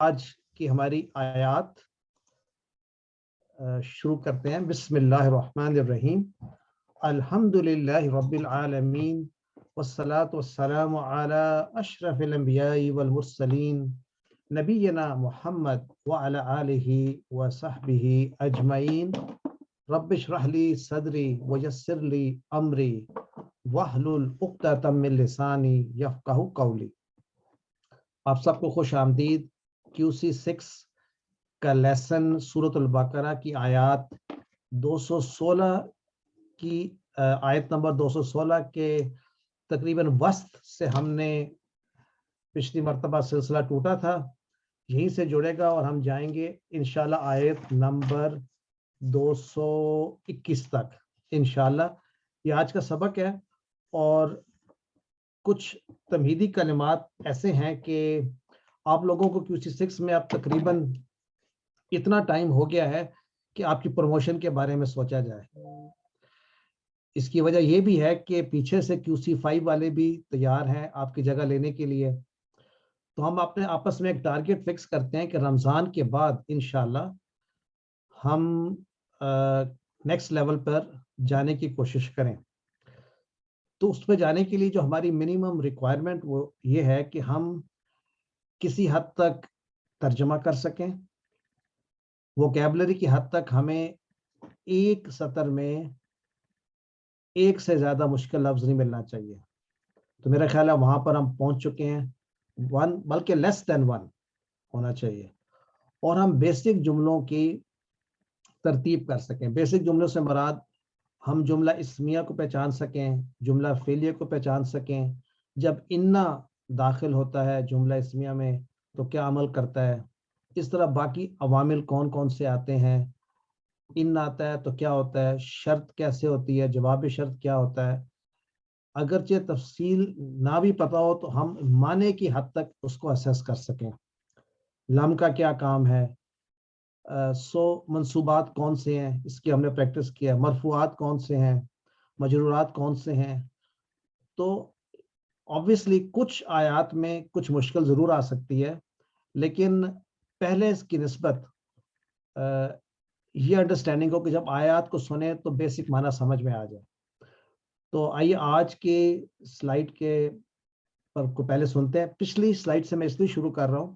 آج کی ہماری آیات شروع کرتے ہیں. بسم اللہ الرحمن الرحیم. الحمدللہ رب العالمین والصلاة والسلام علی اشرف الانبیاء والمرسلین نبینا محمد وعلی آلہ وصحبہ اجمعین. رب اشرح لی صدری ویسر لی امری واحلل عقدۃ من لسانی یفقہوا قولی. آپ سب کو خوش آمدید. QC6 کا لیسن سورۃ البقرہ کی آیات 216 کی آیت نمبر 216 کے تقریباً وسط سے ہم نے پچھلی مرتبہ سلسلہ ٹوٹا تھا، یہیں سے جڑے گا اور ہم جائیں گے انشاءاللہ آیت نمبر 221 تک انشاءاللہ. یہ آج کا سبق ہے اور کچھ تمہیدی کلمات ایسے ہیں کہ آپ لوگوں کو QC6 میں اب تقریباً اتنا ٹائم ہو گیا ہے کہ آپ کی پروموشن کے بارے میں سوچا جائے. اس کی وجہ یہ بھی ہے کہ پیچھے سے QC5 والے بھی تیار ہیں آپ کی جگہ لینے کے لیے. تو ہم اپنے آپس میں ایک ٹارگٹ فکس کرتے ہیں کہ رمضان کے بعد انشاءاللہ ہم نیکسٹ لیول پر جانے کی کوشش کریں. تو اس پہ جانے کے لیے جو ہماری منیمم ریکوائرمنٹ وہ یہ ہے کہ ہم کسی حد تک ترجمہ کر سکیں. ووکیبلری کی حد تک ہمیں ایک سطر میں ایک سے زیادہ مشکل لفظ نہیں ملنا چاہیے. تو میرا خیال ہے وہاں پر ہم پہنچ چکے ہیں. ون بلکہ لیس دین ون ہونا چاہیے. اور ہم بیسک جملوں کی ترتیب کر سکیں. بیسک جملوں سے مراد ہم جملہ اسمیہ کو پہچان سکیں، جملہ فعلیہ کو پہچان سکیں. جب انا داخل ہوتا ہے جملہ اسمیہ میں تو کیا عمل کرتا ہے، اس طرح باقی عوامل کون کون سے آتے ہیں. ان آتا ہے تو کیا ہوتا ہے، شرط کیسے ہوتی ہے، جواب شرط کیا ہوتا ہے. اگرچہ تفصیل نہ بھی پتہ ہو تو ہم معنی کی حد تک اس کو اسیس کر سکیں. لم کا کیا کام ہے، منصوبات کون سے ہیں، اس کی ہم نے پریکٹس کیا. مرفوعات کون سے ہیں، مجرورات کون سے ہیں. تو obviously کچھ آیات میں کچھ مشکل ضرور آ سکتی ہے، لیکن پہلے اس کی نسبت یہ انڈرسٹینڈنگ ہو کہ جب آیات کو سنیں تو بیسک معنی سمجھ میں آ جائے. تو آئیے آج کے سلائیڈ کے پر کو پہلے سنتے ہیں. پچھلی سلائیڈ سے میں اس لیے شروع کر رہا ہوں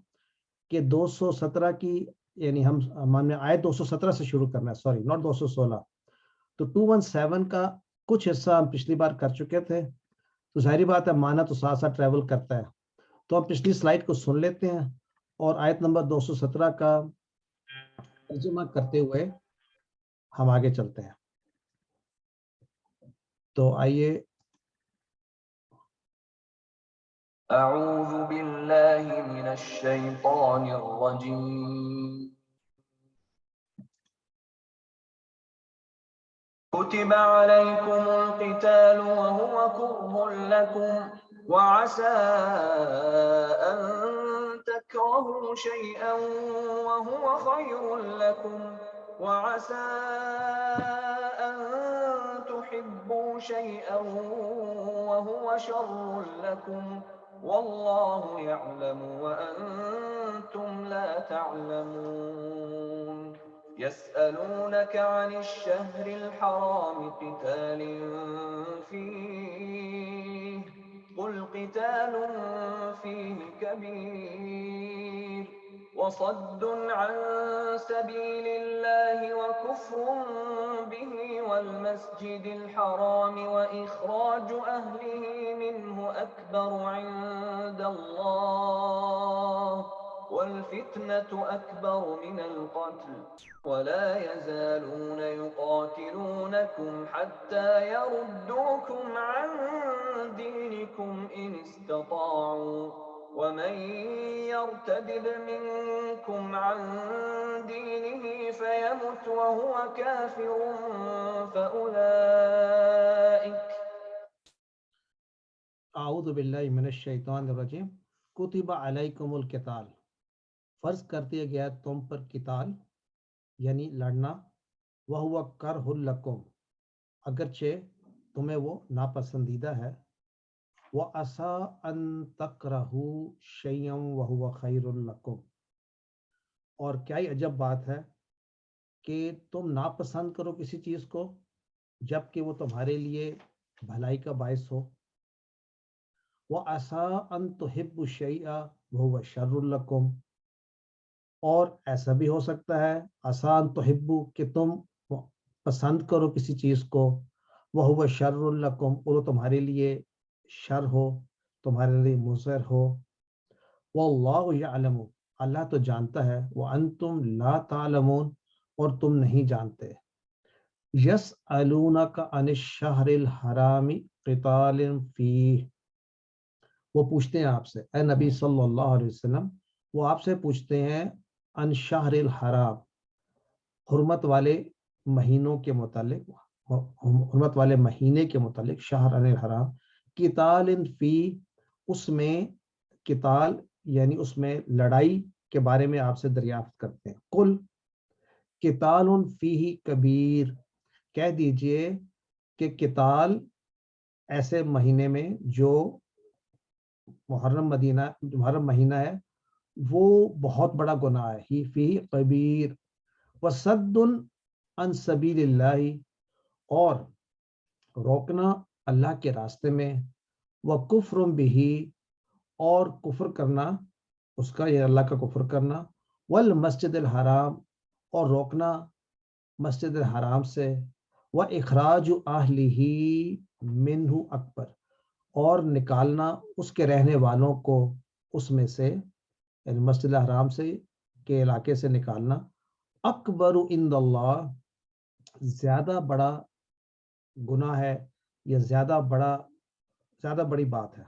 کہ 217 کی یعنی ہم مان میں آیت 217 سے شروع کرنا ہے، سوری ناٹ 216. تو 217 کا کچھ حصہ ہم پچھلی بار کر چکے تھے، تو ظاہری بات ہے معنی تو ساتھ ساتھ ٹریول کرتا ہے. تو ہم پچھلی سلائیڈ کو سن لیتے ہیں اور آیت نمبر 217 کا ترجمہ کرتے ہوئے ہم آگے چلتے ہیں. تو آئیے. اعوذ باللہ من الشیطان الرجیم. كتب عليكم القتال وهو كره لكم وعسى أن تكرهوا شيئا وهو خير لكم وعسى أن تحبوا شيئا وهو شر لكم والله يعلم وأنتم لا تعلمون. يسألونك عن الشهر الحرام قتال فيه قل قتال فيه كبير وصد عن سبيل الله وكفر به والمسجد الحرام وإخراج أهله منه أكبر عند الله والفتنة أكبر من القتل ولا يزالون يقاتلونكم حتى يردوكم عن دينكم إن استطاعوا ومن يرتد منكم عن دينه فيمت وهو كافر فأولئك. اعوذ باللہ من الشیطان الرجیم. کتب علیکم القتال، فرض کر دیا گیا تم پر قتال یعنی لڑنا. وہو کرہ لکم، اگرچہ تمہیں وہ ناپسندیدہ ہے. وعسیٰ ان تکرہوا شیئا وہو خیر لکم، اور کیا ہی عجب بات ہے کہ تم ناپسند کرو کسی چیز کو جب کہ وہ تمہارے لیے بھلائی کا باعث ہو. وَعَسَىٰ أَن تُحِبُّوا شَيْئًا وَهُوَ شَرٌّ لَكُمْ، اور ایسا بھی ہو سکتا ہے آسان تحبو کہ تم پسند کرو کسی چیز کو، وَهُوَ شَرٌّ لَكُمْ، اور وہ تمہارے لیے شر ہو، تمہارے لیے مضر ہو. وَاللَّهُ يَعْلَمُ، اللہ تو جانتا ہے، وَأَنْتُمْ لَا تَعْلَمُونَ، اور تم نہیں جانتے. يَسْأَلُونَكَ عَنِ الشَّهْرِ الْحَرَامِ قِتَالٍ فِيهِ، وہ پوچھتے ہیں آپ سے اے نبی صلی اللہ علیہ وسلم، وہ آپ سے پوچھتے ہیں ان شہر الحرام، حرمت والے مہینوں کے متعلق، حرمت والے مہینے کے متعلق، شہر الحرام، قتال فی، اس میں قتال یعنی اس میں لڑائی کے بارے میں آپ سے دریافت کرتے ہیں. قل قتال فیہ کبیر، کہہ دیجئے کہ قتال ایسے مہینے میں جو محرم مہینہ ہے وہ بہت بڑا گناہ ہے. ہی فی کبیر وصد عن سبیل اللہ، اور روکنا اللہ کے راستے میں، وکفر بہ، اور کفر کرنا اس کا، یہ اللہ کا کفر کرنا، والمسجد الحرام، اور روکنا مسجد الحرام سے، واخراج اہلہ منہ اکبر، اور نکالنا اس کے رہنے والوں کو اس میں سے، یعنی مسجد الحرام سے کے علاقے سے نکالنا، اکبر عند اللہ، زیادہ بڑا گناہ ہے یا زیادہ بڑی بات ہے.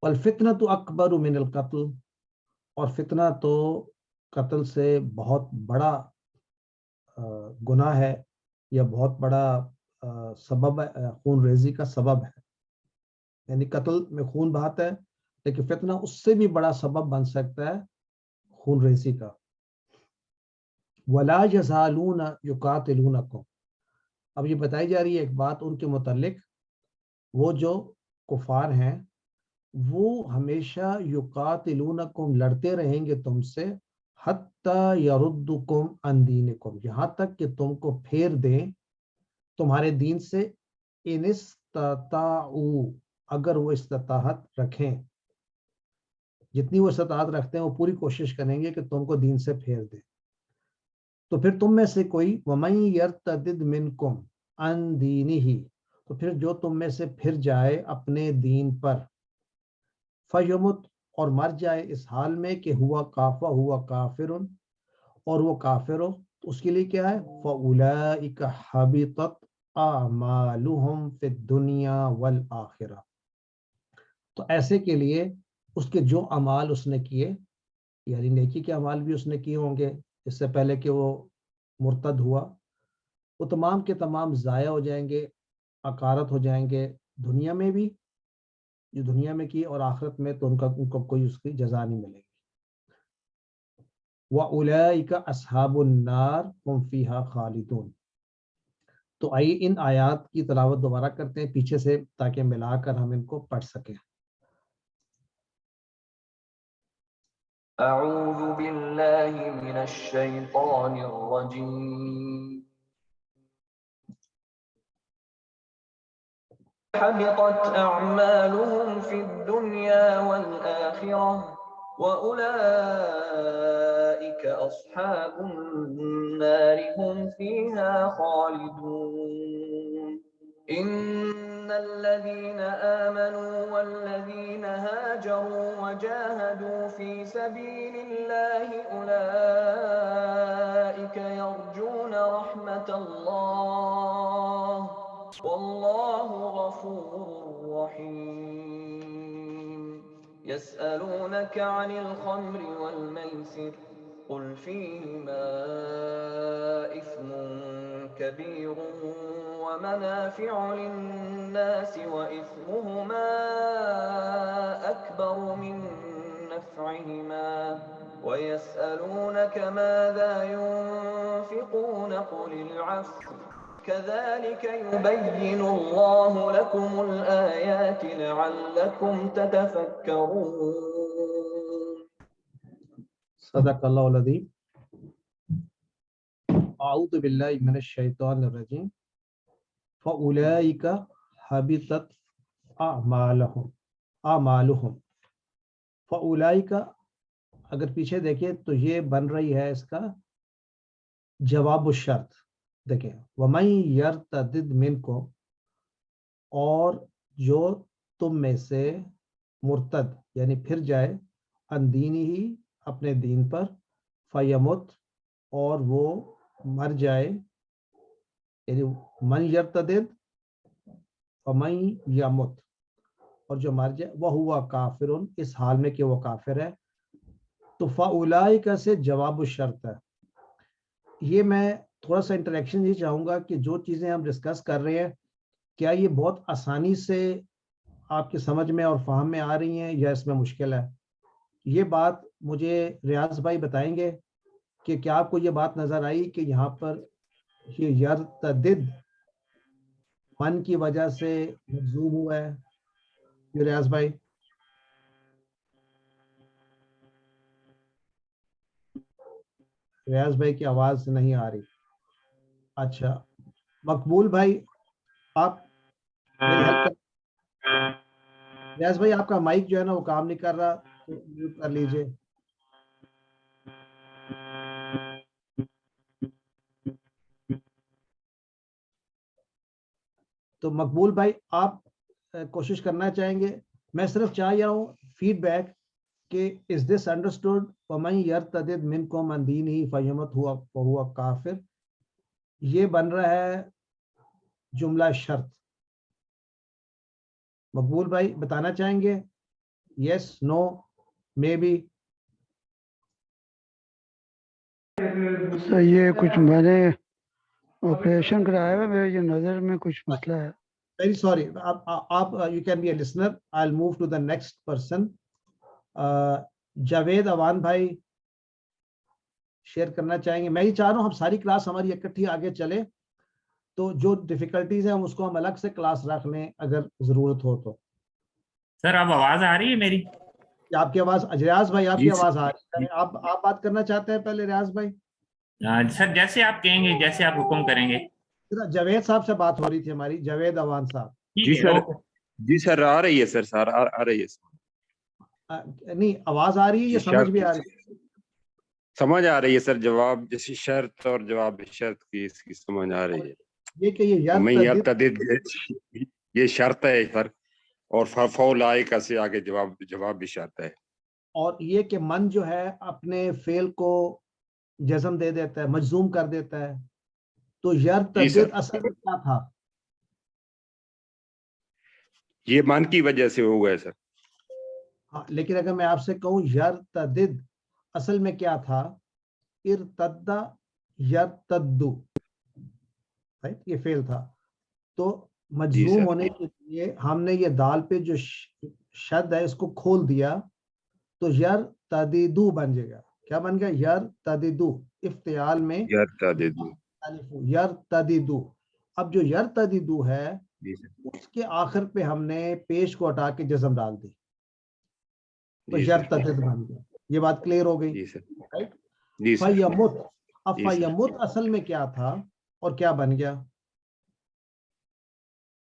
والفتنۃ اکبر من القتل، اور فتنہ تو قتل سے بہت بڑا گناہ ہے یا بہت بڑا سبب ہے، خون ریزی کا سبب ہے. یعنی قتل میں خون بہاتا ہے لیکن فتنہ اس سے بھی بڑا سبب بن سکتا ہے خون ریزی کا. وَلَا يَزَالُونَ يُقَاتِلُونَكُمْ، اب یہ بتائی جا رہی ہے ایک بات ان کے متعلق، وہ جو کفار ہیں وہ ہمیشہ یقاتلونکم، لڑتے رہیں گے تم سے، حتی یردکم عن دینکم، یہاں تک کہ تم کو پھیر دیں تمہارے دین سے، ان استطاعوا، اگر وہ استطاعت رکھیں، جتنی وہ استطاعت رکھتے ہیں وہ پوری کوشش کریں گے کہ تم کو دین سے پھیر دیں. تو پھر تم میں سے کوئی، وَمَن يَرْتَدِدْ مِنْكُمْ عَنْ دِينِهِ، تو پھر جو تم میں سے پھر جائے اپنے دین پر، فَيَمُتْ، اور مر جائے اس حال میں کہ ہوا کافر، اور وہ کافر ہو، تو اس کے لیے کیا ہے، فَأُولَئِكَ حَبِطَتْ أَعْمَالُهُمْ فِي الدُّنْيَا وَالْآخِرَةِ، تو ایسے کے لیے اس کے جو اعمال اس نے کیے، یعنی نیکی کے اعمال بھی اس نے کیے ہوں گے اس سے پہلے کہ وہ مرتد ہوا، وہ تمام کے تمام ضائع ہو جائیں گے، عقارت ہو جائیں گے، دنیا میں بھی جو دنیا میں کی، اور آخرت میں تو ان کو کوئی اس کی جزا نہیں ملے گی. وَأُولَئِكَ أَصْحَابُ النَّارِ هُمْ فِيهَا خَالِدُونَ. تو آئیے ان آیات کی تلاوت دوبارہ کرتے ہیں پیچھے سے تاکہ ملا کر ہم ان کو پڑھ سکیں. أعوذ بالله من الشيطان الرجيم. حبطت أعمالهم في الدنيا والآخرة وأولئك أصحاب النار هم فيها خالدون. إن الذين آمنوا والذين هاجروا وجاهدوا في سبيل الله أولئك يرجون رحمة الله والله غفور رحيم. يسألونك عن الخمر والميسر قل فيهما إثم كبير ومنافع للناس وإثمهما أكبر من نفعهما ويسألونك ماذا ينفقون قل العفو كذلك يبين الله لكم الآيات لعلكم تتفكرون. सदक़ल्लाहुल अज़ीम। अऊज़ु बिल्लाहि मिनश शैतानिर रजीम। फ़उलाइका हबितत आमालुहुम। फ़उलाइका, अगर पीछे देखें तो ये बन रही है इसका जवाब शर्त। देखें, वमन यर्तदिद मिनकुम, और जो तुम में से मुर्तद यानी फिर जाए, अन दीनी ही, अपने दीन पर, फयमुत, और वो मर जाए, यानी मन यर्तदिद फमन यमुत, और जो मर जाए वह हुआ काफिरुन, इस हाल में कि वो काफिर है। तो फ़उलाइका से जवाब शर्त है। ये मैं थोड़ा सा इंटरेक्शन ये चाहूँगा कि जो चीज़ें हम डिस्कस कर रहे हैं, क्या ये बहुत आसानी से आपकी समझ में और फाहम में आ रही हैं या इसमें मुश्किल है? ये बात मुझे रियाज भाई बताएंगे कि क्या आपको ये बात नज़र आई कि यहाँ पर ये यर्तदिद मन की वजह से मजूम हुआ है? ये रियाज भाई। रियाज भाई की आवाज़ नहीं आ रही। अच्छा, मकबूल भाई, आप मेरी हेल्प कर। रियाज भाई, आपका माइक जो है ना वो काम नहीं कर रहा, तो म्यूट कर लीजिए। तो मकबूल भाई, आप कोशिश करना चाहेंगे? मैं सिर्फ चाह रहा हूँ फीडबैक कि इज दिस अंडरस्टूड? वमन यर्तदिद मिनकुम अन दीनिही फयमुत हुआ काफिर, ये बन रहा है जुमला शर्त। मकबूल भाई बताना चाहेंगे? Yes, no, maybe? Sir ये कुछ मैंने ऑपरेशन कराया है, मेरे ये नज़र में कुछ मसला है। वेरी सॉरी, आप you can be a listener. I will move to the next person. Javed Awan भाई शेयर करना चाहेंगे? मैं ही चाह रहा हूँ हम सारी क्लास हमारी इकट्ठी आगे चले, तो जो डिफिकल्टीज है हम उसको हम अलग से क्लास रख लें अगर जरूरत हो तो। सर अब आवाज आ रही है मेरी? आपकी आवाज, रियाज भाई आपकी जी आवाज आ रही है। आप बात करना चाहते हैं पहले, रियाज भाई? सर जैसे आप कहेंगे, जैसे आप हुक्म करेंगे। जावेद साहब से बात हो रही थी हमारी, जावेद अवान साहब। ठीक जी है, सर। ओके। जी सर, आ रही है सर आ रही है। नहीं, आवाज आ रही है, ये समझ भी आ रही है? समझ आ रही है सर। जवाब जैसी शर्त और जवाब शर्त की इसकी समझ आ रही है। ये कि ये मैं यर्तदिद, ये शर्त है सर, और फौलाइका से आगे जवाब भी शर्त है। और ये कि मन जो है अपने फेल को जज्म दे देता है, मजजूम कर देता है। तो जी यर्तदिद सर, असल में क्या था? ये मन की वजह से हो गए सर। हाँ, लेकिन अगर मैं आपसे कहूं यर्तदिद असल में क्या था? इर्तद्दा यर्तद्दु, राइट? ये फेल था। तो जी मजजूम सर। होने के लिए हमने ये दाल पे जो शद है इसको खोल दिया, तो यर तदीदू बन जाएगा। क्या बन गया? यर तदीदू। इफ्तियाल में यर तदीदू। अब जो यर तदीदू है जी सर। उसके आखिर पे हमने पेश को हटा के जज्म डाल दी, तो जी यर सर। तदीद बन गया। ये बात क्लियर हो गई, जी सर। राइट? जी सर। फयमुत, अब जी सर। फयमुत असल में क्या था और क्या बन गया?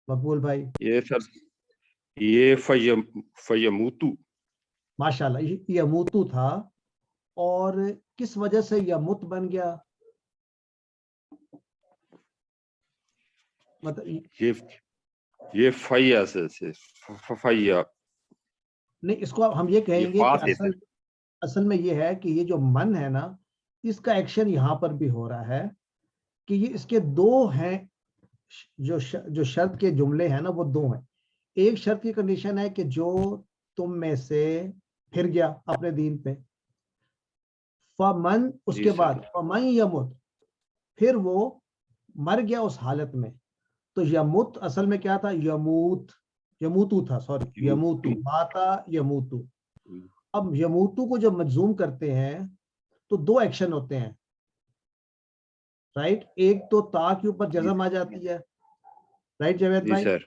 मकबूल भाई। ये सर, ये फयमूतू। माशाल्लाह, ये यमूतू था, और किस वजह से यमुत बन गया? मतलब ये फैया से फैया। नहीं, इसको हम ये ये कहेंगे कि फास है असल सर। असल में ये है कि ये जो मन है ना, इसका एक्शन यहाँ पर भी हो रहा है कि ये इसके दो हैं। जो शर्त के जुमले हैं ना वो दो हैं। एक शर्त की कंडीशन है कि जो तुम में से फिर गया अपने दीन पे, फमन, जी उसके बाद सर। फमन यमुत, फिर वो मर गया उस हालत में। तो यमुत असल में क्या था? यमूतू था, सॉरी, यमूतू, माता यमूतू। अब यमूतू को जब मजजूम करते हैं तो दो एक्शन होते हैं, राइट? एक तो ता के ऊपर जज़म आ जाती है, राइट जावेद जी भाई? सर।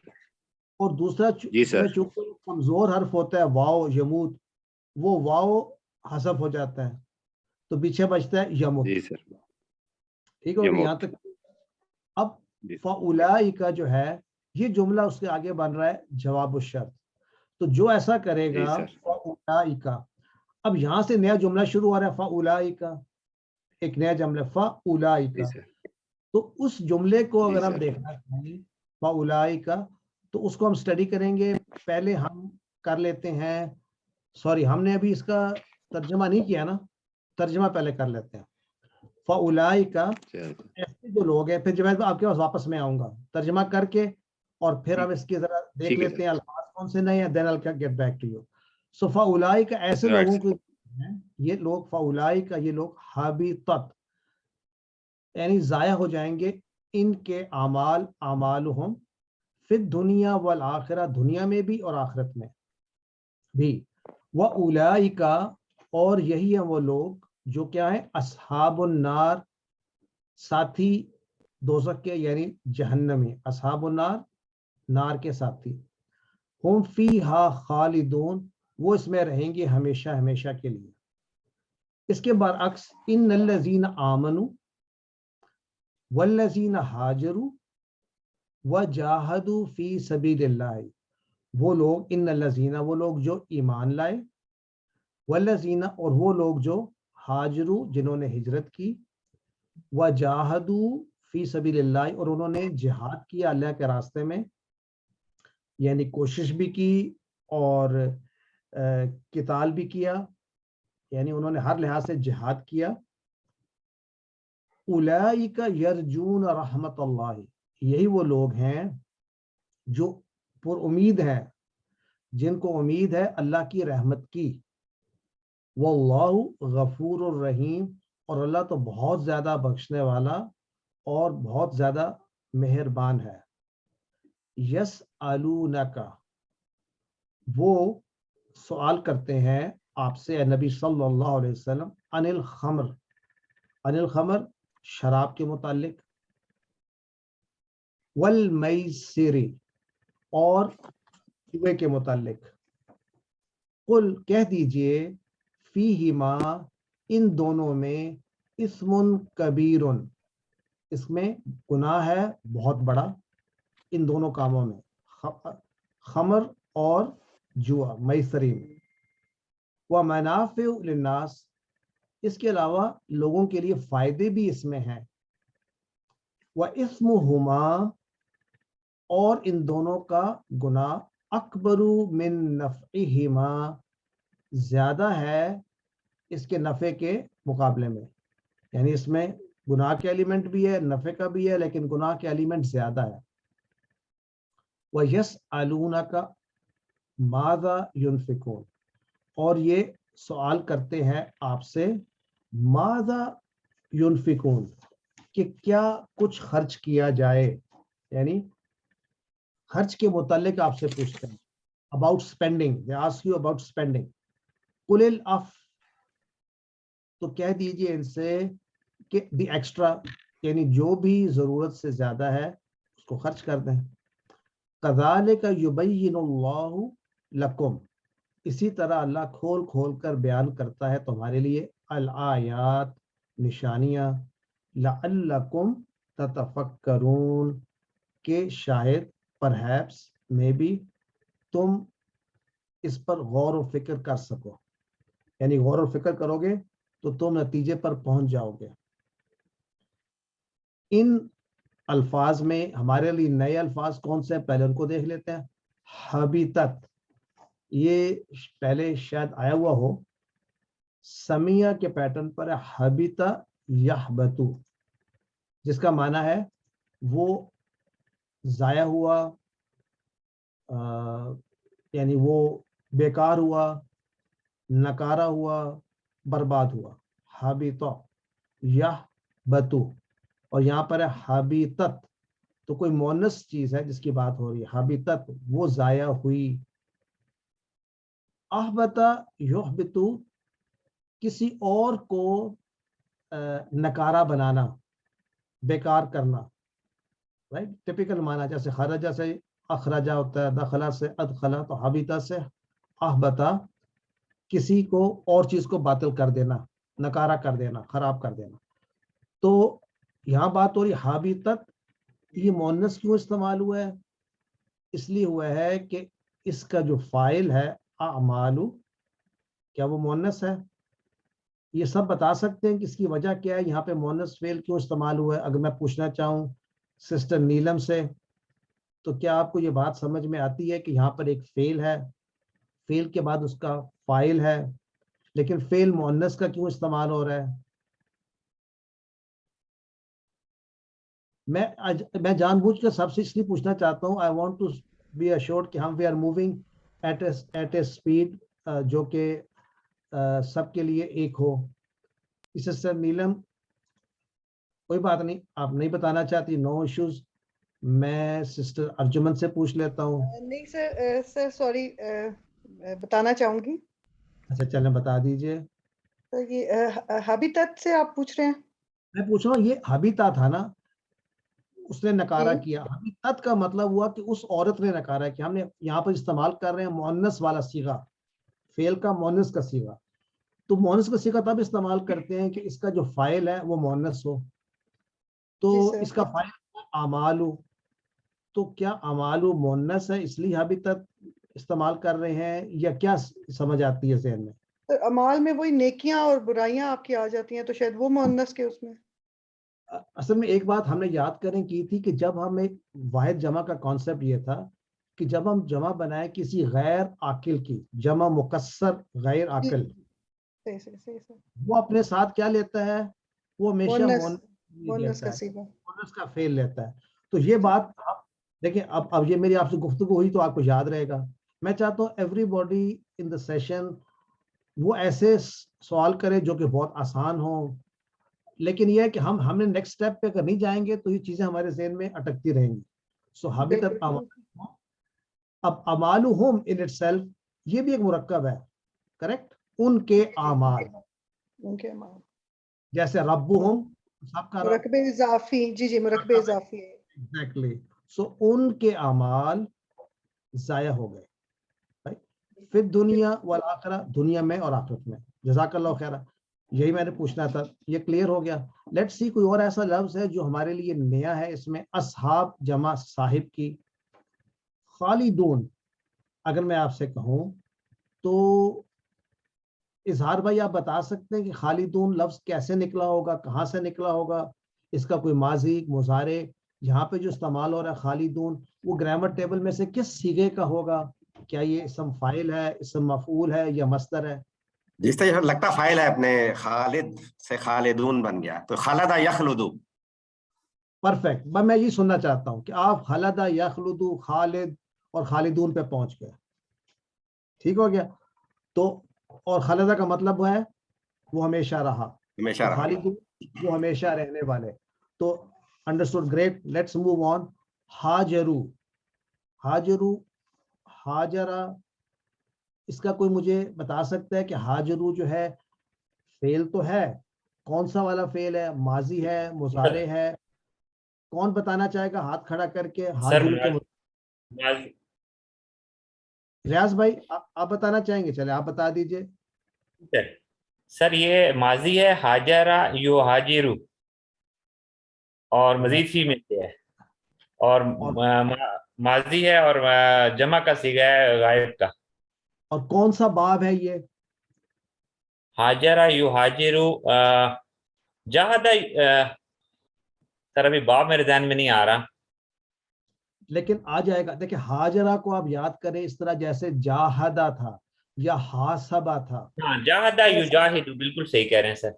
और दूसरा जी इसमें सर। चूंकि कमजोर हर्फ होता है वाव, यमूत, वो वाव हसफ हो जाता है, تو پیچھے بچتا ہے یمت. جی سر. ٹھیک ہے, یہاں تک. اب فاولئک جو ہے یہ جملہ اس کے آگے بن رہا ہے جواب الشرط. تو جو ایسا کرے گا فاولئک, اب یہاں سے نیا جملہ شروع ہو رہا ہے فاولئک, ایک نیا جملہ فاولئک. تو اس جملے کو اگر ہم دیکھنا چاہیں فاولئک, تو اس کو ہم سٹڈی کریں گے. پہلے ہم کر لیتے ہیں, سوری ہم نے ابھی اس کا ترجمہ نہیں کیا نا, ترجمہ پہلے کر لیتے ہیں. فاولئک ایسے جو لوگ ہیں, پھر جب آپ کے پاس واپس میں آؤں گا ترجمہ کر کے, اور پھر ہم اس کی ذرا دیکھ لیتے ہیں الفاظ کون سے نئے ہیں, دین I'll get back to you. So فاولئک ایسے لوگوں کو ہیں, یہ لوگ فاولئک, یہ لوگ حبطت یعنی ضائع ہو جائیں گے ان کے اعمال, اعمالہم فی الدنیا والآخرہ, دنیا میں بھی اور آخرت میں بھی. وَأُولَئِکَ اور یہی ہیں وہ لوگ جو کیا ہیں اصحاب النار, ساتھی دوزخ کے یعنی جہنمی, اصحاب النار نار کے ساتھی. ہم فیہا خالدون وہ اس میں رہیں گے ہمیشہ ہمیشہ کے لیے. اس کے برعکس ان الذین آمنوا والذین ہاجروا وجاہدوا فی سبیل اللہ, وہ لوگ ان الذین وہ لوگ جو ایمان لائے, والذین اور وہ لوگ جو ہاجروا جنہوں نے ہجرت کی, وجاہدوا فی سبیل اللہ اور انہوں نے جہاد کیا اللہ کے راستے میں, یعنی کوشش بھی کی اور قتال بھی کیا, یعنی انہوں نے ہر لحاظ سے جہاد کیا. اولئک یرجون رحمت اللہ, یہی وہ لوگ ہیں جو پر امید ہیں, جن کو امید ہے اللہ کی رحمت کی. واللہ غفور الرحیم اور اللہ تو بہت زیادہ بخشنے والا اور بہت زیادہ مہربان ہے. یسألونک وہ سوال کرتے ہیں آپ سے اے نبی صلی اللہ علیہ وسلم, عن الخمر, عن الخمر شراب کے متعلق, والمیسر اور جوے کے متعلق. قل کہہ دیجئے فیہما ان دونوں میں اسم کبیر, اس میں گناہ ہے بہت بڑا ان دونوں کاموں میں, خمر اور جوا میسری میں. ومنافع للناس اس کے علاوہ لوگوں کے لیے فائدے بھی اس میں ہیں. واسمہما اور ان دونوں کا گناہ اکبر من نفعہما زیادہ ہے اس کے نفع کے مقابلے میں, یعنی اس میں گناہ کے ایلیمنٹ بھی ہے نفع کا بھی ہے, لیکن گناہ کے ایلیمنٹ زیادہ ہے. وَيَسْأَلُونَكَ مَاذَا يُنْفِقُونَ اور یہ سوال کرتے ہیں آپ سے ماذا ينفقون کہ کیا کچھ خرچ کیا جائے, یعنی خرچ کے متعلق آپ سے پوچھتے ہیں about spending, they ask you about spending. قُلِ الْعَفْوَ تو کہہ دیجئے ان سے کہ دی ایکسٹرا یعنی جو بھی ضرورت سے زیادہ ہے اس کو خرچ کر دیں. كَذَلِكَ يُبَيِّنُ اللَّهُ لَكُمْ اسی طرح اللہ کھول کھول کر بیان کرتا ہے تمہارے لیے الآیات نشانیاں, لعلکم تتفکرون کہ شاید پرہیپس میں بھی تم اس پر غور و فکر کر سکو, یعنی غور و فکر کرو گے تو تم نتیجے پر پہنچ جاؤ گے. ان الفاظ میں ہمارے لیے نئے الفاظ کون سے ہیں پہلے ان کو دیکھ لیتے ہیں. حبیطت یہ پہلے شاید آیا ہوا ہو, سمیہ کے پیٹرن پر ہے حبیط یحبطو, جس کا معنی ہے وہ ضائع ہوا, یعنی وہ بیکار ہوا, نکارا ہوا, برباد ہوا. حبیط یحبطو اور یہاں پر ہے حبیطت, تو کوئی مونس چیز ہے جس کی بات ہو رہی ہے. حبیطت وہ ضائع ہوئی. احبطا یحبطو کسی اور کو نکارا بنانا, بیکار کرنا, رائٹ, ٹپیکل معنی جیسے خرجہ سے اخرجہ ہوتا ہے, دخلہ سے ادخلہ, تو حبیطہ سے احبطا کسی کو اور چیز کو باطل کر دینا, نکارہ کر دینا, خراب کر دینا. تو یہاں بات ہو رہی حابطت, یہ مؤنث کیوں استعمال ہوا ہے؟ اس لیے ہوا ہے کہ اس کا جو فاعل ہے اعمالو, کیا وہ مؤنث ہے؟ یہ سب بتا سکتے ہیں کہ اس کی وجہ کیا ہے, یہاں پہ مؤنث فعل کیوں استعمال ہوا ہے. اگر میں پوچھنا چاہوں سسٹر نیلم سے, تو کیا آپ کو یہ بات سمجھ میں آتی ہے کہ یہاں پر ایک فعل ہے, فعل کے بعد اس کا فاعل ہے, لیکن فعل مؤنث کا کیوں استعمال ہو رہا ہے؟ میں جان بوجھ کر سب سے اس لیے پوچھنا چاہتا ہوں, I want to be assured کہ ہم we are moving at a speed جو کہ سب کے لیے ایک ہو. سسٹر نیلم, کوئی بات نہیں, آپ نہیں بتانا چاہتی, نو ایشوز. میں سسٹر ارجمن سے پوچھ لیتا ہوں. نہیں سر سوری, بتانا چاہوں گی. اچھا چلیں بتا دیجئے. سر یہ حابطت سے آپ پوچھ رہے ہیں؟ میں پوچھ رہا ہوں, یہ حبیتا تھا نا, اس نے نکارہ کیا. حبیتت کا مطلب ہوا کہ اس عورت نے نکارہ کیا. ہم نے یہاں پر استعمال کر رہے ہیں مؤنث والا صیغہ, فعل کا مؤنث کا صیغہ. تو مؤنث کا صیغہ تب استعمال کرتے ہیں کہ اس کا جو فاعل ہے وہ مؤنث ہو. تو اس کا فاعل اعمالو, تو کیا اعمالو مؤنث ہے اس لیے حبیتت استعمال کر رہے ہیں, یا کیا سمجھ آتی ہے ذہن میں؟ اعمال میں وہی نیکیاں اور برائیاں آپ کی آ جاتی ہیں, تو شاید وہ مؤنث کے اس میں. اصل میں ایک بات ہم نے یاد کریں کی تھی کہ جب ہم ایک واحد جمع کا کانسیپٹ یہ تھا کہ جب ہم جمع بنائیں کسی غیر عاقل کی, جمع مکسر غیر عاقل, وہ اپنے ساتھ کیا لیتا ہے؟ وہ ہمیشہ مؤنث کا صیغہ, مؤنث کا فعل لیتا ہے. تو یہ بات آپ دیکھیں, اب یہ میری آپ سے گفتگو ہوئی تو آپ کو یاد رہے گا. میں چاہتا ہوں every body in the session وہ ایسے سوال کرے جو کہ بہت آسان ہوں, لیکن یہ ہے کہ ہم نے نیکسٹ سٹیپ پہ اگر نہیں جائیں گے تو یہ چیزیں ہمارے ذہن میں اٹکتی رہیں گی. سو حبیتت اب اعمالہم ان اٹ سیلف, یہ بھی ایک مرکب ہے, کریکٹ, ان کے اعمال, جیسے ربہم سب کا مرکب اضافی, جی مرکب اضافی ہے. ایگزیکٹلی. سو ان کے اعمال ضائع ہو گئے پھر دنیا والآخرہ, دنیا میں اور آخرت میں. جزاک اللہ خیر, یہی میں نے پوچھنا تھا, یہ کلیئر ہو گیا. لیٹ سی کوئی اور ایسا لفظ ہے جو ہمارے لیے نیا ہے اس میں. اصحاب جمع صاحب کی. خالدون اگر میں آپ سے کہوں تو اظہار بھائی آپ بتا سکتے ہیں کہ خالدون لفظ کیسے نکلا ہوگا, کہاں سے نکلا ہوگا, اس کا کوئی ماضی مضارع یہاں پہ جو استعمال ہو رہا ہے خالدون, وہ گرامر ٹیبل میں سے کس صیغے کا ہوگا؟ کیا یہ اسم فاعل ہے, اسم مفعول ہے, یا مصدر ہے؟ جس طرح لگتا فائل ہے اپنے, خالد سے خالدون بن گیا تو خلد یخلدو. پرفیکٹ, میں یہ سننا چاہتا ہوں کہ آپ خلد یخلدو, خالد اور خالدون پہ پہنچ گئے, ٹھیک ہو گیا. تو اور خلدہ کا مطلب ہے وہ ہمیشہ رہا, خالدون وہ ہمیشہ رہنے والے. تو understood, great, let's move on. ہاجرو, ہاجرو, ہاجرہ, اس کا کوئی مجھے بتا سکتا ہے کہ ہاجرو جو ہے فعل تو ہے, کون سا والا فعل ہے, ماضی ہے, مضارع ہے؟ کون بتانا چاہے گا ہاتھ کھڑا کر کے؟ ہاجرو کے ریاض بھائی آپ بتانا چاہیں گے؟ چلے آپ بتا دیجئے. سر یہ ماضی ہے, ہاجرہ یو ہاجرو, اور مزید فی ملتے ہے, اور ماضی ہے, اور جمع کا صیغہ ہے غائب کا. اور کون سا باب ہے یہ؟ ہاجرہ یو ہاجرو, جہدہ, سر ابھی باب میرے ذہن میں نہیں آ رہا, لیکن آ جائے گا. دیکھیں ہاجرہ کو آپ یاد کریں اس طرح جیسے جاہدہ تھا یا حاسبہ تھا. ہاں جاہدہ یو جاہدو, بالکل صحیح کہہ رہے ہیں سر.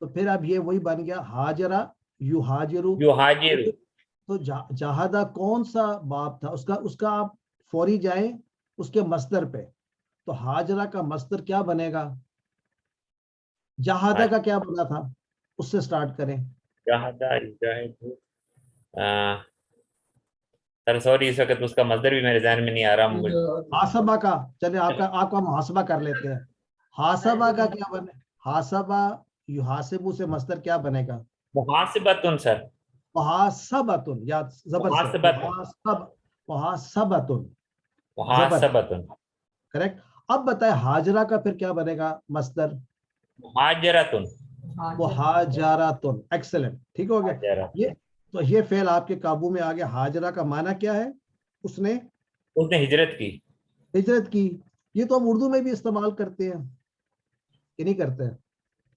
تو پھر اب یہ وہی بن گیا ہاجرہ یو ہاجرو. یو ہاجرو, تو جاہدہ کون سا باب تھا اس کا آپ فوری جائیں اس کے مصدر پہ. تو ہاجرہ کا مصدر کیا بنے گا؟ جاہدہ کا کیا بنا تھا؟ اس سے سٹارٹ کریں. جاہدہ یو جاہدو, سر سوری اس وقت اس کا مصدر بھی میرے ذہن میں نہیں آ رہا. حاسبہ کا, چلے آپ کا محاسبہ کر لیتے ہیں. حاسبہ کا کیا بنے؟ حاسبہ یحاسبو سے مصدر کیا بنے گا؟ محاسبتن سر. محاسبتن, یا زبر سے محاسبتن, محاسبتن, کریکٹ. اب بتائیں ہاجرہ کا پھر کیا بنے گا مصدر؟ हाजरतुन, मुहाजरातुन, एक्सेलेंट, ठीक हो गया। हाजरा, ये फेल आपके काबू में आ गया। हाजरा का माना क्या है? उसने उसने हिजरत की। हिजरत की। ये तो हम उर्दू में भी इस्तेमाल करते हैं कि नहीं करते हैं?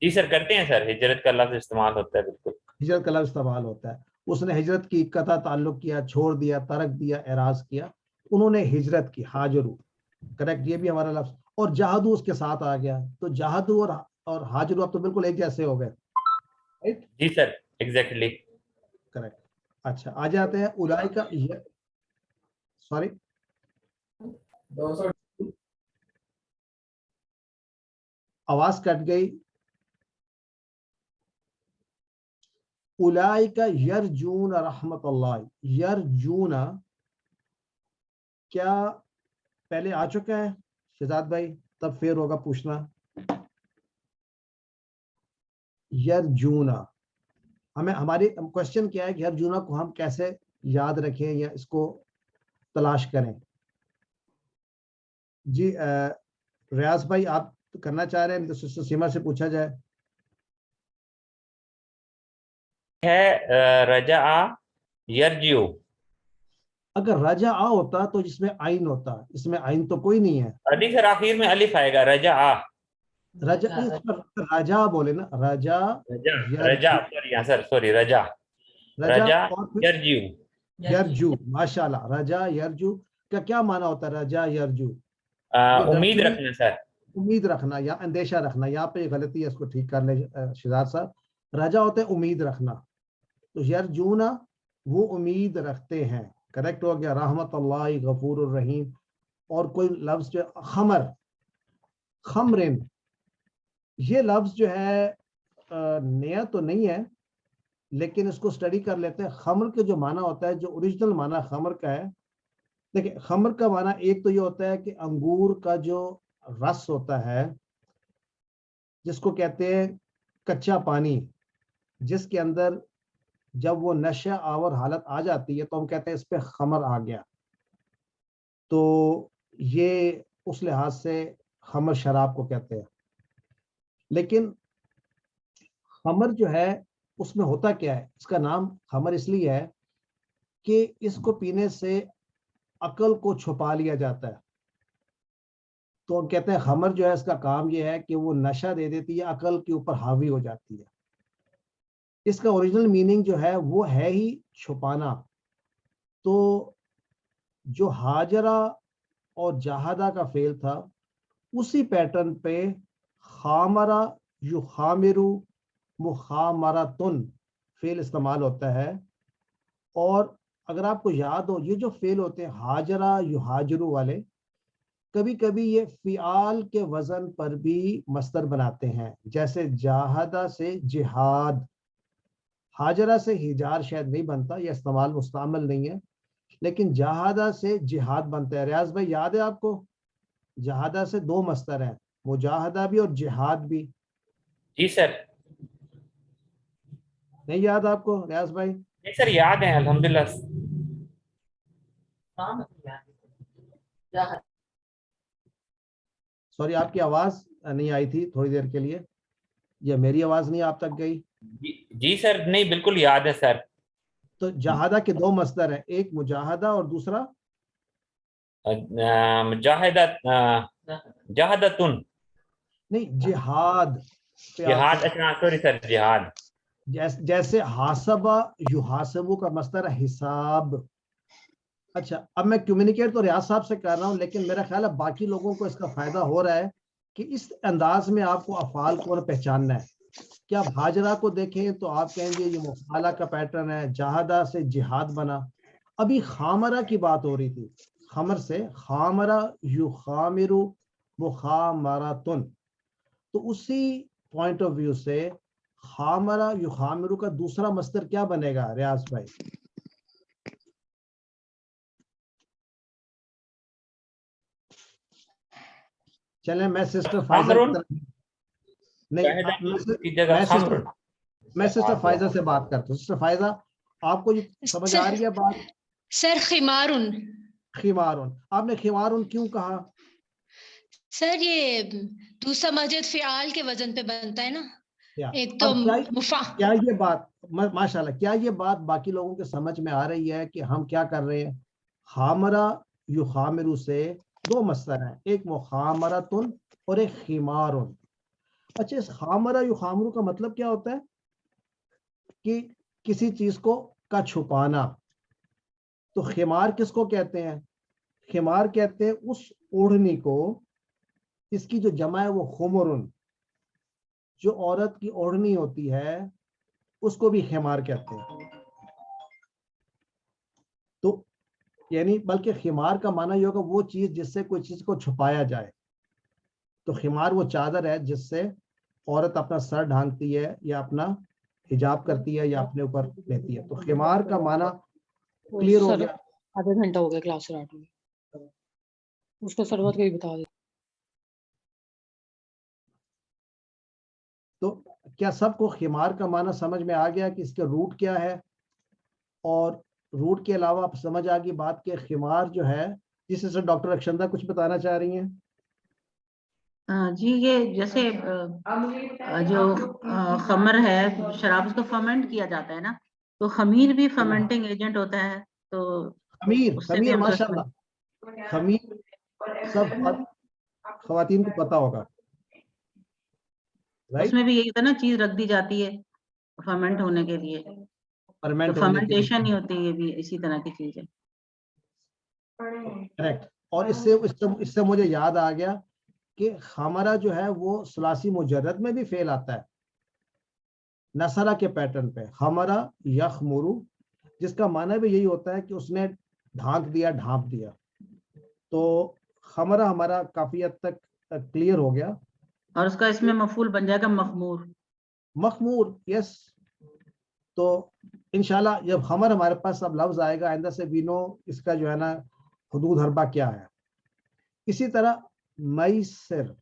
जी सर करते हैं सर, हिजरत का लफ्ज इस्तेमाल होता है बिल्कुल। हिजरत का लफ्ज इस्तेमाल होता है। उसने हिजरत की, कता ताल्लुक किया, छोड़ दिया, तरक दिया, एराज किया, उन्होंने हिजरत की, हाजरू, करेक्ट, ये भी हमारा लफ्ज। और जहादू उसके साथ आ गया, तो जहादू और हाजरू अब तो बिल्कुल एक जैसे हो गए, राइट? जी सर एग्जैक्टली। करेक्ट। अच्छा, आ जाते हैं उलाई का, सॉरी, आवाज कट गई। उलाइका यरजून रहमतुल्लाह, यरजून क्या पहले आ चुका है शहजाद भाई? तब फिर होगा पूछना। यरजूना, हमें हमारी क्वेश्चन क्या है कि यरजूना को हम कैसे याद रखें या इसको तलाश करें? जी रियाज भाई आप करना चाह रहे हैं तो सिस्टर सीमा से पूछा जाए। है रजा यरजियो। अगर रजा आ होता तो जिसमें आइन होता, इसमें आइन तो कोई नहीं है। अली सर आखिर में अलिफ आएगा, रजा रजा नहीं, इस पर रजा बोले ना, रजा रजा रजा, यरजू, सॉरी यहाँ सर, सॉरी रजा, रजा रजा और फिर यरजियो। यरजू, माशाल्लाह, रजा यरजू का क्या माना होता है? रजा यरजू जो उम्मीद डरते, रखना सर। उम्मीद रखना या अंदेशा रखना। यहाँ पे गलती है, इसको ठीक कर ले शहजाद साहब। रजा होता है उम्मीद रखना, तो यरजूना वो उम्मीद रखते हैं, करेक्ट हो गया। रहमतुल्लाह गफूर रहीम। और कोई लफ्ज जो खमर, खमरिन, ये लफ्ज जो है नया तो नहीं है, लेकिन इसको स्टडी कर लेते हैं। खमर के जो माना होता है, जो ओरिजिनल माना खमर का है, देखिए खमर का माना एक तो ये होता है कि अंगूर का जो रस होता है, जिसको कहते हैं कच्चा पानी, जिसके अंदर जब वो नशा आवर हालत आ जाती है तो हम कहते हैं इस पे खमर आ गया। तो ये उस लिहाज से खमर शराब को कहते हैं। लेकिन खमर जो है उसमें होता क्या है? इसका नाम खमर इसलिए है कि इसको पीने से अकल को छुपा लिया जाता है। तो हम कहते हैं खमर जो है इसका काम ये है कि वो नशा दे देती है, अकल के ऊपर हावी हो जाती है। इसका ओरिजिनल मीनिंग जो है वो है ही छुपाना। तो जो हाजरा और जहादा का फेल था, उसी पैटर्न पे खामरा युखामिरु मुखामरातुन फेल इस्तेमाल होता है। और अगर आपको याद हो, ये जो फेल होते हैं हाजरा युहाजिरु वाले, कभी कभी ये फिआल के वजन पर भी मस्तर बनाते हैं। जैसे जाहदा से जिहाद, हाजरा से हिजार शायद नहीं बनता, यह इस्तेमाल मुस्तामल नहीं है, लेकिन जहादा से जिहाद बनता है। रियाज भाई याद है आपको? जहादा से दो मस्तर हैं, मुजाहदा भी और जिहाद भी। जी सर। नहीं याद आपको रियाज भाई? जी सर याद है अल्हम्दुलिल्लाह। सॉरी आपकी आवाज नहीं आई थी थोड़ी देर के लिए, या मेरी आवाज नहीं आप तक गई? जी सर नहीं बिल्कुल याद है सर। तो जहादा के दो मस्तर हैं, एक मुजाहदा और दूसरा मुजाहिदा, जहादतुन, नहीं, जिहाद पे जिहाद। आपको, अच्छा सॉरी सर, जिहाद। जैसे हासबा युहासबु का मस्तर है हिसाब। अच्छा, अब मैं कम्युनिकेट तो रियाज साहब से कर रहा हूँ, लेकिन मेरा ख्याल है बाकी लोगों को इसका फायदा हो रहा है कि इस अंदाज में आपको अफाल को पहचानना है। कि आप हाजरा को देखें तो आप कहेंगे ये मुफाला का पैटर्न है, जहादा से जिहाद बना। अभी खामरा की बात हो रही थी, खमर से खामरा युखामिरु मुखामरातुन। तो उसी पॉइंट ऑफ व्यू से खामरा युखामिरु का दूसरा मस्तर क्या बनेगा रियाज भाई? चले मैं सिस्टर फाइजा की तरफ, नहीं मैं सिस्टर फाइजा से बात करता हूँ। सिस्टर फाइजा आपको ये समझ आ रही है बात? सर खिमारुन, खिमारुन, आपने खिमारुन क्यों कहा? सर ये दूसरा मस्जिद फिआल के वजन पे बनता है ना, या एक तो अब क्या मुफा। क्या ये बात माशाल्लाह, क्या ये बात बाकी लोगों के समझ में आ रही है कि हम क्या कर रहे हैं? खामरा युखामिरु से दो मस्तर हैं, एक मुखामरतुन और एक खिमारुन। अच्छा, इस खामरा युखामिरु का मतलब क्या होता है? कि किसी चीज को का छुपाना। तो खिमार किसको कहते हैं? खिमार कहते हैं उस ओढ़नी को, इसकी जो जमा है वो खुमरुन, जो औरत की ओढ़नी होती है उसको भी खिमार कहते हैं। तो यानी बल्कि खिमार का माना ये होगा वो चीज जिससे कोई चीज को छुपाया जाए। तो खिमार वो चादर है जिससे औरत अपना सर ढांकती है या अपना हिजाब करती है या अपने ऊपर लेती है। तो खिमार का माना क्लियर हो गया। आधा घंटा हो गया क्लास स्टार्ट हुई, उसको सरवत को ही बता दे। तो क्या सबको खिमार का माना समझ में आ गया कि इसका रूट क्या है? और रूट के अलावा आप समझ आ गई बात के खिमार जो है, जिससे डॉक्टर अक्षंदा कुछ बताना चाह रही हैं? जी, ये जैसे जो खमर है शराब, उसको फर्मेंट किया जाता है ना, तो खमीर भी फर्मेंटिंग एजेंट होता है। तो खमीर, उससे भी खमीर हमको माशाल्लाह, खमीर सब खवातीन को पता होगा, राइट? उसमें भी यही होता है ना, चीज रख दी जाती है फर्मेंट होने के लिए, तो फर्मेंट होने के लिए। फर्मेंटेशन ही होती है, ये भी इसी तरह की चीज है। करेक्ट। और इससे मुझे याद आ गया कि खमरा जो है वो सुलासी मुजर्रद में भी फेल आता है, नसरा के पैटर्न पे, खमरा यखमुरु, जिसका माना भी यही होता है कि उसने ढांक दिया, ढांप दिया। तो खमरा हमारा काफी हद तक क्लियर हो गया। और उसका इसमें मफूल बन जाएगा मखमूर। मखमूर, यस। तो इंशाल्लाह जब खमर हमारे पास अब लफ्ज आएगा आइंदा से भी नो इसका जो है ना हुदूद हरबा क्या है। इसी तरह मैसर,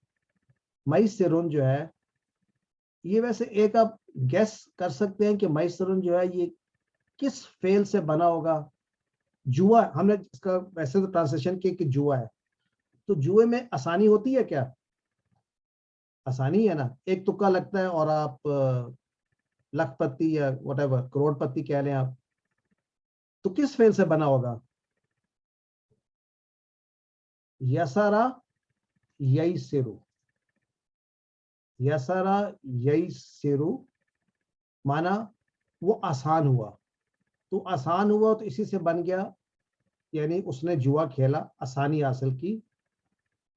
मैसरुन जो है, ये वैसे एक आप गेस कर सकते हैं कि मैसरुन जो है ये किस फेल से बना होगा? जुआ, हमने इसका वैसे तो ट्रांसलेशन किया कि जुआ है। तो जुए में आसानी होती है क्या? आसानी है ना, एक तुक्का लगता है और आप लखपति या व्हाटएवर करोड़पति कह लें आप। तो किस फेल से बना होगा? यसरा यैसिरु, यसरा यैसिरु माना वो आसान हुआ। तो आसान हुआ तो इसी से बन गया, यानी उसने जुआ खेला, आसानी हासिल की,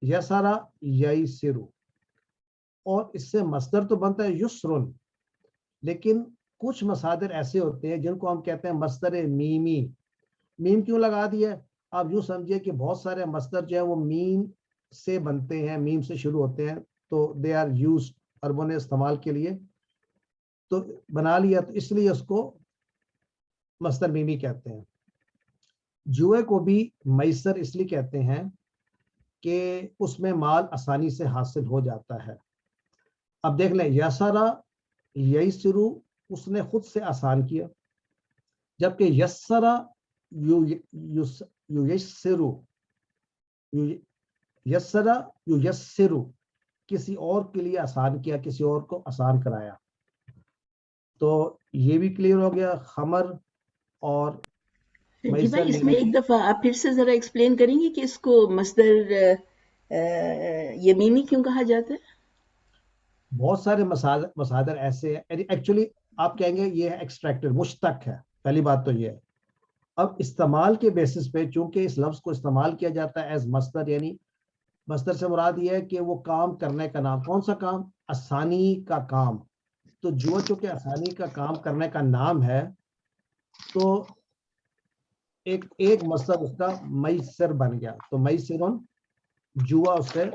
यसरा यैसिरु। और इससे मसदर तो बनता है युस्रुन, लेकिन कुछ मसादर ऐसे होते हैं जिनको हम कहते हैं मसदर मीमी। मीम क्यों लगा दिया? आप यूं समझिए कि बहुत सारे मसदर जो है वो मीम से बनते हैं, मीम से शुरू होते हैं, तो दे आर यूज्ड, अरबों ने इस्तेमाल के लिए तो बना लिया, तो इसलिए उसको मसदर मीमी कहते हैं। जुए को भी मैसर इसलिए कहते हैं कि उसमें माल आसानी से हासिल हो जाता है। अब देख लें, यसरा यैसिरु उसने खुद से आसान किया, जबकि यस्सरा युयस्सिरु, यस्सरा युयस्सिरु किसी और के लिए आसान किया, किसी और को आसान कराया। तो ये भी क्लियर हो गया खमर और जी भाई, इसमें एक दफा आप फिर से जरा एक्सप्लेन करेंगे कि इसको मसदर यमीमी क्यों कहा जाता है? बहुत सारे मसादर ऐसे हैं, एक्चुअली आप कहेंगे ये एक्सट्रैक्टेड, मुश्तक है, पहली बात तो ये है। अब इस्तेमाल के बेसिस पे चूंकि इस लफ्ज को इस्तेमाल किया जाता है एज मसदर, यानी मसदर से मुराद ये है कि वो काम करने का नाम। कौन सा काम? आसानी का काम। तो जुआ चूंकि आसानी का काम करने का नाम है, तो एक मसदर उसका मैसर बन गया। तो मैसरुन जुआ उससे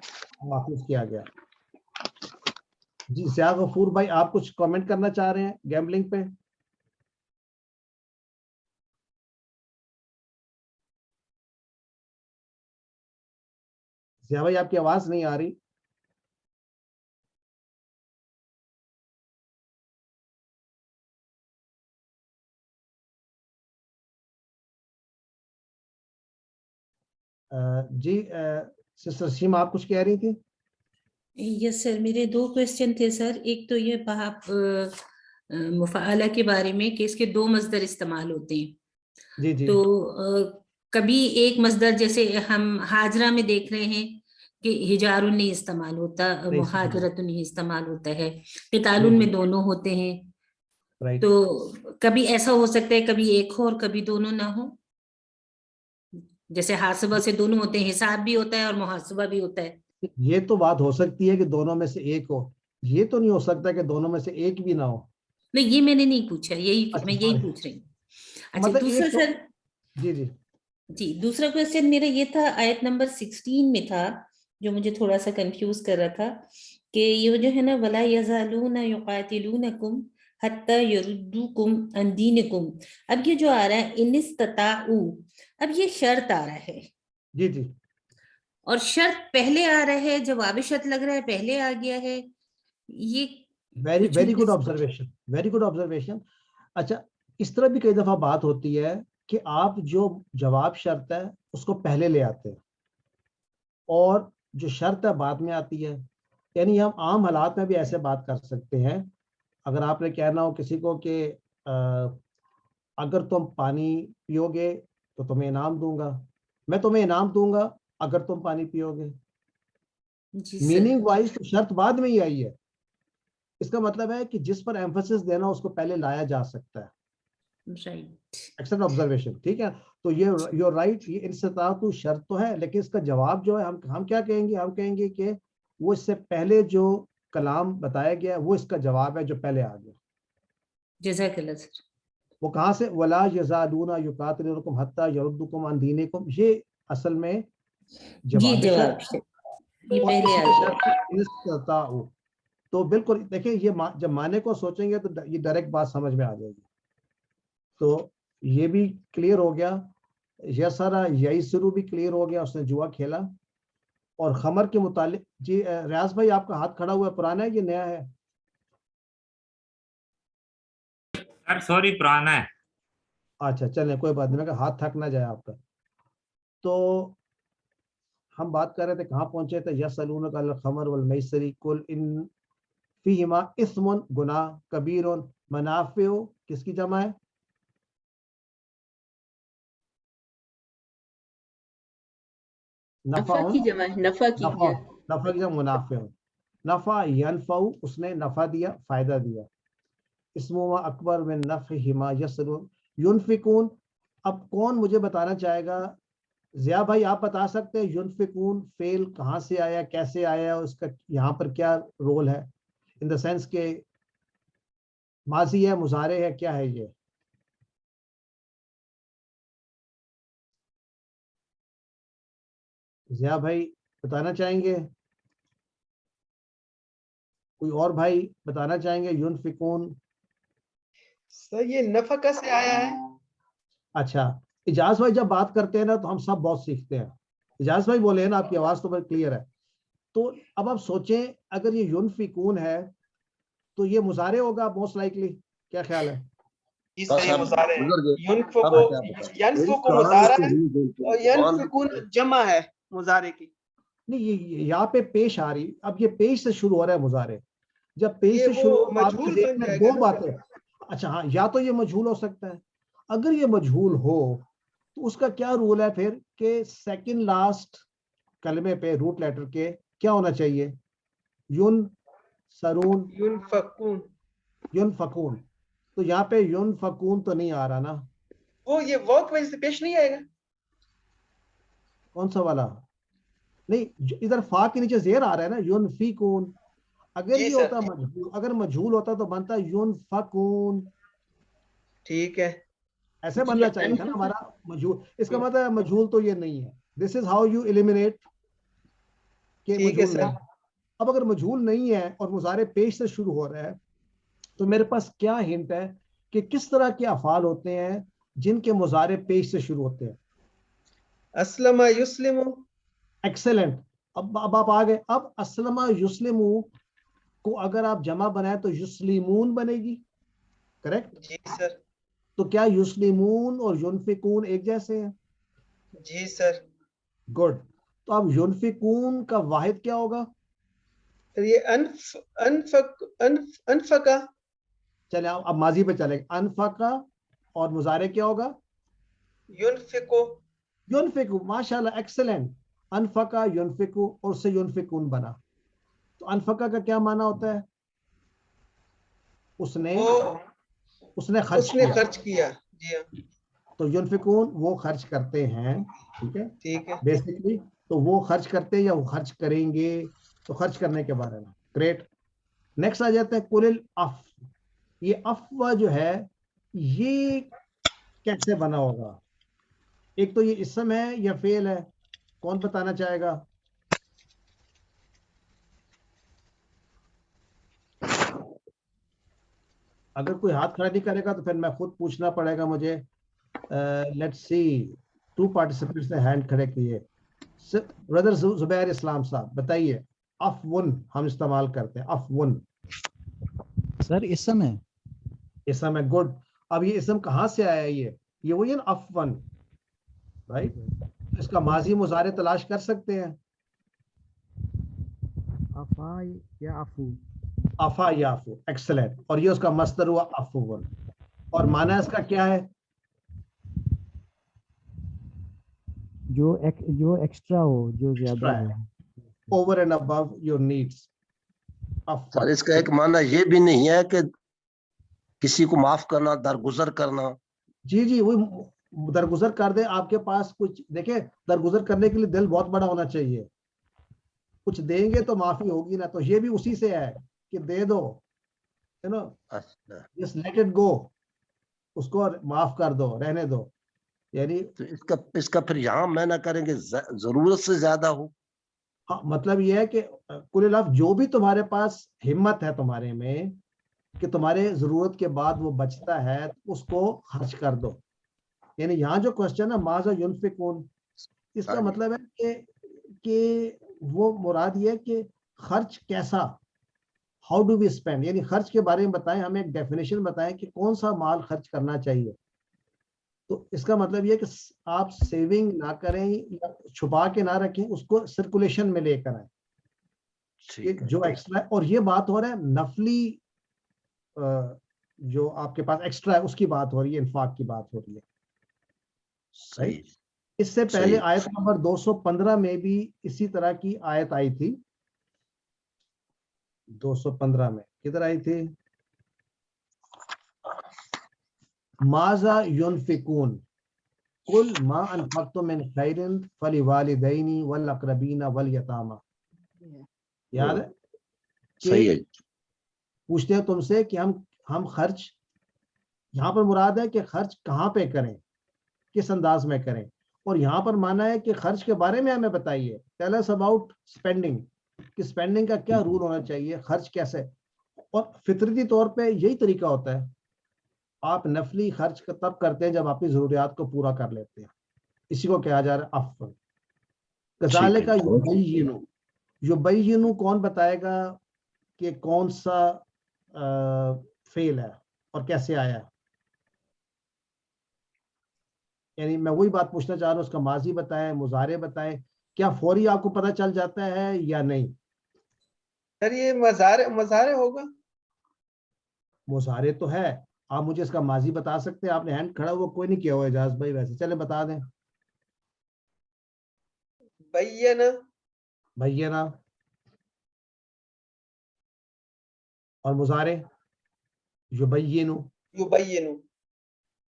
माफूज किया गया। जी ज़िया गफूर भाई, आप कुछ कमेंट करना चाह रहे हैं गैम्बलिंग पे? ज़िया भाई आपकी आवाज नहीं आ रही। जी सिस्टर सीमा, आप कुछ कह रही थी? यस सर, मेरे दो क्वेश्चन थे सर। एक तो ये आप मुफ़ाअला के बारे में कि इसके दो मस्दर इस्तेमाल होते हैं। जी जी तो कभी एक मस्दर जैसे हम हाजरा में देख रहे हैं कि हिजारुन नहीं इस्तेमाल होता, नहीं इस्तेमाल मुहाजरतुन नहीं इस्तेमाल होता है, जी कितालुन जी में दोनों होते हैं। राइट। तो कभी ऐसा हो सकता है कभी एक हो और कभी दोनों ना हो, जैसे हासिबा से दोनों होते हैं, हिसाब भी होता है और मुहासिबा भी होता है। ये तो बात हो सकती है कि दोनों में से एक हो, ये तो नहीं हो सकता कि दोनों में से एक भी ना हो। नहीं, ये मैंने नहीं पूछा, यही अच्छा मैं यही सॉरी, पूछ रही हूँ। अच्छा, मतलब दूसरा एक तो सर, जी जी जी दूसरा क्वेश्चन मेरा ये था, आयत नंबर 16 में था, जो मुझे थोड़ा सा कंफ्यूज कर रहा था कि ये जो है ना, वला यज़ालूना युक़ातिलूनकुम हत्ता यरुद्दूकुम अन दीनिकुम। अब ये जो आ रहा है इनिस्तताऊ, अब ये शर्त आ रहा है, जी जी और शर्त पहले आ रहा है, जवाब शर्त लग रहा है पहले आ गया है। ये वेरी कुछ वेरी गुड मुझे ऑब्जर्वेशन, वेरी गुड ऑब्जर्वेशन। अच्छा, इस तरह भी कई दफा बात होती है कि आप जो जवाब शर्त है उसको पहले ले आते हैं और जो शर्त है बाद में आती है। यानी हम आम हालात में भी ऐसे बात कर सकते हैं। अगर आपने कहना हो किसी को कि अगर तुम पानी पियोगे तो तुम्हें इनाम दूंगा, मैं तुम्हें इनाम दूंगा अगर तुम पानी पियोगे। जी सर, मीनिंग वाइज तो शर्त बाद में ही आई है। इसका मतलब है कि जिस पर एम्फोसिस देना उसको पहले लाया जा सकता है। राइट। एक्सेप्ट ऑब्जर्वेशन, ठीक है। तो ये यूर राइट, ये इस्तिताअतु शर्त तो है, लेकिन इसका जवाब जो है हम क्या कहेंगे, हम कहेंगे कि वो इससे पहले जो कलाम बताया गया वो इसका जवाब है जो पहले आ गया। जज़ाकल्लाह सर। वो कहाँ से, वला यज़ालूना युक़ातिलूनकुम हत्ता यरुद्दुकुम अन दीनिकुम, ये असल में ये जवाब जवाब शर्त ये और पहले आ इसमें गया। शर्त इस्तिताअ। तो बिल्कुल देखिए, ये जब माने को सोचेंगे तो ये डायरेक्ट बात समझ में आ जाएगी। तो ये भी क्लियर हो गया, यह सारा यही शुरू भी क्लियर हो गया, उसने जुआ खेला। और खमर के मुतालिक जी रियाज भाई आपका हाथ खड़ा हुआ है, पुराना है ये नया है? सर सॉरी, पुराना है। अच्छा चलें, कोई बात नहीं, मैं कहा हाथ थक ना जाए आपका। तो हम बात कर रहे थे, कहाँ पहुंचे थे, यसअलूनका अनिल खमर वल मैसरी कुल इन फीहिमा इस्मुन गुनाह कबीरुन मनाफिउ, किसकी जमा है? नफा नफाउन, की जमा है, नफा की नफा, है। नफा की जमा मुनाफिउन। नफा यनफाउ, उसने नफा दिया, फायदा दिया। इस्मुमा अकबर में नफहिमा यसलून युनफिकून। अब कौन मुझे बताना चाहेगा, जिया भाई आप बता सकते हैं युनफिकून फेल कहाँ से आया, कैसे आया, उसका यहाँ पर क्या रोल है, इन द सेंस के माजी है, मुजारे है, क्या है ये? जिया भाई बताना चाहेंगे? कोई और भाई बताना चाहेंगे युनफिकून? सर ये नफका से आया है। अच्छा, इजाज भाई जब बात करते हैं ना तो हम सब बहुत सीखते हैं। इजाज भाई बोले ना, आपकी आवाज तो बहुत क्लियर है। तो अब आप सोचें, अगर ये युनफिकून है तो ये मुजारे होगा मोस्ट लाइकली, क्या ख्याल है? ये मुजारे है। यनफुकु मुजारा है और यनफिकून जमा है मुजारे की। नहीं, ये यहाँ पे पेश आ रही, अब ये पेश से शुरू हो रहा है मुजारे। जब पेश ये से शुरू वो हो तो आपके मजहूल ज़हन बन में जाएगा दो ना। बातें। अच्छा हाँ, या तो ये मजहूल हो सकता है। अगर ये मजहूल हो तो उसका क्या रूल है फिर कि सेकंड लास्ट कलमे पे रूट लेटर के क्या होना चाहिए? युन सरून, युनफकून। युन फकून। तो यहाँ पे युन फकून तो नहीं आ रहा ना। वो ये वक्त वजह से पेश नहीं आएगा। कौन सा वाला? नहीं, इधर फा के नीचे जेर आ रहा है ना, युन फीकून। अगर जी ये सर, होता मजहूल, अगर मजहूल होता तो बनता युन फकून, ठीक है। ऐसे जी बनना चाहिए था ना अनफा, हमारा मजहूल। इसका मतलब है मजहूल तो ये नहीं है। This is how you eliminate के ठीक है मजहूल सर। नहीं। अब अगर मजहूल नहीं है और मुजारे पेश से शुरू हो रहा है तो मेरे पास क्या हिंट है कि किस तरह के अफाल होते हैं जिनके मुजारे पेश से शुरू होते हैं? अस्लमा युस्लिमु। एक्सेलेंट। अब आप आ गए। अब अस्लमा युस्लिमू को अगर आप जमा बनाए तो युस्लिमून बनेगी, करेक्ट? जी सर। तो क्या युस्लिमून और युनफिकून एक जैसे हैं? जी सर। गुड। तो अब युनफिकून का वाहिद क्या होगा? یہ انفقا. چلے اب ماضی پہ چلیں. انفقا اور مضارع کیا ہوگا؟ ينفقو. ينفقو. ماشاءاللہ ایکسلنٹ. انفقا ينفقو اور سے ينفقون بنا. تو انفقا کا کیا معنی ہوتا ہے؟ اس نے خرچ کیا. جی ہاں. تو ينفقون وہ خرچ کرتے ہیں. ٹھیک ہے. بیسکلی تو وہ خرچ کرتے ہیں یا وہ خرچ کریں گے. تو خرچ کرنے کے بارے میں. گریٹ. نیکسٹ آ جاتا ہے قل العفو. یہ افوا جو ہے یہ کیسے بنا ہوگا؟ ایک تو یہ اسم ہے یا فعل ہے؟ کون بتانا چاہے گا؟ اگر کوئی ہاتھ کھڑا نہیں کرے گا تو پھر میں خود پوچھنا پڑے گا مجھے. لیٹس سی 2 پارٹیسپینٹس نے ہینڈ کھڑے کیے. برادر زبیر اسلام صاحب بتائیے. افون ہم استعمال کرتے ہیں. افون سر اسم ہے. اسم ہے. گڈ. اب یہ اسم کہاں سے آیا؟ یہ وہی ہے نا افون. رائٹ. اس کا ماضی مضارع تلاش کر سکتے ہیں. افا یا افو. افا یا افو. ایکسلنٹ. اور یہ اس کا مصدر ہوا افون. اور معنی اس کا کیا ہے؟ جو ایکسٹرا ہو, جو زیادہ ہو. Over and above your needs. Sir اس کا ایک معنی یہ بھی نہیں ہے کہ کسی کو معاف کرنا, درگزر کرنا. جی وہی درگزر کر دے. آپ کے پاس کچھ دیکھیں, درگزر کرنے کے لیے دل بہت بڑا ہونا چاہیے. کچھ دیں گے تو معافی ہوگی نا. تو یہ بھی اسی سے ہے کہ دے دو, جسٹ لیٹ اٹ گو. اس کو معاف کر دو, رہنے دو. یعنی اس کا پھر یہاں میں نہ کریں گے ضرورت سے زیادہ ہو. ہاں مطلب یہ ہے کہ کل الف جو بھی تمہارے پاس ہمت ہے تمہارے میں کہ تمہارے ضرورت کے بعد وہ بچتا ہے اس کو خرچ کر دو. یعنی یہاں جو کوشچن ہے ماذا ينفقون, اس کا مطلب ہے کہ وہ مراد یہ ہے کہ خرچ کیسا, ہاؤ ڈو وی اسپینڈ. یعنی خرچ کے بارے میں بتائیں, ہمیں ایک ڈیفینیشن بتائیں کہ کون سا مال خرچ کرنا چاہیے. تو اس کا مطلب یہ کہ آپ سیونگ نہ کریں یا چھپا کے نہ رکھیں, اس کو سرکولیشن میں لے کر آئیں جو ایکسٹرا ہے. اور یہ بات ہو رہا ہے نفلی جو آپ کے پاس ایکسٹرا ہے اس کی بات ہو رہی ہے, انفاق کی بات ہو رہی ہے. اس سے پہلے آیت نمبر 215 میں بھی اسی طرح کی آیت آئی تھی. 215 میں کدھر آئی تھی؟ ماذا ينفقون قل ما انفقتم من خیر فلوالدین والاقربین والیتامى. یاد ہے؟ صحیح ہے. پوچھتے ہیں تم سے کہ ہم خرچ, یہاں پر مراد ہے کہ خرچ کہاں پہ کریں, کس انداز میں کریں. اور یہاں پر مانا ہے کہ خرچ کے بارے میں ہمیں بتائیے. ٹیل اس اباؤٹ اسپینڈنگ, کہ اسپینڈنگ کا کیا رول ہونا چاہیے, خرچ کیسے. اور فطرتی طور پہ یہی طریقہ ہوتا ہے, آپ نفلی خرچ تب کرتے ہیں جب اپنی ضروریات کو پورا کر لیتے ہیں. اسی کو کہا جا رہا ہے افضل. کذالک یبین کون بتائے گا کہ کون سا فعل ہے اور کیسے آیا ہے. یعنی میں وہی بات پوچھنا چاہ رہا ہوں, اس کا ماضی بتائیں, مضارع بتائیں, کیا فوری آپ کو پتہ چل جاتا ہے یا نہیں؟ سر یہ مضارع ہوگا. مضارع تو ہے. آپ مجھے اس کا ماضی بتا سکتے ہیں؟ آپ نے ہینڈ کھڑا ہوا کوئی نہیں کیا ہوا اعجاز بھائی, ویسے چلے بتا دیں. بینا. اور مضارع یبینو.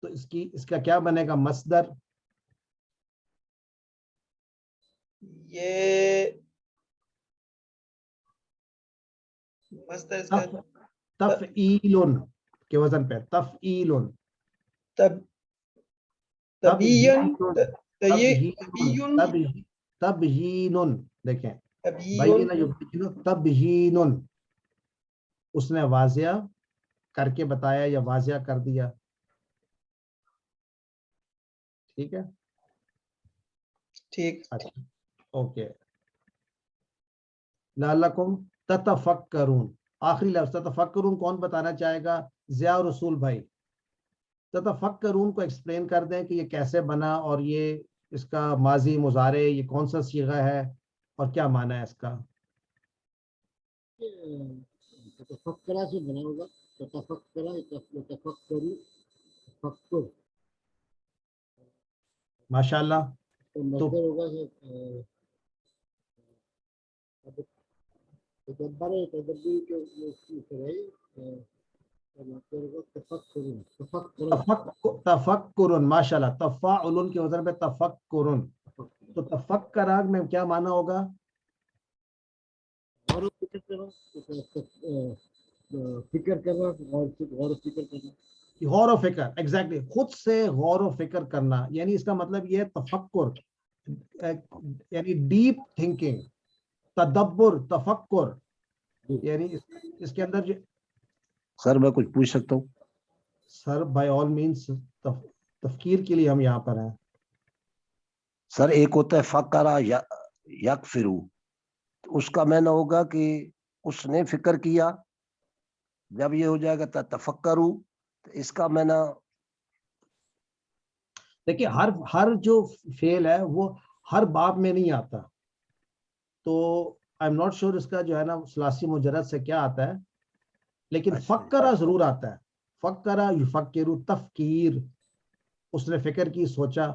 تو اس کا کیا بنے گا مصدر؟ یہ مصدر تفعیل کے وزن پہ. تفعیل. تبیین. دیکھیں تبیین, اس نے واضح کر کے بتایا یا واضح کر دیا. ٹھیک ہے, ٹھیک. اوکے. لعلکم تتفکرون. آخری لفظ تتفکرون کون بتانا چاہے گا؟ ضیاء رسول بھائی. تتفکرون کو ایکسپلین کر دیں کہ یہ کیسے بنا, اور یہ اس کا ماضی مضارع یہ کون سا صیغہ ہے اور کیا معنی ہے اس کا. तफक्करा से बना होगा, तफक्करा, तफक्करू, तफक्कुर, माशाल्लाह। तो मसदर होगा तदब्बर, तदब्बुर के उसकी है, मसदर होगा तफक्कुरुन, तफक्कुरुन, तफक्कुरुन, माशाल्लाह। तफाउलुन के वजन पे तफक्कुरुन। तो तफक्करा में क्या माना होगा? गौर फिक्र करना, फिक्र करना, गौर फिक्र करना, गौर व फिक्र, एग्जैक्टली, खुद से गौर व फिक्र करना। यानी इसका मतलब ये है तफक्कुर, यानी डीप थिंकिंग, तदब्बुर, तफक्कुर, यानी इसके अंदर सर मैं कुछ पूछ सकता हूँ? सर बाय ऑल मीन्स तफकीर के लिए हम यहाँ पर हैं। सर एक होता है फकरा यकफिरू, उसका मैंने होगा कि उसने फिक्र किया, जब ये हो जाएगा तफक्करू, तो इसका मैंने देखिए हर जो फेल है वो हर बाब में नहीं आता, तो आई एम नॉट श्योर इसका जो है ना सलासी मुजरद से क्या आता है, लेकिन फक्करा जरूर आता है। फक्करा युफक्किरु, तफकीर, उसने फिक्र की, सोचा।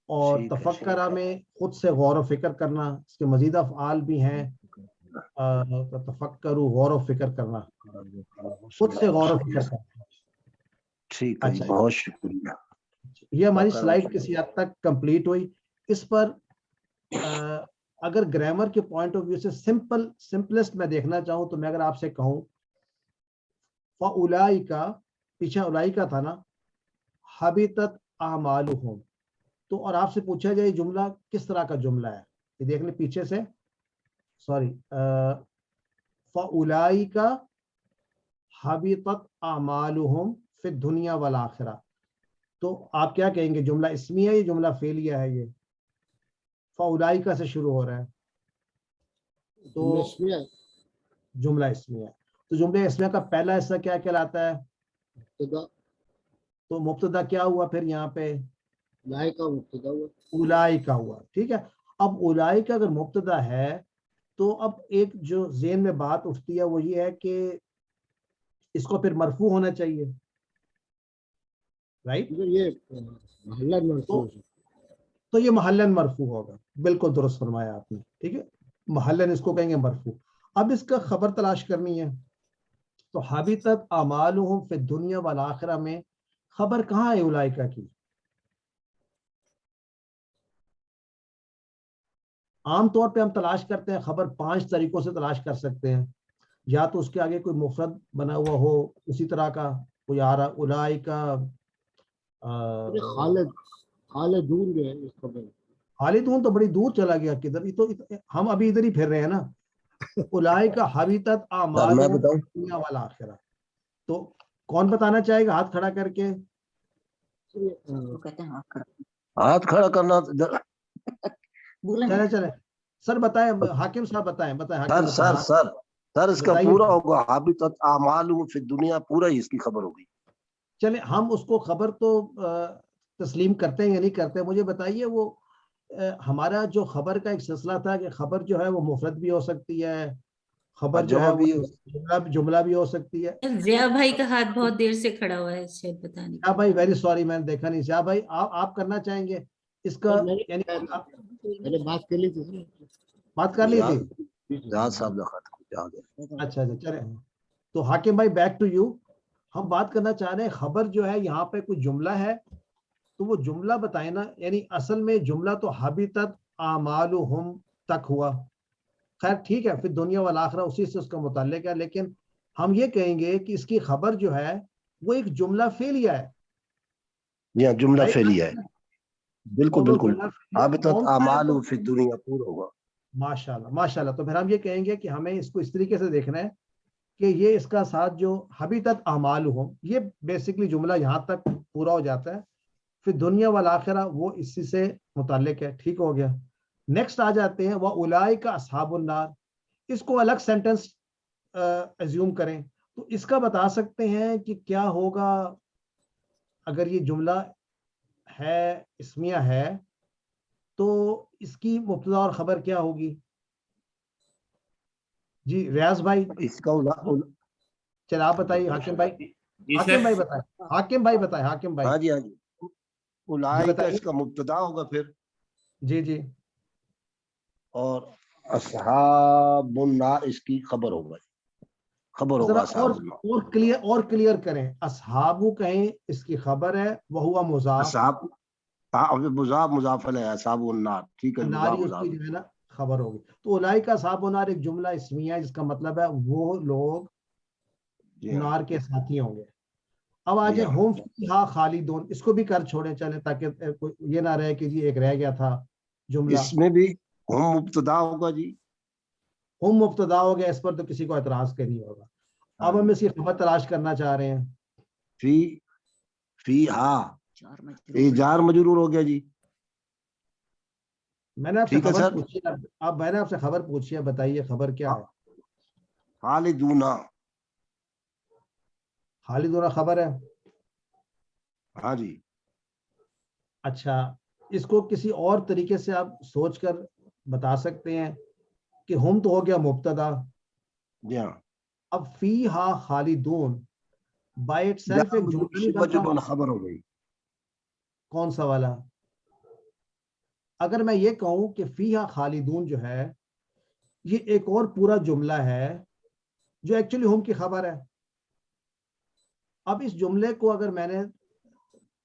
और तफक्करा में खुद से गौर व फिक्र करना, इसके मजीद अफ़आल भी हैं, तफक्करु, गौर व फिक्र करना, खुद से गौर व फिक्र करना। ठीक है, अच्छा, बहुत शुक्रिया। ये हमारी स्लाइड किसी हद तक कंप्लीट हुई। इस पर अगर ग्रामर के पॉइंट ऑफ व्यू से सिंपलेस्ट मैं देखना चाहूँ तो मैं अगर आपसे कहूँ फ़उलाइका, पीछे उलाइका था ना, हबितत आमालुहुम, तो और आपसे पूछा जाए जुमला किस तरह का जुमला है, ये देख लें पीछे से, सॉरी, फ़उलाइका हबितत आमालुहुम फिद दुनिया वल आखिरा, तो आप क्या कहेंगे? जुमला इस्मिया है, ये जुमला फेलिया है? ये फ़उलाइका से शुरू हो रहा है, तो जुमला इस्मिया है। तो जुमला इस्मिया का पहला हिस्सा क्या कहलाता है? तो मुब्तदा क्या हुआ फिर यहाँ पे? उलाइका मुब्तदा हुआ, उलाइका हुआ, ठीक है। अब उलाइका अगर मुब्तदा है तो अब एक जो ज़हन में बात उठती है वो ये है कि इसको फिर मरफू होना चाहिए, राइट? ये महल्लन मरफू, तो ये महल्लन मरफू होगा, बिल्कुल दुरुस्त फरमाया आपने, ठीक है, महल्लन इसको कहेंगे मरफू। अब इसका खबर तलाश करनी है, तो हबितत अमालुहुम फिद दुनिया वल आखिरा में खबर कहाँ है उलाइका की? आमतौर पे हम तलाश करते हैं खबर 5 तरीकों से तलाश कर सकते हैं, या तो उसके आगे कोई मुफरद बना हुआ हो उसी तरह का, कोई आ रहा उलाइका, खालिदून जो है इस खबर, खालिदून तो बड़ी दूर चला गया, किधर? तो हम अभी इधर ही फिर रहे हैं ना। उलाइका हबितत आमालुहुम फिद दुनिया वल आखिरा, तो कौन बताना चाहेगा हाथ खड़ा करके? हाथ खड़ा करना, चले सर बताएं, हाकिम साहब बताएं, हाकिम सर सर सर इसका बताइए। पूरा होगा हाबितत आमालुहुम फिद दुनिया, पूरा ही इसकी खबर होगी। चले हम उसको खबर तो तस्लीम करते हैं या नहीं करते, मुझे बताइए वो हमारा जो खबर का एक सिलसिला था कि खबर जो है वो मुफरद भी हो सकती है, खबर जो है वो जुमला भी हो सकती है। जिया भाई का हाथ बहुत देर से खड़ा हुआ है, शायद बताने। जिया भाई वेरी सॉरी, मैंने देखा नहीं। जिया भाई आप करना चाहेंगे इसका? यानी मैंने बात कर ली थी, बात कर ली थी। अच्छा चले, तो हाकिम भाई बैक टू यू। हम बात करना चाह रहे हैं खबर जो है यहाँ पे कोई जुमला है तो वो जुमला बताए ना, यानी असल में जुमला तो हबितत आमालुहुम तक हुआ, खैर ठीक है, फिर दुनिया वल आखिरा उसी से उसका मुताल्लिक है, लेकिन हम ये कहेंगे कि इसकी खबर जो है वो एक जुमला फेलिया है। यह जुमला फेलिया है, बिल्कुल बिल्कुल, हाबितत आमालुहुम फिद दुनिया पूरा होगा। माशाल्लाह माशाल्लाह। तो फिर हम ये कहेंगे कि हमें इसको इस तरीके से देखना है कि ये इसका साथ जो हबितत आमालुहुम, ये बेसिकली जुमला यहाँ तक पूरा हो जाता है, फिर दुनिया वल आखिरा वो इसी से मुताल्लिक है, ठीक हो गया। नेक्स्ट आ जाते हैं वह उलाइका अस्हाबुन नार, इसको अलग सेंटेंस एज्यूम करें तो इसका बता सकते हैं कि क्या होगा अगर ये जुमला है इस्मिया है तो इसकी मुब्तदा और खबर क्या होगी? جی ریاض بھائی اس کا چل آپ بتائیے حاکم بھائی. حاکم بھائی بتائیں. حاکم بھائی بتائیں. حاکم بھائی. ہاں جی اولئک اس کا مبتدا ہوگا پھر. جی جی. اور اصحاب النار اس کی خبر ہوگا. خبر ہوگا اصحاب النار. اور کلیئر کریں. اصحابو کہیں اس کی خبر ہے، وہوا مضاف. اصحاب مضاف ہے اصحاب النار. ٹھیک ہے. ناری اس کی جو ہے نا خبر ہوگی. تو اولئک اصحاب النار ایک جملہ اسمیہ ہے جس کا مطلب ہے وہ لوگ نار کے ساتھی ہوں گے. اب آ جائے ہم فیہا خالدون. اس کو بھی کر چھوڑیں چلیں تاکہ یہ نہ رہے کہ جی ایک رہ گیا تھا جملہ. اس میں بھی ہم مبتدا ہوگا جی. ہم مبتدا ہو گیا. اس پر تو کسی کو اعتراض نہیں ہوگا. اب ہم اس کی خبر تلاش کرنا چاہ رہے ہیں. فیہا یہ جار مجرور ہو گیا جی. میں نے آپ سے خبر پوچھی. اب میں نے آپ سے خبر پوچھی ہے، بتائیے خبر کیا ہے. خالدون. خالدون خبر ہے. ہاں جی. اچھا اس کو کسی اور طریقے سے آپ سوچ کر بتا سکتے ہیں کہ ہم تو ہو گیا مبتدا. جی ہاں. اب فیہا خالدون بائی اٹ سیلف ایک جملہ نہیں بنتا. خبر ہو گئی. کون سا والا؟ اگر میں یہ کہوں کہ فیہا خالدون جو ہے یہ ایک اور پورا جملہ ہے جو ایکچولی ہم کی خبر ہے. اب اس جملے کو اگر میں نے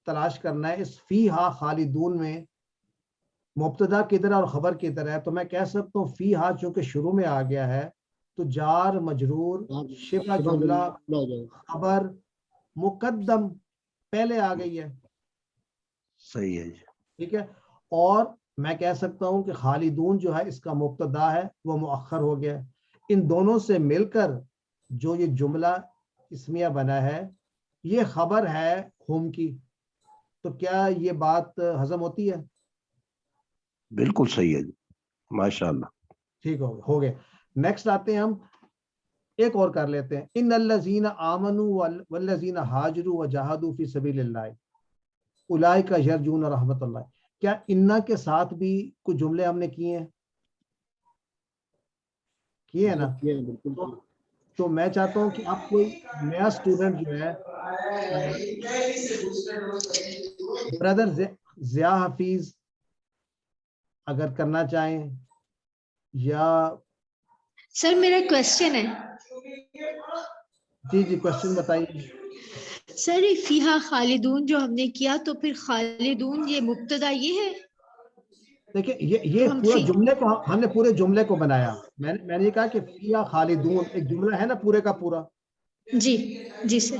تلاش کرنا ہے اس فیہا خالدون میں مبتدا کدھر اور خبر کدھر ہے، تو میں کہہ سکتا ہوں فیہا چونکہ شروع میں آ گیا ہے تو جار مجرور شبہ جملہ خبر مقدم پہلے آ گئی ہے. صحیح ہے. ٹھیک ہے. اور میں کہہ سکتا ہوں کہ خالدون جو ہے اس کا مبتدا ہے وہ مؤخر ہو گیا. ان دونوں سے مل کر جو یہ جملہ اسمیہ بنا ہے یہ خبر ہے ہم کی. تو کیا یہ بات ہضم ہوتی ہے؟ بالکل صحیح ہے جی. ماشاء اللہ. ٹھیک ہو گیا. نیکسٹ آتے ہیں ہم ایک اور کر لیتے ہیں. ان الذین آمنوا والذین ہاجروا وجاہدوا فی سبیل اللہ اولئک یرجون رحمت اللہ. کیا انا کے ساتھ بھی کچھ جملے ہم نے کیے ہیں؟ کیے ہیں نا. تو میں چاہتا ہوں کہ آپ کوئی نیا اسٹوڈنٹ جو ہے برادر ضیاء حفیظ اگر کرنا چاہیں یا سر میرا کوشچن ہے. جی کوشچن بتائیے. سر فیہا خالدون جو ہم نے کیا تو پھر خالدون یہ مبتدا یہ ہے. دیکھیں یہ پورا جملے کو ہم نے پورے جملے کو بنایا. میں نے یہ کہا کہ فیہا خالدون ایک جملہ ہے نا پورے کا پورا. جی سر.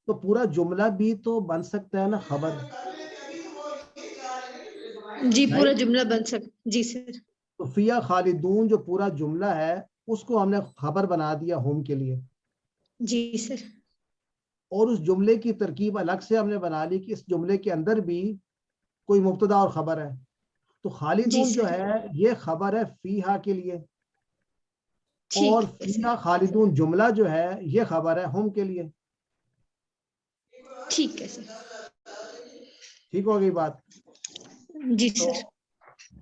تو پورا جملہ بھی تو بن سکتا ہے نا خبر. جی پورا جملہ بن سکتا. جی سر. تو فیہا خالدون جو پورا جملہ ہے اس کو ہم نے خبر بنا دیا ہم کے لیے. جی سر. اور اس جملے کی ترکیب الگ سے ہم نے بنا لی کہ اس جملے کے اندر بھی کوئی مبتدا اور خبر ہے. تو خالدون جو ہے یہ خبر ہے فیہا کے لیے اور فیہا خالدون جملہ جو ہے یہ خبر ہے ہم کے لیے. ٹھیک ہے سر. ٹھیک ہو گئی بات. جی سر.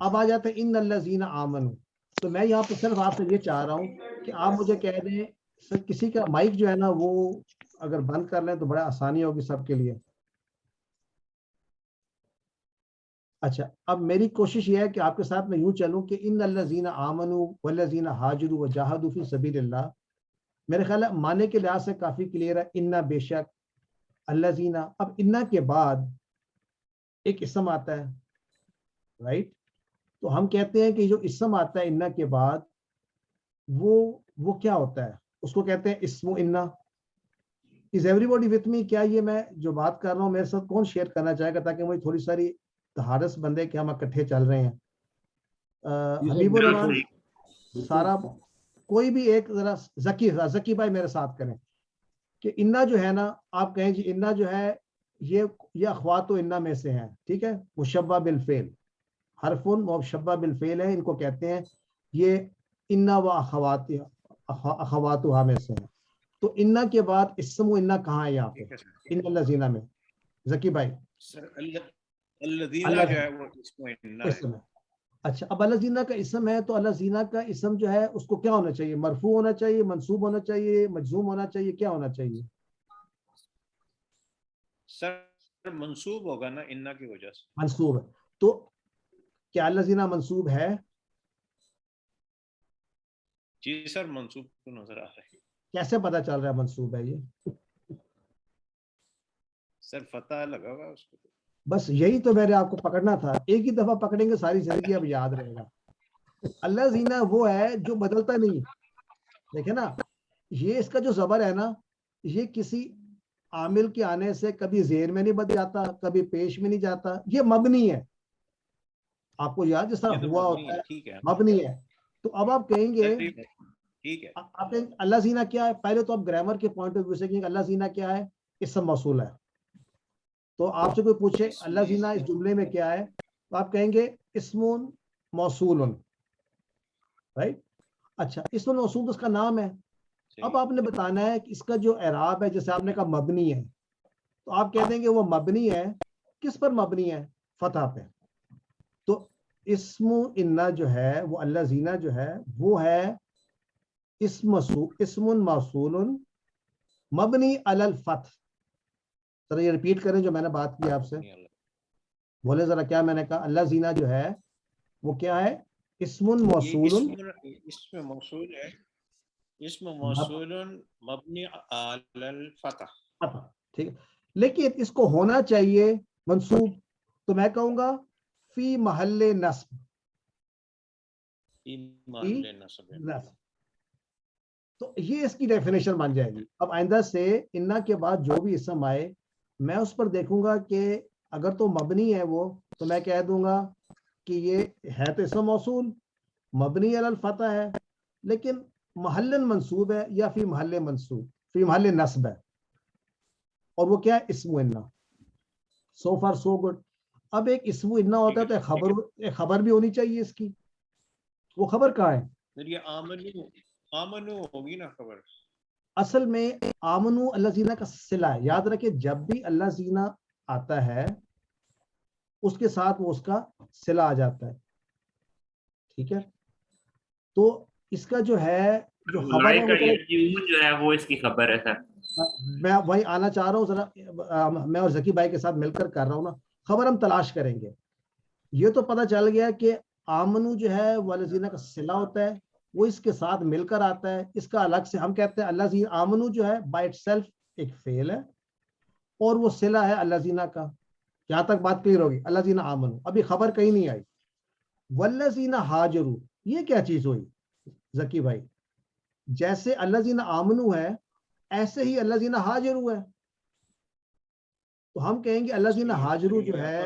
اب آ جاتے ہیں ان الذین آمنوا. تو میں یہاں پہ صرف آپ سے یہ چاہ رہا ہوں کہ آپ مجھے کہہ دیں سر کسی کا مائک جو ہے نا وہ اگر بند کر لیں تو بڑا آسانی ہوگی سب کے لیے. اچھا اب میری کوشش یہ ہے کہ آپ کے ساتھ میں یوں چلوں کہ ان الذین آمنوا والذین ہاجروا وجاہدوا فی سبیل اللہ میرے خیال ہے معنی کے لحاظ سے کافی کلیئر ہے. انا بے شک الذین. اب انا کے بعد ایک اسم آتا ہے رائٹ. تو ہم کہتے ہیں کہ جو اسم آتا ہے انا کے بعد وہ کیا ہوتا ہے؟ اس کو کہتے ہیں اسم انا. Is every body with me? کیا یہ میں جو بات کر رہا ہوں میرے ساتھ کون شیئر کرنا چاہے گا تاکہ مجھے تھوڑی ساری ہارس بندے کہ ہم اکٹھے چل رہے ہیں. حبیب الرحمان سارا کوئی بھی ایک ذرا ذکی بھائی میرے ساتھ کریں کہ انا جو ہے نا آپ کہیں جی انا جو ہے یہ اخوات و انا میں سے ہیں. ٹھیک ہے. مشبہ بالفعل حرف مشبہ بالفعل ہے. ان کو کہتے ہیں یہ انا و اخواتها میں سے ہیں. تو انا کے بعد اسم و انا کہاں ہے یہاں پہ ان الذین میں؟ ذکی بھائی الذین جو ہے وہ اسم انا ہے. اچھا اب الذین کا اسم ہے تو الذین کا اسم جو ہے اس کو کیا ہونا چاہیے؟ مرفوع ہونا چاہیے، منصوب ہونا چاہیے، مجزوم ہونا چاہیے، کیا ہونا چاہیے؟ سر منصوب ہوگا نا انا کی وجہ سے. منصوب ہے. تو کیا الذین منصوب ہے؟ جی سر منصوب تو نظر آ رہا ہے. کیسے پتا چل رہا ہے منصوب ہے یہ؟ سر فتح لگا ہوا اس کو. بس یہی تو میں نے آپ کو پکڑنا تھا. ایک ہی دفعہ پکڑیں گے ساری زندگی اب یاد رہے گا. الذین وہ ہے جو بدلتا نہیں. دیکھیں نا یہ اس کا جو زبر ہے نا یہ کسی عامل کے آنے سے کبھی زیر میں نہیں بدل جاتا، کبھی پیش میں نہیں جاتا. یہ مبنی ہے. آپ کو یاد جس طرح ہوا ہوتا ہے مبنی ہے. تو اب آپ کہیں گے آپ کہیں الذین کیا ہے؟ پہلے تو آپ گرامر کے پوائنٹ آف ویو سے کہیں گے الذین کیا ہے؟ اسم موصول ہے. تو آپ سے کوئی پوچھے الذین اس جملے میں کیا ہے تو آپ کہیں گے اسم موصول. رائٹ. اچھا اسم موصول اس کا نام ہے. اب آپ نے بتانا ہے کہ اس کا جو اعراب ہے جیسے آپ نے کہا مبنی ہے تو آپ کہہ دیں گے وہ مبنی ہے کس پر مبنی ہے؟ فتح پہ. تو اسم انا جو ہے وہ الذین جو ہے وہ ہے اسم موصول مبنی علی الفتح. ذرا یہ ریپیٹ کریں جو میں نے بات کی آپ سے. بولے ذرا کیا میں نے کہا؟ الذین جو ہے وہ کیا ہے؟ اسم موصول. اسم موصول ہے. اسم موصول مبنی علی الفتح. ٹھیک ہے. لیکن اس کو ہونا چاہیے منصوب. تو میں کہوں گا فی محل نصب. تو یہ اس کی ڈیفینیشن بن جائے گی. اب آئندہ سے انا کے بعد جو بھی اسم آئے میں اس پر دیکھوں گا کہ اگر تو مبنی ہے وہ تو میں کہہ دوں گا کہ یہ ہے تو اسم موصول مبنی علی الفتح ہے لیکن محل منصوب ہے یا فی محل منصوب فی محل نصب ہے اور وہ کیا ہے؟ اسم انا. سو فار سو گڈ. اب ایک اسم انا ہوتا ہے تو ایک خبر بھی ہونی چاہیے اس کی. وہ خبر کہاں ہے؟ یہ آمنو ہوگی نا خبر. اصل میں آمنو الذین کا صلہ ہے. یاد رکھیں جب بھی الذین آتا ہے اس کے ساتھ وہ اس کا صلہ آ جاتا ہے. ٹھیک ہے. تو اس کا جو ہے جو خبر ہے جو ہے وہ اس کی خبر ہے سر. میں وہی آنا چاہ رہا ہوں. ذرا میں اور ذکی بھائی کے ساتھ مل کر کر رہا ہوں نا. خبر ہم تلاش کریں گے. یہ تو پتہ چل گیا کہ آمنو جو ہے وہ الذین کا صلہ ہوتا ہے وہ اس کے ساتھ مل کر آتا ہے. اس کا الگ سے ہم کہتے ہیں الذین. آمنو جو ہے بائی اٹ سیلف ایک فعل ہے اور وہ صلہ ہے الذین کا. یہاں تک بات کلیئر ہوگی. الذین آمنو. ابھی خبر کہیں نہیں آئی. والذین ہاجروا یہ کیا چیز ہوئی ذکی بھائی؟ جیسے الذین آمنو ہے ایسے ہی الذین ہاجروا ہے. تو ہم کہیں گے الذین ہاجروا جو ہے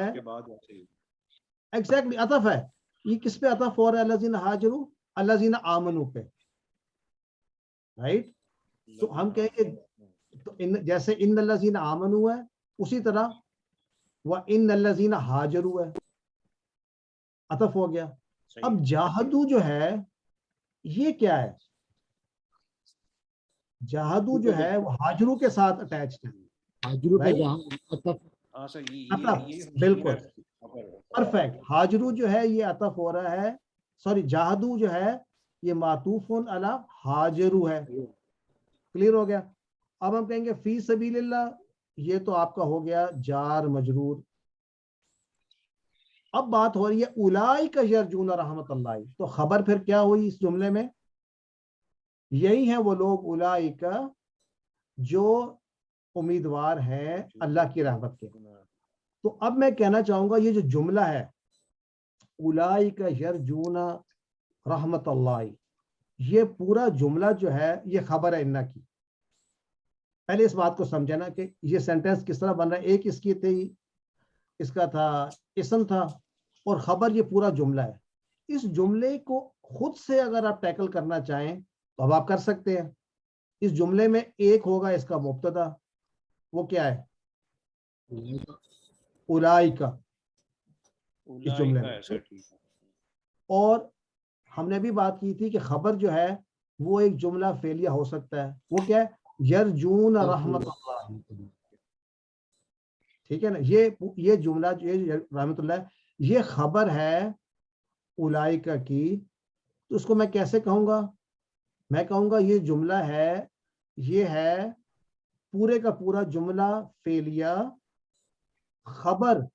ایگزیکٹلی عطف ہے. یہ کس پہ عطف ہو رہا ہے؟ الذین ہاجروا الذین آمنو پہ. رائٹ. تو ہم کہیں گے جیسے ان الذین آمنو ہے اسی طرح وَإِنَّ الَّذِينَ هَاجَرُوا ہے عطف ہو گیا. اب جاہدو جو ہے یہ کیا ہے؟ جاہدو جو ہے وہ ہاجرو کے ساتھ اٹیچڈ ہے. بالکل پرفیکٹ. ہاجرو جو ہے یہ عطف ہو رہا ہے. سوری جاہدو جو ہے یہ معطوف علی ہاجرو ہے. کلیئر ہو گیا. اب ہم کہیں گے فی سبیل اللہ یہ تو آپ کا ہو گیا جار مجرور. اب بات ہو رہی ہے اولئک یرجون رحمت اللہ. تو خبر پھر کیا ہوئی اس جملے میں؟ یہی ہیں وہ لوگ اولئک جو امیدوار ہیں اللہ کی رحمت کے. تو اب میں کہنا چاہوں گا یہ جو جملہ ہے اولئک یرجون رحمت اللہ یہ پورا جملہ جو ہے یہ خبر ہے انا کی. پہلے اس بات کو سمجھا نا کہ یہ سینٹینس کس طرح بن رہا ہے. ایک اس کی تھی اس کا تھا اسم تھا اور خبر یہ پورا جملہ ہے. اس جملے کو خود سے اگر آپ ٹیکل کرنا چاہیں تو اب آپ کر سکتے ہیں. اس جملے میں ایک ہوگا اس کا مبتدا وہ کیا ہے؟ اولئک اس جملے میں. اور ہم نے بھی بات کی تھی کہ خبر جو ہے وہ ایک جملہ فعلیہ ہو سکتا ہے. وہ کیا ہے؟ یرجون رحمت اللہ. ٹھیک ہے نا. یہ جملہ رحمت اللہ یہ خبر ہے उलाइका की, तो उसको मैं कैसे कहूँगा? मैं कहूँगा ये जुमला है, ये है पूरे का पूरा जुमला फेलिया खबर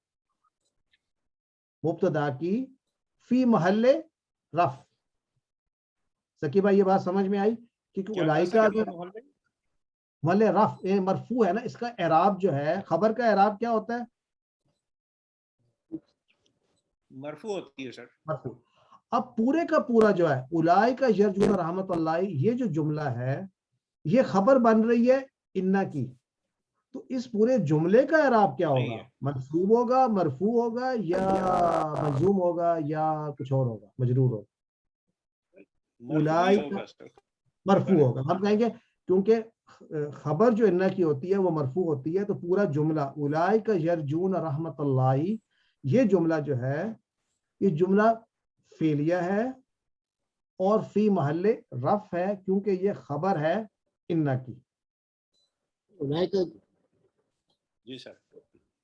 मुब्तदा की फी महल्ले रफ। सकी भाई ये बात समझ में आई? क्योंकि उलाइका अगर महल्ले रफ ये मरफू है ना, इसका एराब जो है, खबर का एराब क्या होता है? मरफू होती है सर। मरफू। अब पूरे का पूरा जो है उलाइका यरजून रहमतुल्लाह, ये जो जुमला है ये खबर बन रही है इन्ना की, तो इस पूरे जुमले का एराब क्या होगा? मंसूब होगा, मरफू होगा, या मजूम होगा, या कुछ और होगा, मजरूर होगा? उलाइका मरफू होगा। हम कहेंगे क्योंकि खबर जो इन्ना की होती है वो मरफू होती है, तो पूरा जुमला उलाइका यरजून रहमतुल्लाह, ये जुमला जो है ये जुमला फेलिया है और फी महल्ले रफ है, क्योंकि ये खबर है इन्ना की। जी सर,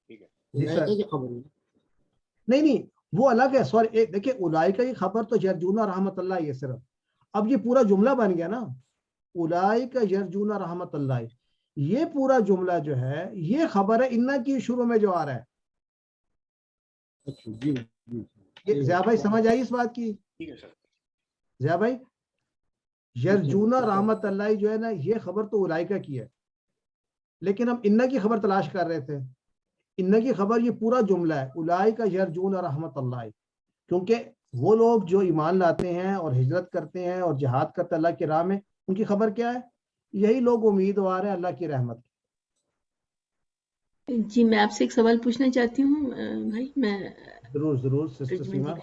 ठीक है। जी सर, नहीं वो अलग है, सॉरी। देखिए उलाइका की खबर तो यरजूना रहमतुल्लाह ये सिर्फ, अब ये पूरा जुमला बन गया ना, उलाइका यरजूना रहमतुल्लाह, ये पूरा जुमला जो है ये खबर है इन्ना की, शुरू में जो आ रहा है। ये ज़िया भाई समझ आई इस बात की? ठीक है सर। ज़िया भाई, यरजूना रहमतुल्लाह जो है ना, ये खबर तो उलाइका की है, लेकिन हम इन्ना की खबर तलाश कर रहे थे। इन्ना की खबर ये पूरा जुमला है उलाइका यरजूना रहमतुल्लाह, क्योंकि वो लोग जो ईमान लाते हैं और हिजरत करते हैं और जिहाद करते अल्लाह की राह में, उनकी खबर क्या है? यही लोग उम्मीदवार हैं अल्लाह की रहमत की। जी मैं आपसे एक सवाल पूछना चाहती हूँ भाई। मैं जरूर सिस्टर सीमा,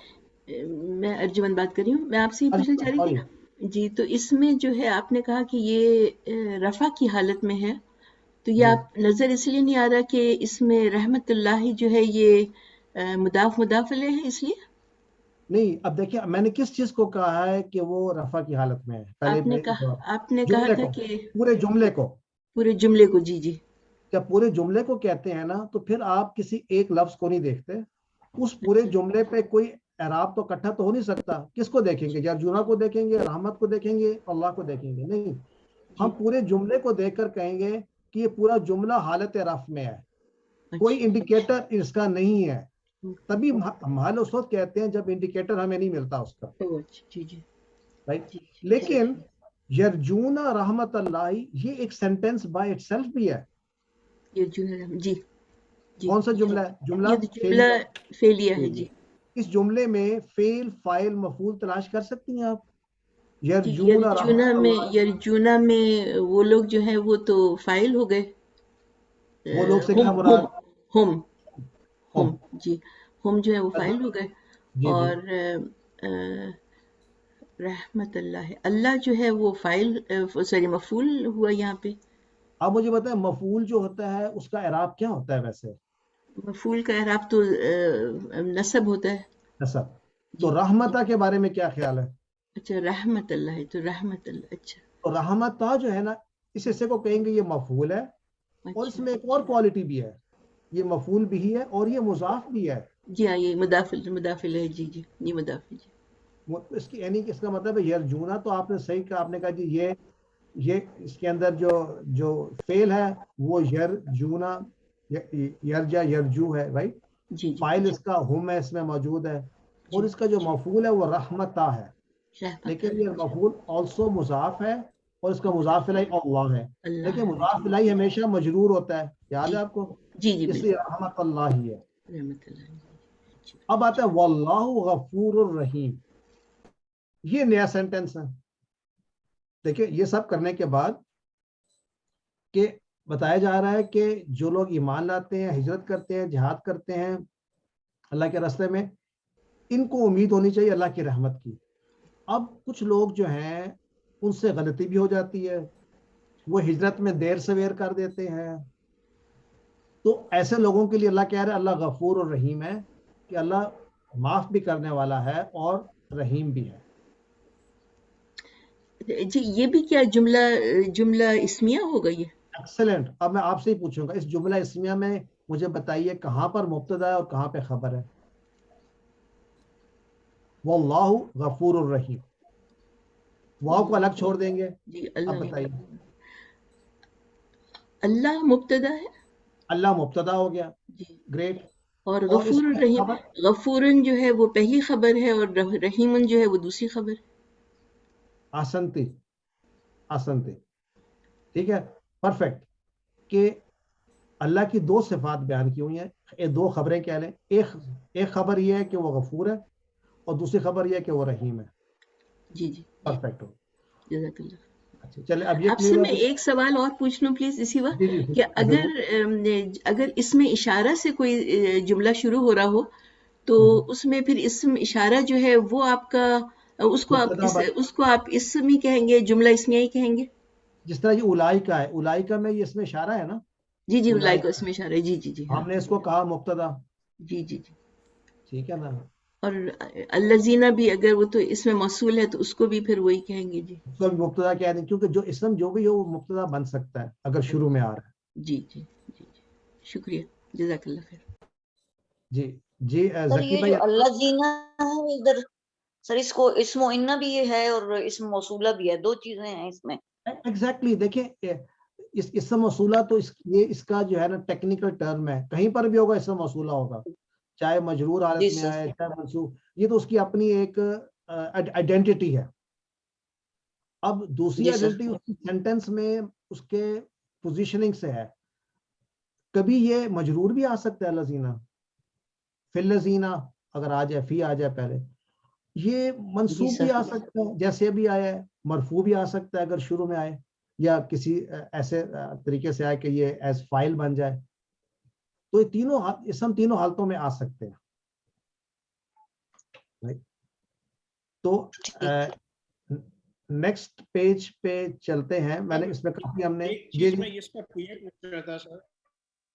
मैं अर्जुमन बात कर रही हूँ। मैं आपसे ये पूछना चाह रही थी जी, तो इसमें जो है आपने कहा कि ये रफा की हालत में है, तो ये आप नजर इसलिए नहीं आ रहा कि इसमें रहमतुल्लाह जो है ये मुदाफ अलैह है इसलिए? नहीं, अब देखिए मैंने किस चीज को कहा है कि वो रफा की हालत में है? पहले आपने कहा था कि पूरे जुमले को जी जब पूरे जुमले को कहते हैं ना, तो फिर आप किसी एक लफ्ज को नहीं देखते, उस पूरे जुमले पे कोई एराब तो इकट्ठा तो हो नहीं सकता। किसको देखेंगे? यरजूना को देखेंगे, रहमत को देखेंगे, अल्लाह को देखेंगे? नहीं, हम पूरे जुमले को देखकर कहेंगे कि ये पूरा जुमला हालत रफ में है, कोई इंडिकेटर इसका नहीं है। तभी महल उस वक्त कहते हैं जब इंडिकेटर हमें नहीं मिलता उसका, राइट? लेकिन यरजूना रहमतुल्लाह ये एक सेंटेंस बाय इटसेल्फ भी है। जी कौन सा जुमला है? जुमला फेलिया है जी। इस जुमले में फेल, फाइल, मफूल तलाश कर सकती हैं आप। यरजूना में वो लोग जो है वो तो फाइल हो गए, वो लोग से क्या मुराद? हम जी, हम जो है वो फाइल हो गए, और रहमतुल्लाह अल्लाह जो है वो फाइल सॉरी मफूल हुआ यहाँ पे। अब मुझे बताएं मफूल जो होता है उसका एराब क्या होता है? वैसे मफूल का एराब तो नसब होता है। नसब। तो रहमता के बारे में क्या ख्याल है? अच्छा रहमतुल्लाह, तो रहमतुल्लाह, अच्छा तो रहमता जो है ना, इस हिस्से को कहेंगे ये मफूल है, और इसमें एक और क्वालिटी भी है, ये मफूल भी है और ये मुजाफ भी है। जी हाँ, ये मुदाफिल है जी, ये मुदाफिल जी। इसकी यानी कि इसका मतलब है यरजूना, तो आपने सही कहा, आपने कहा जी ये इसके अंदर जो फेल है वो यरजूना, यरजा, यरजू है, राइट? फाइल इसका हुम है, इसमें मौजूद है, और इसका जो मफूल है वो रहमता है, लेकिन ये मफूल ऑल्सो मुजाफ है और इसका मुजाफ इलैहि अल्लाह है, लेकिन मुजाफ इलैहि हमेशा मजरूर होता है, याद है आपको? जी इसलिए रहमतुल्लाह ही है। अब आता है वल्लाहु गफूरुर रहीम, ये नया सेंटेंस है। देखिए ये सब करने के बाद कि बताया जा रहा है कि जो लोग ईमान लाते हैं, हिजरत करते हैं, जिहाद करते हैं अल्लाह के रास्ते में, इनको उम्मीद होनी चाहिए अल्लाह की रहमत की। अब कुछ लोग जो हैं उनसे गलती भी हो जाती है, वो हिजरत में देर सवेर कर देते हैं, तो ऐसे लोगों के लिए अल्लाह कह रहा है अल्लाह गफूर और रहीम है, कि अल्लाह माफ भी करने वाला है और रहीम भी है। जी ये भी क्या जुमला इस्मिया होगा ये? एक्सेलेंट। अब मैं आपसे ही पूछूंगा, इस जुमला इस्मिया में मुझे बताइए कहां पर मुब्तदा है और कहां पे खबर है? वल्लाहु गफूरुर रहीम। वाव को अलग छोड़ देंगे। जी अब अल्लाह बताइए। अल्लाह मुब्तदा है अल्लाह मुब्तदा हो गया, जी, ग्रेट। और और गफूर इसमें रहीम, खबर गफूरन जो है वो पहली खबर है और रहीमन जो है वो दूसरी खबर है। आसंती, आसंती, ठीक है, परफेक्ट। कि अल्लाह की दो सिफात बयान की हुई हैं, ये दो खबरें क्या लें, एक खबर ये है कि वो गफूर है और दूसरी खबर ये है कि वो रहीम है। जी जी परफेक्ट हो। जज़ाकल्लाह। अच्छा चले, अब ये आपसे क्लियर हो मैं गया। एक सवाल और पूछ लूं प्लीज इसी वक्त जी जी कि जरूर। अगर इसमें इशारा से कोई जुमला शुरू हो रहा हो तो उसमें फिर इसम इशारा जो है वो आपका मुब्तदा बन, उसको आप इसम ही कहेंगे, जुमला इसमें ही कहेंगे? जिस तरह ये उलाइका है, उलाइका में ये इसमें इशारा है ना, जी जी उलाई को उलाइका, इसमें इशारा है। जी जी जी हाँ हमने इसको कहा मुब्तदा, जी जी जी। ठीक है ना। और अल्लज़ीना भी अगर वो तो इसमें मौसूल है तो उसको भी फिर वही कहेंगे जी। उसको भी मुब्तदा कह दें, क्योंकि जो इसम जो भी हो वो मुब्तदा बन सकता है अगर शुरू में आ रहा है। जी जी जी जी शुक्रिया, जज़ाकल्लाह खैर। जी जी सर जकी ये भाई जो अल्लाह जीना है इधर, सर इसको इस्मो इन्ना भी है और इस्म मौसूला भी है, दो चीजें हैं इसमें। एग्जैक्टली देखिए, इस इसम मौसूला तो ये इसका जो है ना टेक्निकल टर्म है, कहीं पर भी होगा इसम मौसूला होगा, चाहे मजरूर हालत जी में सर। आए चाहे मंसूब, ये तो उसकी अपनी एक आइडेंटिटी है। अब दूसरी जी सर। आइडेंटिटी उसकी सेंटेंस में उसके पोजीशनिंग से है। कभी ये मजरूर भी आ सकता है लजीना, फिल लजीना अगर आ जाए, फी आ जाए पहले, ये जी मंसूब भी सर। आ सकता है जैसे भी आया है, मरफू भी आ सकता है अगर शुरू में आए, या किसी ऐसे तरीके से आए कि ये एज फाइल बन जाए। तो ये तीनों इसम तीनों हालतों में आ सकते हैं। Right? तो नेक्स्ट पेज पे चलते हैं। मैंने इसमें काफी हमने एक जी चीज जी में इसका क्लियर पूछ रहा था सर,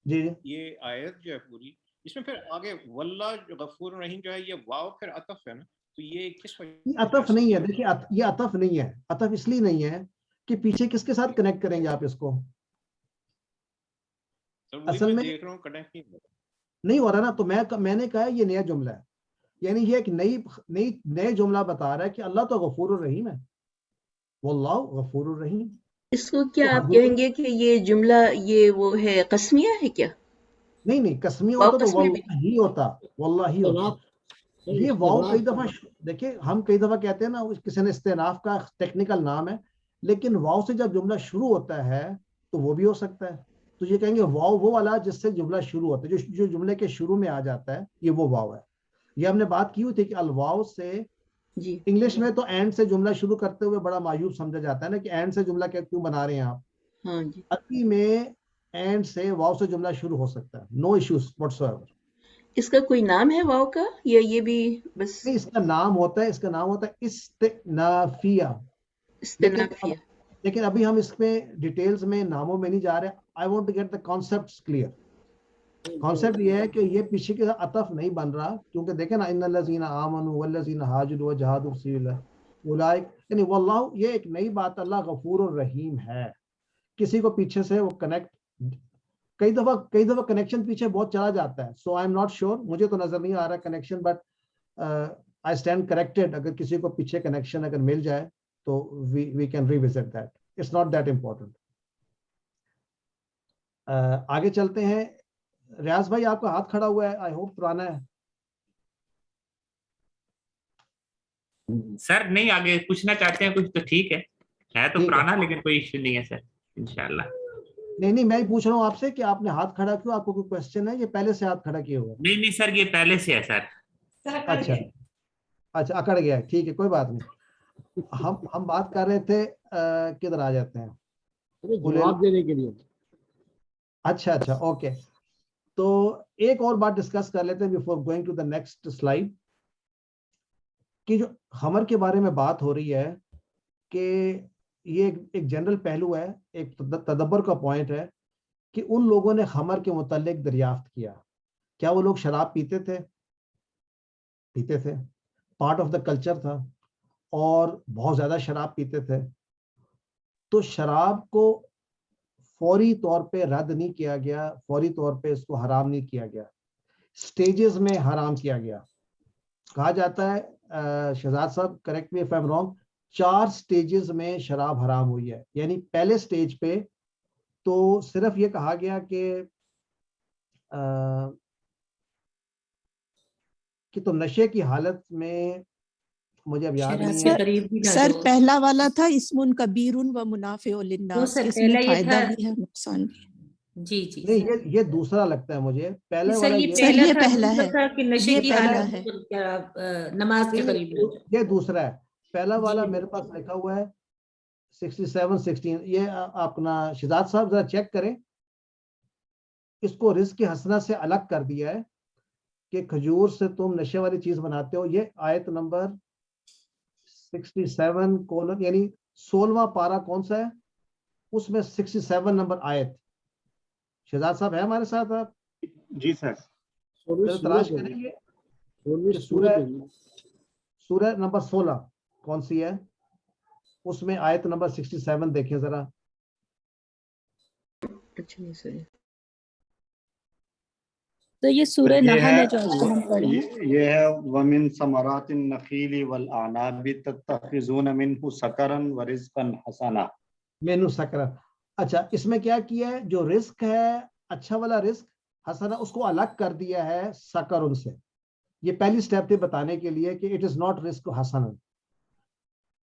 जी जी ये आयत जो है पूरी, इसमें फिर आगे वल्ला जो गफूर रहीम जो है ये वाव फिर अतफ है ना, तो ये किस ये वजह अतफ से नहीं है। किया? देखिए ये अतफ नहीं है। अतफ इसलिए नहीं है कि पीछे किसके साथ कनेक्ट करेंगे आप इसको, तो वही असल मैं में देख रहा हूँ कनेक्ट नहीं हो रहा। नहीं हो रहा ना। तो मैंने कहा ये नया जुमला है, यानी ये एक नए जुमला बता रहा है कि अल्लाह तो गफूर रहीम है, वल्लाहु गफूर रहीम। इसको तो क्या आप हजूर कहेंगे कि ये जुमला ये वो है कसमिया है क्या? नहीं कसमी वाव होता तो कसमिया भी वल्लाही होता, वल्लाही होता। ये वाव कई दफा, देखिए हम कई दफा कहते हैं ना किसी ने इस्तेनाफ का टेक्निकल नाम है, लेकिन वाव से जब जुमला शुरू होता है तो वो भी हो सकता है। तो ये कहेंगे वाव वो वाला जिससे जुमला शुरू होता है, जो जुमले के शुरू में आ जाता है, ये वो वाव है। ये हमने बात की हुई थी कि अलवाव से जी इंग्लिश में तो एंड से जुमला शुरू करते हुए बड़ा मायूब समझा जाता है ना कि एंड से जुमला क्यों बना रहे हैं आप। हाँ जी। अरबी में एंड से वाव से जुमला शुरू हो सकता है, नो इश्यूज व्हाटसोएवर। इसका कोई नाम है वाव का या ये भी बस नहीं, इसका नाम होता है इस्तिनाफिया। लेकिन इस्तेनाफिया? लेकिन अभी हम इसमें डिटेल्स में नामों में नहीं जा रहे। I want to get the concepts clear. Concept ये है कि ये पीछे के अतफ नहीं बन रहा, क्योंकि देखें ना, इन्नल्लज़ीना आमनू वल्लज़ीना हाजरू व जहादू फी सबिलिल्लाह उलाइक, यानी वल्लाहु, ये एक नई बात, अल्लाह गफूर रहीम है। किसी को पीछे से वो कनेक्ट, कई दफा कनेक्शन पीछे बहुत चला जाता है। So I am not sure, मुझे तो नजर नहीं आ रहा connection, but I stand corrected. अगर किसी को पीछे कनेक्शन अगर मिल जाए तो we can revisit that, it's not that important. आगे चलते हैं। रियाज भाई आपका हाथ खड़ा हुआ है, आई होप पुराना है। सर नहीं, आगे पूछना चाहते हैं कुछ तो ठीक है तो ठीक पुराना, लेकिन कोई इश्यू नहीं है सर, इंशाल्लाह। नहीं मैं ही पूछ रहा हूँ आपसे कि आपने हाथ खड़ा क्यों, आपको कोई क्वेश्चन है, ये पहले से हाथ खड़ा किए हुए? नहीं सर, ये पहले से है सर। अच्छा अकड़ गया है, ठीक है कोई बात नहीं। हम बात कर रहे थे, किधर आ जाते हैं, जवाब देने के लिए। अच्छा ओके। तो एक और बात डिस्कस कर लेते हैं before going to the next slide, कि जो हमर के बारे में बात हो रही है कि ये एक जनरल पहलू है, एक तदब्बर का पॉइंट है कि उन लोगों ने हमर के मुतालिक दरियाफ्त किया। क्या वो लोग शराब पीते थे? पार्ट ऑफ द कल्चर था, और बहुत ज्यादा शराब पीते थे। तो शराब को फौरी तौर पे रद्द नहीं किया गया, फौरी तौर पे इसको हराम नहीं किया गया, स्टेजेस में हराम किया गया। कहा जाता है शहजाद साहब correct me if I am wrong, 4 stages में शराब हराम हुई है। यानी पहले स्टेज पे तो सिर्फ ये कहा गया कि तुम नशे की हालत में, मुझे अब याद नहीं है सर पहला वाला था इस्मुन कबीरुन व मुनाफिउ लिन्नास, इसमें फायदा भी है नुकसान भी। जी जी नहीं, ये दूसरा लगता है मुझे। पहले वाला ये पहला है, नशे की हालत है, नमाज के करीब। ये दूसरा है। पहला वाला मेरे पास लिखा हुआ है 67-16। ये अपना शहजाद साहब जरा चेक करें, इसको रिस्क की हसना से अलग कर दिया है कि खजूर से तुम नशे वाली चीज बनाते हो। ये आयत नंबर 67 यानी 16वां पारा कौन सा है, उसमें 67 नंबर आयत। शहजाद साहब है हमारे साथ आप? जी सर। तलाश करेंगे सूरह नंबर 16 कौन सी है, उसमें आयत नंबर 67 देखें जरा। तो ये सूरह नहल है जो आपको हम पढ़े हैं। ये है वमिन समरातिन नखीली वल अनाबि तत्तखिज़ून मिनहु सकरन व रिज़क़न हसना। मेनू सकरन। अच्छा, इसमें क्या किया है, जो रिस्क है अच्छा वाला रिस्क हसना, उसको अलग कर दिया है सकर उनसे। ये पहली स्टेप थी बताने के लिए कि it is not risk Hasan.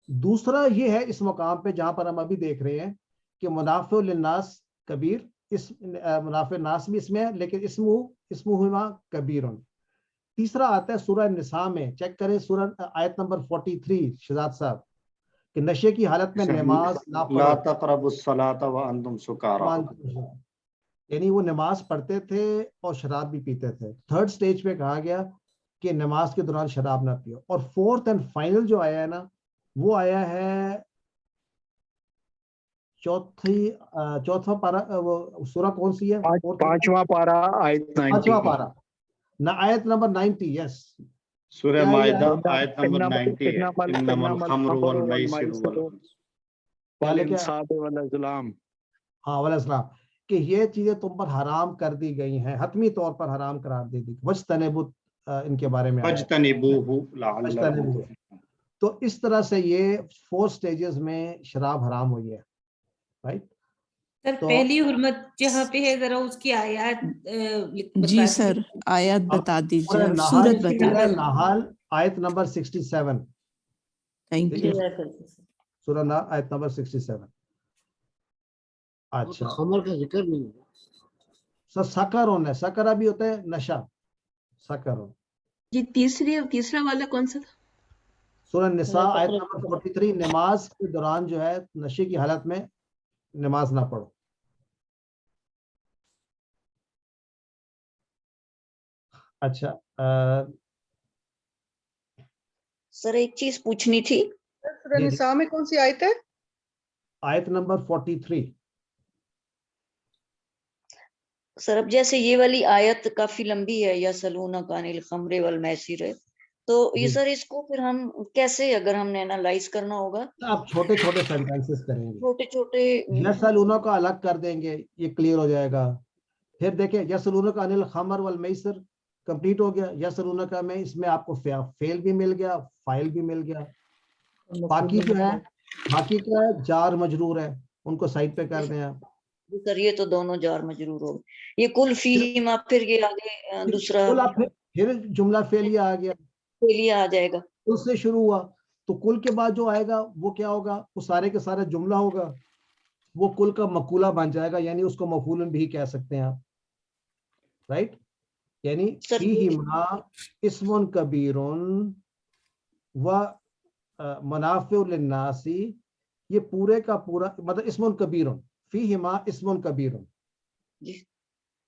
दूसरा ये है इस मकाम पे जहां पर हम अभी देख रहे हैं कि मुनाफिउ लिन्नास कबीर, इस मुनाफिउ नास भी इसमें है, लेकिन इसमुहुमा कबीरुन। तीसरा आता है सूरह निसा में, चेक करें सूरह आयत नंबर 43 शहजाद साहब, कि नशे की हालत में नमाज ना ला तक़रबुस सलाता व अंतुम सुकारा, यानी वो नमाज पढ़ते थे और शराब भी पीते थे। थर्ड स्टेज पे कहा गया कि नमाज के दौरान शराब ना पियो। और फोर्थ एंड फाइनल जो आया है ना, वो आया है चौथा पारा। वो सूरह कौन सी है? पांचवा पारा आयत 90। पांचवा पारा ना, आयत नंबर 90। यस, सूरह माइदा आयत नंबर 90 है। इन्नमल खम्रु वल मैसिरु वल इंसाब वल अज़लाम। हाँ, वल अज़लाम, कि ये चीजें तुम पर हराम कर दी गई हैं, हतमी तौर पर हराम करार दे दी। वज्तनिबू इनके बारे में वज्तनिबूहु लअल्लकुम तुफ्लिहून। तो इस तरह से ये 4 स्टेजेस में शराब हराम हुई है, राइट। सर पहली हुर्मत जहाँ पे है जरा उसकी आयत जी सर, आयत बता दीजिए, सूरत बता दीजिए। नहल आयत नंबर 67। Thank you. सूरह आयत नंबर 67। अच्छा, खमर का जिक्र नहीं है सर। सकरोन है, सकरा भी होता है नशा, सकरोन। जी तीसरा वाला कौन सा था? सूरह निसा आयत नंबर 43, नमाज के दौरान जो है नशे की हालत में नमाज ना पढ़ो। अच्छा, सर एक चीज पूछनी थी। सूरह निसा में कौन सी आयत है? आयत नंबर 43। सर अब जैसे ये वाली आयत काफी लंबी है, या सलूना कानिल खमरे वल मैसिर है, तो ये सर इसको फिर हम कैसे, अगर हमने एनालाइज करना होगा, आप छोटे छोटे सेंटेंसेस करेंगे, छोटे छोटे यसलूना को अलग कर देंगे, ये क्लियर हो जाएगा। फिर देखिए यसलूना का अनिल खमर वल मैसिर कंप्लीट हो गया। यसलूना का में इसमें आपको फेल भी मिल गया, फाइल भी मिल गया। बाकी जो है, बाकी का जार मजरूर है, उनको साइड पे कर दें आप। सर ये तो दोनों जार मजरूर हो गए। ये कुल फीहिमा, फिर ये आगे दूसरा फिर जुमला फेलिया आ गया, फेलिया आ जाएगा। उससे शुरू हुआ तो कुल के बाद जो आएगा वो क्या होगा, वो सारे के सारे जुमला होगा, वो कुल का मकूला बन जाएगा, यानी उसको मफूलन भी कह सकते हैं आप, राइट। यानी फीहिमा इस्मुन कबीरुन व मुनाफिउ लिन्नासी, ये पूरे का पूरा मतलब इस्मुन कबीरुन, फीहिमा इस्मुन कबीरुन,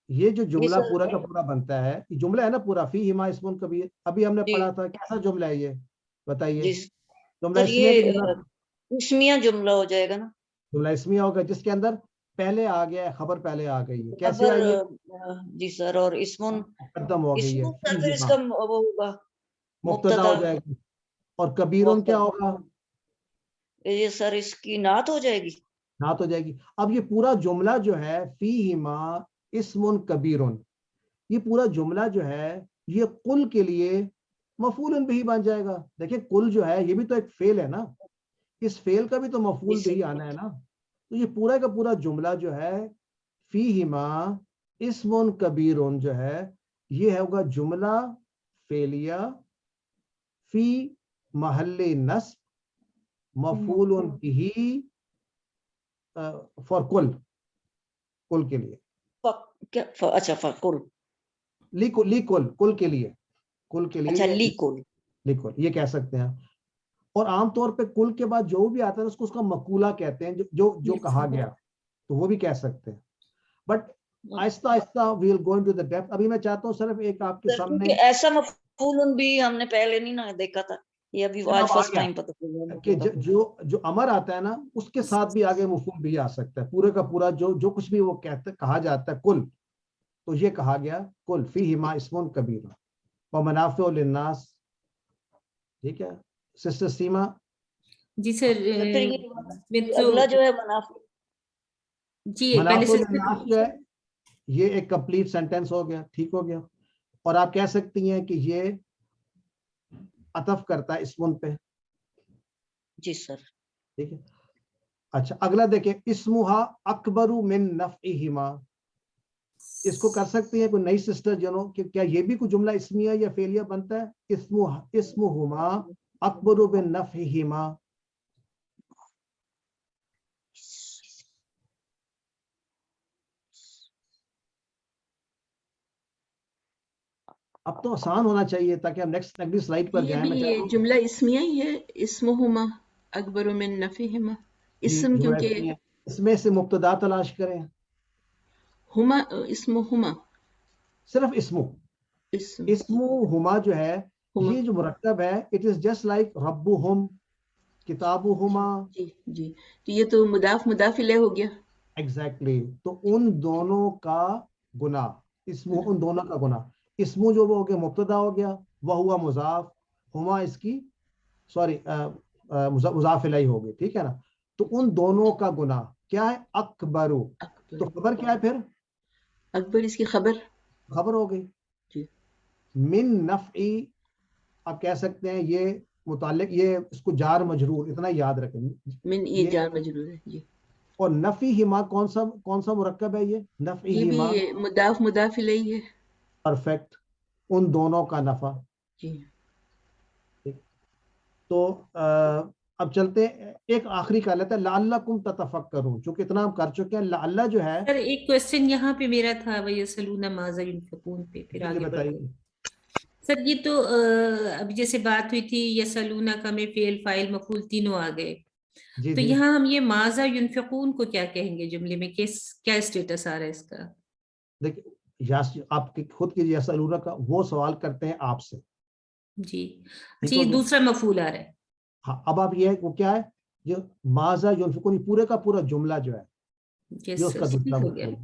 ये जो जुमला पूरा का पूरा बनता है, ये जुमला है ना पूरा, फीहिमा इस्मुन कबीर। अभी हमने पढ़ा था, कैसा जुमला है ये बताइए? जुमला इस्मिया जुमला हो जाएगा ना? जुमला इस्मिया होगा जिसके अंदर पहले आ गया है, खबर पहले आ गई है। कैसे आई है? जी सर, और इस्मुन मुक़द्दम हो गई है, फिर इसका वो होगा मुब्तदा हो जाएगी। और कबीरुन क्या होगा? ये सर इसकी नात हो जाएगी, नात हो जाएगी। अब ये पूरा जुमला जो है फीहिमा इस्मुन कबीरुन, ये पूरा जुमला जो है ये कुल के लिए मफूलन बिही बन जाएगा। देखिए कुल जो है ये भी तो एक फेल है ना, इस फेल का भी तो मफूल बिही आना है ना। तो ये पूरा का पूरा जुमला जो है फीहिमा इस्मुन कबीरुन जो है ये होगा जुमला फेलिया फी महल्ले नस्ब मफूलन बिही फॉर कुल के लिए। अच्छा फकुल कुल के लिए अच्छा लिकुल ये कह सकते हैं। और आमतौर पे कुल के बाद जो भी आता है उसको उसका मकूला कहते हैं, जो कहा गया, तो वो भी कह सकते हैं। बट आहिस्ता आहिस्ता we will go into the depth. अभी मैं चाहता हूँ सिर्फ एक आपके सामने ऐसा मफूलन भी हमने पहले नहीं ना देखा था, ये अभी आज फर्स्ट टाइम पता चला कि जो अमर आता है ना उसके साथ भी आगे मफूल भी आ सकता है। पूरे का पूरा जो कुछ भी वो कहते कहा जाता है कुल, तो ये कहा गया कुल फीहिमा इस्मुन कबीर व मनाफिउ लिन्नास। ठीक है सिस्टर सीमा जी सर। अगला जो है मनाफिउ लिन्नास जो है ये एक कंप्लीट सेंटेंस हो गया, ठीक हो गया। और आप कह सकती हैं कि ये अतफ करता है इस्मुन पे। जी सर ठीक है। अच्छा अगला देखिए इस्मुहा अकबरु मिन नफ़इहिमा। इसको कर सकती है कोई नई सिस्टर जिन्हों कि क्या ये भी कोई जुमला इस्मिया या फेलिया बनता है? इस्मुहुमा अकबरु मिन नफ़इहिमा। अब तो आसान होना चाहिए ताकि हम नेक्स्ट अगली स्लाइड पर जाएं। ये जुमला इस्मिया ही है, इस्मुहुमा अकबरु मिन नफ़इहिमा। इस्म क्योंकि इसमें से मुब्तदा तलाश करें। हुमा इस्मुहुमा सिर्फ इस्मुहुमा जो है ये जो मुरक्कब है इट इज जस्ट लाइक रब्बुहुम किताबुहुमा। जी तो ये तो मुदाफ मुदाफ इलैह हो गया। एग्जैक्टली तो उन दोनों का गुना इस्मु उन दोनों का गुना। इस्मु जो वो हो गया मुब्तदा हो गया, वह हुआ मुजाफ, हुमा इसकी सॉरी मुजाफ इलैह हो गई। ठीक है ना। तो उन दोनों का गुना क्या है? अकबरू। तो खबर क्या है फिर? अकबर इसकी खबर हो गई। मिन नफ़ई आप कह सकते हैं ये मुताल्लिक, ये इसको जार मजरूर, इतना याद रखें मिन ये जार मजरूर है जी। और नफ़ी हिमा कौन सा मुरक्कब है? ये नफ़ी हिमा ये भी मुदाफ मुदाफ इलैह है। परफेक्ट, उन दोनों का नफा जी। तो अब चलते हैं एक आखिरी का लेते हैं लअल्लकुम ततफक्करून, जो कितना हम कर चुके हैं। लअल्ला जो है सर एक क्वेश्चन यहाँ पे मेरा था वयसलूना माज़ा युनफिकून पे, फिर आगे बताइए सर। ये तो अभी जैसे बात हुई थी यसलूना का में फेल फाइल मफूल तीनों आ गए, तो यहाँ हम ये माज़ा युनफिकून को क्या कहेंगे जुमले में? क्या स्टेटस आ रहा है इसका? देखिए आपके खुद की यसलूना का वो सवाल करते हैं आपसे जी। जी दूसरा मफूल आ रहा है। हाँ अब आप ये वो क्या है जो माज़ा युनफिकून पूरे का पूरा जुमला जो है ये उसका दूसरा मफूल।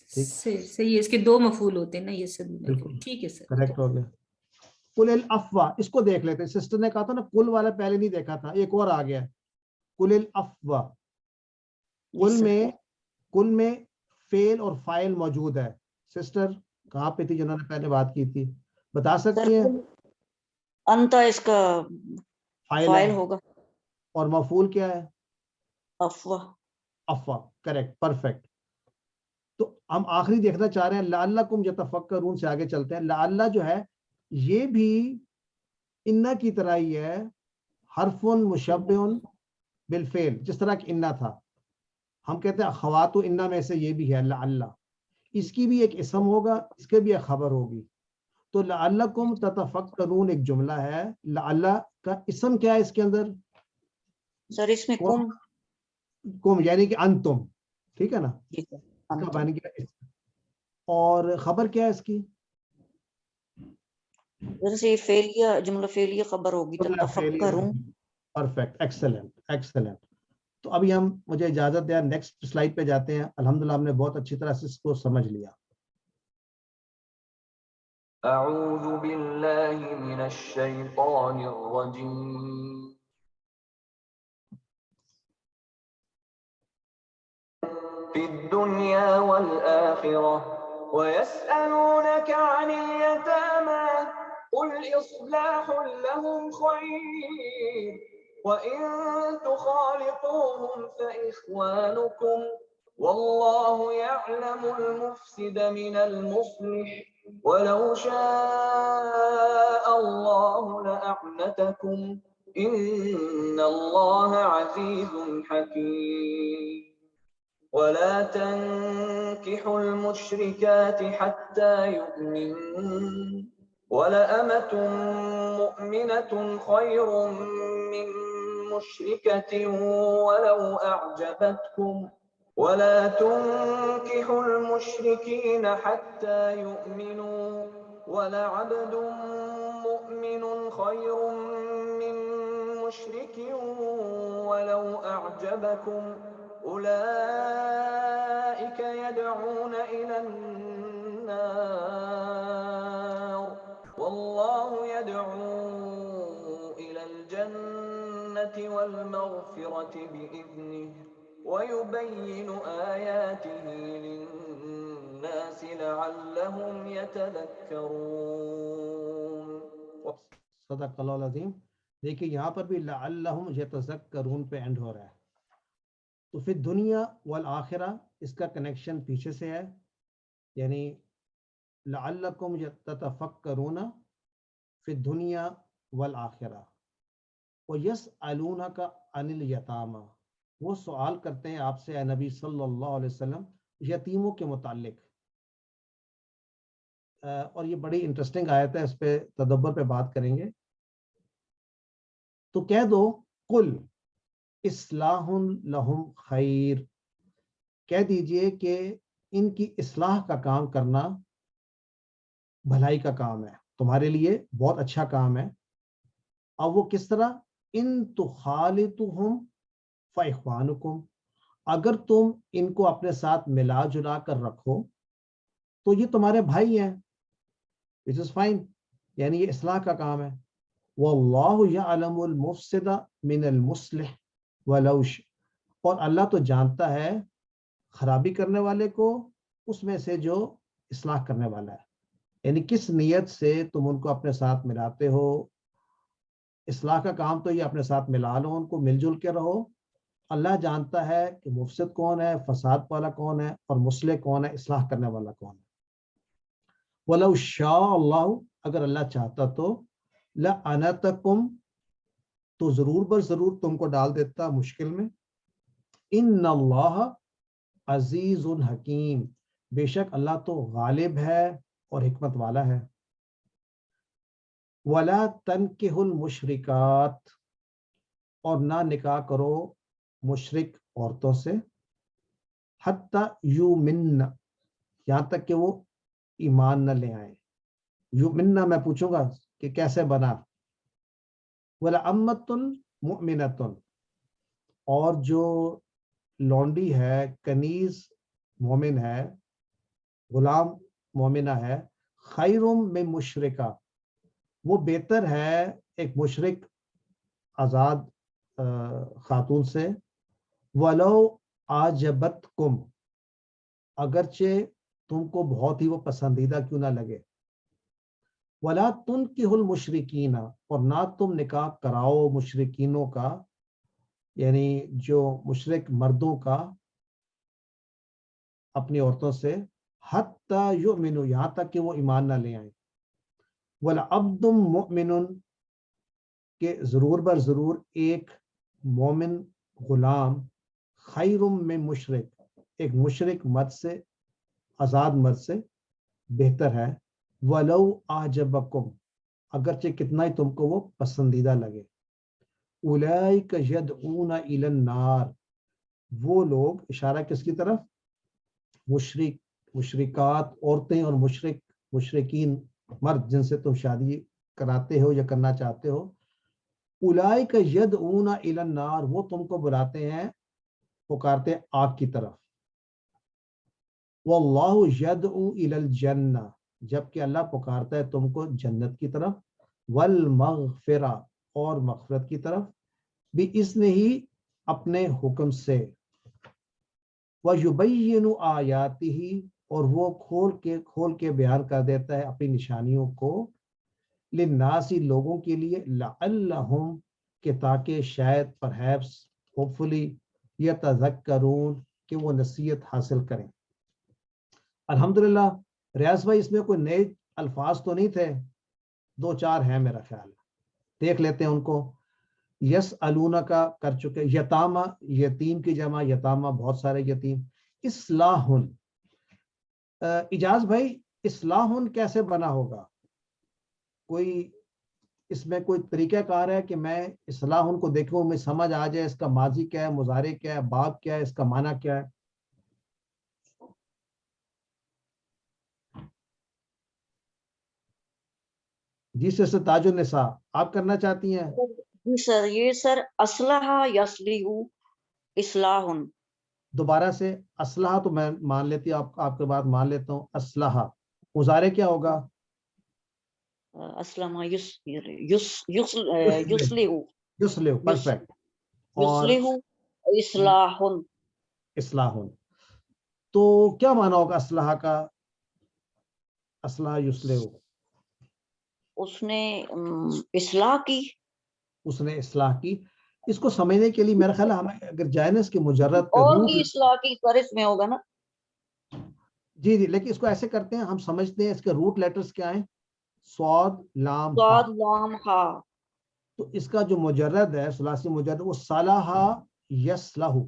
सही है, इसके दो मफूल होते हैं ना ये सब। ठीक है सर, करेक्ट हो गया। कुल अफवा इसको देख लेते हैं। सिस्टर ने कहा था ना कुल वाला पहले नहीं देखा था, एक और आ गया कुल अफवा। कुल में फेल और फाइल मौजूद है। सिस्टर कहाँ पे थी जिन्होंने पहले बात की थी, बता सकती हैं? अंता इसका फाइल होगा और मफूल क्या है? अफवा करेक्ट परफेक्ट। तो हम आखिरी देखना चाह रहे हैं लअल्लकुम यतफक्करून से आगे चलते हैं। लअल्ला जो है ये भी इन्ना की तरह ही है, हरफुन मुशब्बिहुन बिल फेल, जिस तरह कि इन्ना था। हम कहते हैं खवातु इन्ना में से ये भी है लअल्ला, इसकी भी एक इसम होगा, इसके भी एक खबर होगी। तो लअल्लकुम ततफक्करून एक जुमला है, लअल्ला का इसम क्या है इसके अंदर? सर इसमें कुम यानी कि अंतुम, ठीक है ना, और खबर क्या है इसकी? जैसे फेलिया जुमला फेलिया खबर होगी ततफक्करून। Perfect, excellent. तो अभी मुझे इजाजत दें, नेक्स्ट स्लाइड पे जाते हैं। अल्हम्दुलिल्लाह हमने बहुत अच्छी तरह से इसको समझ लिया। अऊज़ु बिल्लाहि मिनश शैतानिर रजीम। फिद्दुनिया वल आखिरह वयस्अलूनका अनिल यतामा قل إصلاح لهم خير وإن تخالطوهم فإخوانكم والله يعلم المفسد من المصلح ولو شاء الله لأعنتكم إن الله عزيز حكيم ولا تنكحوا المشركات حتى يؤمنوا ولأمة مؤمنة خير من مشركة ولو أعجبتكم ولا تنكحوا المشركين حتى يؤمنوا ولعبد مؤمن خير من مشرك ولو أعجبكم أولئك يدعون إلى النار والله يدعو إلى الجنة والمغفرة بإذنه ويبين آياته للناس لعلهم يتذكرون. صدق اللہ العظیم. دیکھیے یہاں پر بھی لعلہم یتذکرون پہ اینڈ ہو رہا ہے. تو پھر دنیا والآخرہ اس کا کنیکشن پیچھے سے ہے، یعنی لعلکم تتفکرون فی الدنیا والآخرہ. وَيَسْأَلُونَكَ عَنِ الْيَتَامَى، وہ سوال کرتے ہیں آپ سے اے نبی صلی اللہ علیہ وسلم یتیموں کے متعلق. اور یہ بڑی انٹرسٹنگ آیت ہے، اس پہ تدبر پہ بات کریں گے. تو کہہ دو قل اصلاح لہم خیر، کہہ دیجئے کہ ان کی اصلاح کا کام کرنا بھلائی کا کام ہے، تمہارے لیے بہت اچھا کام ہے. اب وہ کس طرح؟ ان تخالطہم فاخوانکم، اگر تم ان کو اپنے ساتھ ملا جلا کر رکھو تو یہ تمہارے بھائی ہیں، which is fine، یعنی یہ اصلاح کا کام ہے. واللہ یعلم المفسد من المصلح ولو شاء، اور اللہ تو جانتا ہے خرابی کرنے والے کو اس میں سے جو اصلاح کرنے والا ہے. یعنی کس نیت سے تم ان کو اپنے ساتھ ملاتے ہو. اصلاح کا کام تو یہ اپنے ساتھ ملا لو، ان کو مل جل کے رہو. اللہ جانتا ہے کہ مفسد کون ہے، فساد والا کون ہے، اور مصلح کون ہے، اصلاح کرنے والا کون ہے. وَلَوْ شَاءَ اللَّهُ، اگر اللہ چاہتا تو لَأَنَتَكُمْ، تو ضرور بر ضرور تم کو ڈال دیتا مشکل میں. ان اللہ عزیز حکیم، بے شک اللہ تو غالب ہے اور حکمت والا ہے. وَلَا تَنْكِحُوا الْمُشْرِكَاتِ، اور نہ نکاح کرو مشرک عورتوں سے. حتی یؤمنن، یہاں تک کہ وہ ایمان نہ لے آئیں. یؤمنن میں پوچھوں گا کہ کیسے بنا. وَلَأَمَّةٌ مُؤْمِنَةٌ، اور جو لونڈی ہے، کنیز مومن ہے، غلام مومنہ ہے، خیر من مشرکہ، وہ بہتر ہے ایک مشرک آزاد خاتون سے. وَلَوْ أَعْجَبَتْكُمْ، اگرچہ تم کو بہت ہی وہ پسندیدہ کیوں نہ لگے. وَلَا تُنْكِحُوا الْمُشْرِكِينَ، اور نہ تم نکاح کراؤ مشرکینوں کا، یعنی جو مشرک مردوں کا اپنی عورتوں سے. حتی یؤمنوا، یہاں تک کہ وہ ایمان نہ لے آئیں. وَلَعَبْدٌ مُؤْمِنٌ، کہ ضرور بر ضرور ایک مومن غلام خیر من مشرک، ایک مشرک مرد سے، آزاد مرد سے بہتر ہے. وَلَوْ أَعْجَبَكُمْ، اگرچہ کتنا ہی تم کو وہ پسندیدہ لگے. أُولَئِكَ يَدْعُونَ إِلَى النَّارِ، وہ لوگ، اشارہ کس کی طرف؟ مشرکات عورتیں اور مشرکین مرد جن سے تم شادی کراتے ہو یا کرنا چاہتے ہو. اولئک یدعون الی النار، وہ تم کو بلاتے ہیں، پکارتے آگ کی طرف. واللہ یدعو الی الجنہ، جبکہ اللہ پکارتا ہے تم کو جنت کی طرف. والمغفرہ، اور مغفرت کی طرف. باذنہ، اپنے حکم سے. وَيُبَيِّنُ آیاتہ، اور وہ کھول کے بیان کر دیتا ہے اپنی نشانیوں کو. लिन्नासी लोगों के लिए, लअल्लहुम कि ताकि शायद परहैप्स होपफुली यतज़क्करून कि वो नसीहत हासिल करें। अल्हम्दुलिल्लाह रियाज भाई इसमें कोई नए अल्फाज तो नहीं थे, 2-4 हैं मेरा ख्याल, देख लेते हैं उनको। यस अलूना का कर चुके, यतामा यतीम की जमा, यतामा बहुत सारे यतीम। इस्लाहुन, इजाज भाई इस्लाहुन कैसे बना होगा? कोई इसमें कोई तरीक़ाकार है कि मैं इस्लाहुन को देखूं, मैं समझ आ जाए इसका माजी क्या है, मुजारे क्या है, बाब क्या है, इसका माना क्या है? जी सर ताजुन निसा आप करना चाहती हैं? जी सर, ये सर असलहा यसलिहु इस्लाहुन। दोबारा से असलहा तो मैं मान लेती हूँ, आपके बात मान लेता हूँ। असलहा मुजारे क्या होगा? असलमा युस्लिहु परफेक्ट। युस्लिहु इस्लाहुन। इस्लाहुन तो क्या माना होगा असलहा का? असलहा युस्लिहु, उसने इस्लाह की, उसने इस्लाह की। इसको समझने के लिए मेरा ख्याल है हमें अगर जायनस की मुजर्रद के और रूट की इस्लाह की पर इसमें होगा ना। जी जी, लेकिन इसको ऐसे करते हैं, हम समझते हैं इसके रूट लेटर्स क्या हैं, स्वाद लाम स्वाद हा। लाम हा। तो इसका जो मुजर्रद है सुलासी मुजर्रद वो सलाहा यस्लहु,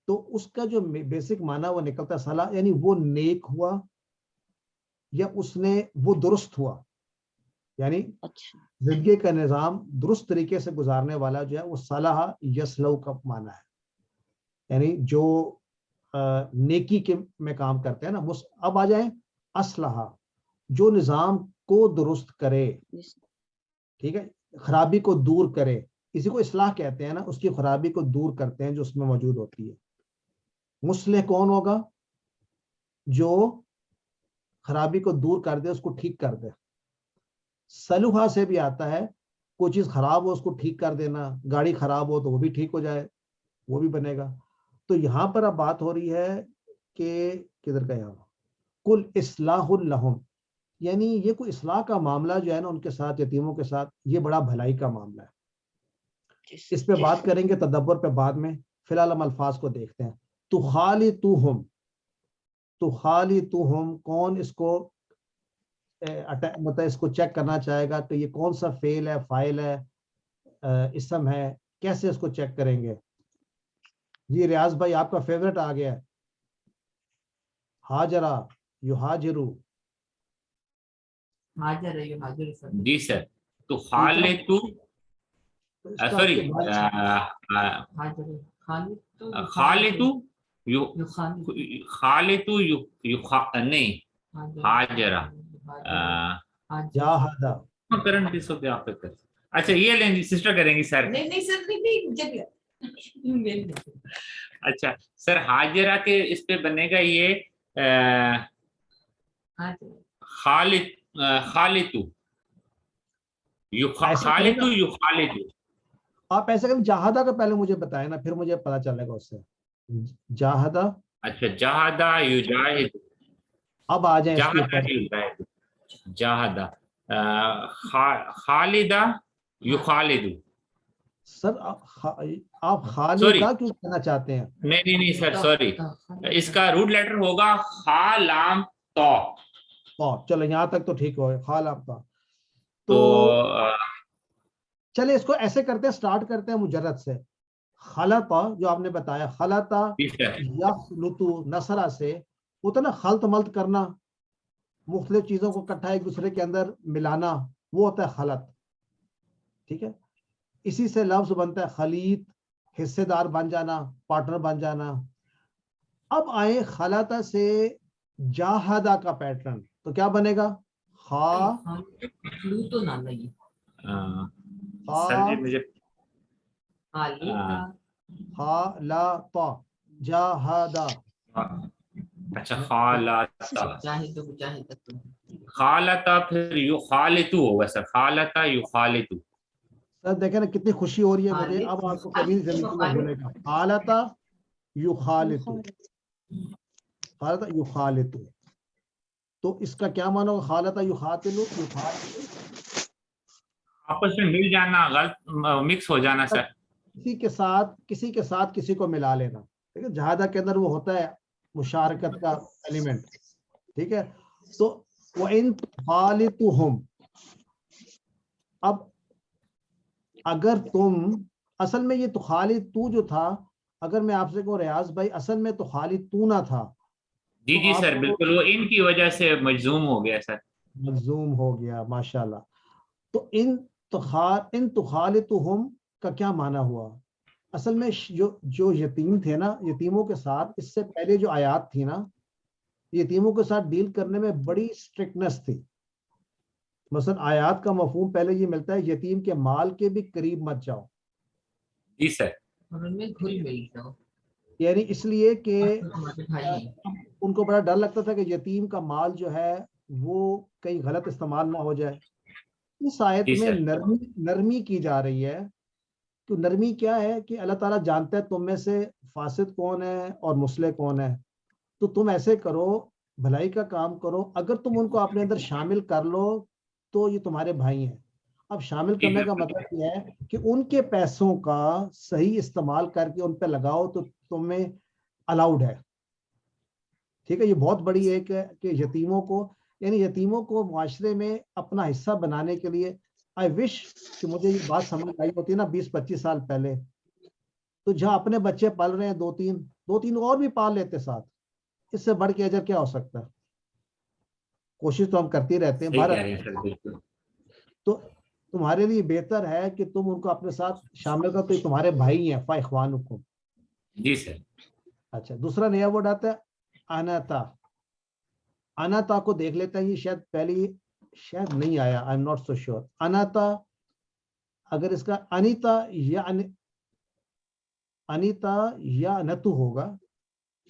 तो उसका जो बेसिक माना वो निकलता है सलाह, यानी वो नेक हुआ या उसने वो दुरुस्त हुआ, यानी जिंदगी का निज़ाम दुरुस्त तरीके से गुजारने वाला जो है वो सलाह यस्लहु का माना है, यानी जो नेकी के में काम करते हैं ना। वो अब आ जाए असलहा, जो निज़ाम को दुरुस्त करे, ठीक है, खराबी को दूर करे, इसी को इस्लाह कहते हैं ना, उसकी खराबी को दूर करते हैं जो उसमें मौजूद होती है। मुस्लिह कौन होगा? जो खराबी को दूर कर दे, उसको ठीक कर दे। सलूहा से भी आता है, कोई चीज खराब हो उसको ठीक कर देना, गाड़ी खराब हो तो वो भी ठीक हो जाए, वो भी बनेगा। तो यहाँ पर अब बात हो रही है कि किधर का, यहाँ कुल इस्लाहुल लहुम, यानी ये कोई इस्लाह का मामला जो है ना उनके साथ, यतीमों के साथ, ये बड़ा भलाई का मामला है। इस पे बात करेंगे तदब्बर पे बाद में, फिलहाल हम अल्फाज को देखते हैं। तो खाली तू हम कौन इसको मतलब इसको चेक करना चाहेगा कि ये कौन सा फेल है, फाइल है, इसम है, कैसे इसको चेक करेंगे? जी रियाज भाई आपका फेवरेट आ गया है, हाजरा युहाजिरु। जी सर, तो खालितु सॉरी खालितु नहीं हाजरा जाहदा करंट इस पे आप कर। अच्छा ये लेंगे सिस्टर करेंगी सर। नहीं सर नहीं अच्छा सर हाजरा के इस पे बनेगा ये खालितु खालितु। आप ऐसे करें जाहदा का पहले मुझे बताएं ना, फिर मुझे पता चलेगा उससे। जाहदा, अच्छा जाहदा युजाहिद, अब आ जाए इसके ऊपर। जाहदा खालिदा युखालिदु। सर आप खालिदा क्यों कहना चाहते हैं? नहीं सर सॉरी, इसका रूट लेटर होगा खा लाम तो। चलो यहाँ तक तो ठीक हो, खा लाम तो चले इसको ऐसे करते हैं, स्टार्ट करते हैं मुजर्रद से। खलता जो आपने बताया, खलता यखलुतु नसरा से होता ना खल्त मल्त करना, मुख्तलिफ चीजों को इकट्ठा एक दूसरे के अंदर मिलाना, वो होता है खलत, ठीक है। इसी से लफ्ज बनता है खलीत, हिस्सेदार बन जाना, पार्टनर बन जाना। अब आए खलता से जाहदा का पैटर्न, तो क्या बनेगा? तो ना नहीं सर जी मुझे खालाता जाहदा। अच्छा खालता फिर युखालितु होगा सर, खालता युखालितु। सर देखें ना कितनी खुशी हो रही है मुझे, अब आपको कभी जिंदगी में भूलेगा। खालता युखालितु, खालता युखालितु। तो इसका क्या माना होगा? खालता युखातिलु, आपस में मिल जाना, गलत मिक्स हो जाना सर। किसी के साथ किसी को मिला लेना, ठीक है। जहादा के अंदर वो होता है मुशारकत का एलिमेंट, ठीक है। तो वो इन खालितुहुम, अब अगर तुम, असल में ये तो खालिद तू जो था, अगर मैं आपसे कहूँ रियाज भाई, असल में तो खालिद तू ना था। जी तो जी सर, आपको बिल्कुल वो इनकी वजह से मजूम हो गया सर। मजूम हो गया, माशाल्लाह। तो इन तुखालितुहुम का क्या माना हुआ? असल में जो यतीम थे ना, यतीमों के साथ इससे पहले जो आयात थी ना, यतीमों के साथ डील करने में बड़ी स्ट्रिक्टनेस थी। मसलन आयात का मफहूम पहले ये मिलता है, यतीम के माल के भी करीब मत जाओ। जी सर। यानी इसलिए कि उनको बड़ा डर लगता था कि यतीम का माल जो है वो कहीं गलत इस्तेमाल ना हो जाए। इस आयत जी में सर। नरमी की जा रही है। तो नरमी क्या है कि अल्लाह ताला जानता है तुम में से फासिद कौन है और मुस्लिह कौन है। तो तुम ऐसे करो, भलाई का काम करो, अगर तुम उनको अपने अंदर शामिल कर लो तो ये तुम्हारे भाई हैं। अब शामिल जी करने का बिल्कुल। मतलब ये है कि उनके पैसों का सही इस्तेमाल करके उन पे लगाओ तो तुम्हें अलाउड है, ठीक है। ये बहुत बड़ी एक है कि यतीमों को, यानी यतीमों को मुआशरे में अपना हिस्सा बनाने के लिए, आई विश कि मुझे ये बात समझ आई होती ना 20-25 साल पहले। तो जहाँ अपने बच्चे पाल रहे हैं, दो तीन और भी पाल लेते साथ, इससे बढ़ के अजर क्या हो सकता है? कोशिश तो हम करते रहते हैं सही कह भारत। रहे हैं सर, बिल्कुल। तो तुम्हारे लिए बेहतर है कि तुम उनको अपने साथ शामिल करो, तो ये तुम्हारे भाई हैं, फा इख्वानुकुम। जी सर। अच्छा, दूसरा नया वर्ड आता है अनाता। अनाता को देख लेते हैं, ये शायद नहीं आया, I am not so sure. अनाता, अगर इसका अनिता या नतु होगा,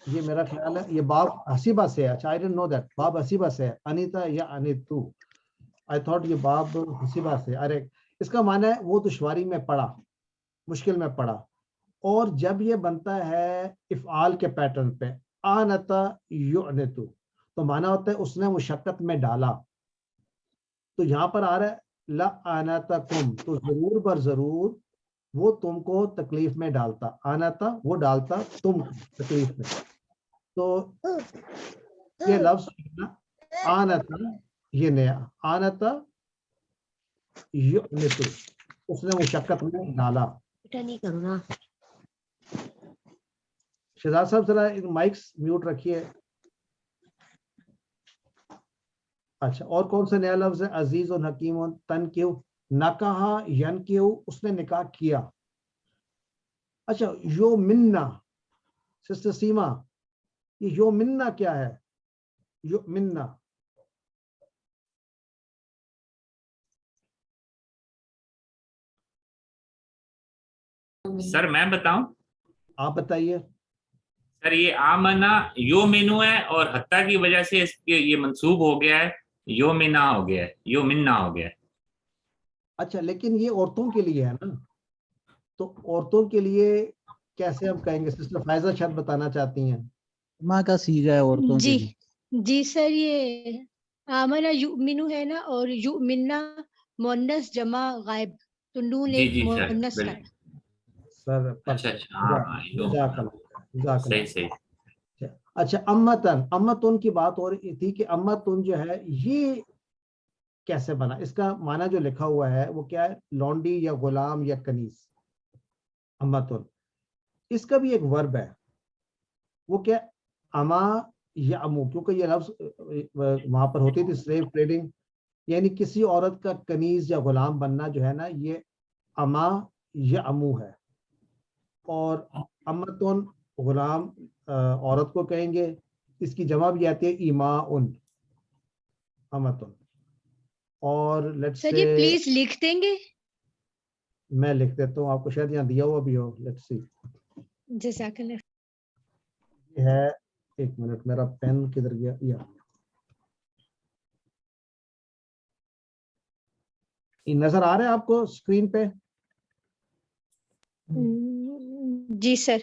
ये मेरा ख्याल है। ये बाब हसीबा से है। अच्छा, आई डिडंट नो दैट बाब हसीबा से है। अनिता या अनितु, आई थॉट ये बाब हसीबा से। अरे, इसका माना है वो दुश्वारी में पड़ा, मुश्किल में पड़ा। और जब ये बनता है इफ़आल के पैटर्न पे, आनता युअनितु, तो माना होता है उसने मुशक्कत में डाला। तो यहाँ पर आ रहा है ला आनातकुम, तो जरूर बर जरूर वो तुमको तकलीफ में डालता। आनाता वो डालता तुम तकलीफ में। तो ये लफ्ज आनता, ये नया आनता युअनितु, उसने मुशक्कत में डाला। नहीं करना। शहजाद साहब जरा माइक्स म्यूट रखिए। अच्छा, और कौन सा नया लफ्ज है? अजीज और हकीम और तन क्यों, नकाहा यन क्यों, उसने निकाह किया। अच्छा, यो मिन्ना, सिस्टर सीमा, ये यो मिन्ना क्या है? यो मिन्ना सर मैं बताऊं? आप बताइए। सर ये आमना यो मेनू है और हत्ता की वजह से इसके ये मंसूब हो गया है, यो मिना हो गया है, यो मिन्ना हो गया है। अच्छा, लेकिन ये औरतों के लिए है ना, तो औरतों के लिए कैसे हम कहेंगे? सिस्टर फायजा शायद बताना चाहती हैं। माँ का सीगा है औरतों के जी लिए। जी सर, ये आमना युमिनु है ना, और युमिन्ना मुअन्नस जमा गायब, तो नून जी एक जी सर, मुअन्नस है। बिल्कुल। सर अच्छा अच्छा, हाँ यो मिना, सही सही। अच्छा, अम्मतन की बात हो रही थी कि अम्मतन जो है ये कैसे बना? इसका माना जो लिखा हुआ है वो क्या है? लौंडी या गुलाम या कनीज। अम्मतन, इसका भी एक वर्ब है, वो क्या? अमा या अमू, क्योंकि ये लफ्ज वहां पर होती थी स्लेव ट्रेडिंग, यानी किसी औरत का कनीज या गुलाम बनना जो है ना, ये अमा या अमू है। और अम्मतुन गुलाम औरत को कहेंगे, इसकी जमा भी आती है ईमा उन, अम्मतुन। और लेट्स सर से, ये प्लीज लिख देंगे? मैं लिख देता हूँ, आपको शायद यहाँ दिया हुआ भी हो। लेट्स सी, जज़ाकल्लाह। ये है, एक मिनट, मेरा पेन किधर गया? ये नजर आ रहा है आपको स्क्रीन पे? जी सर।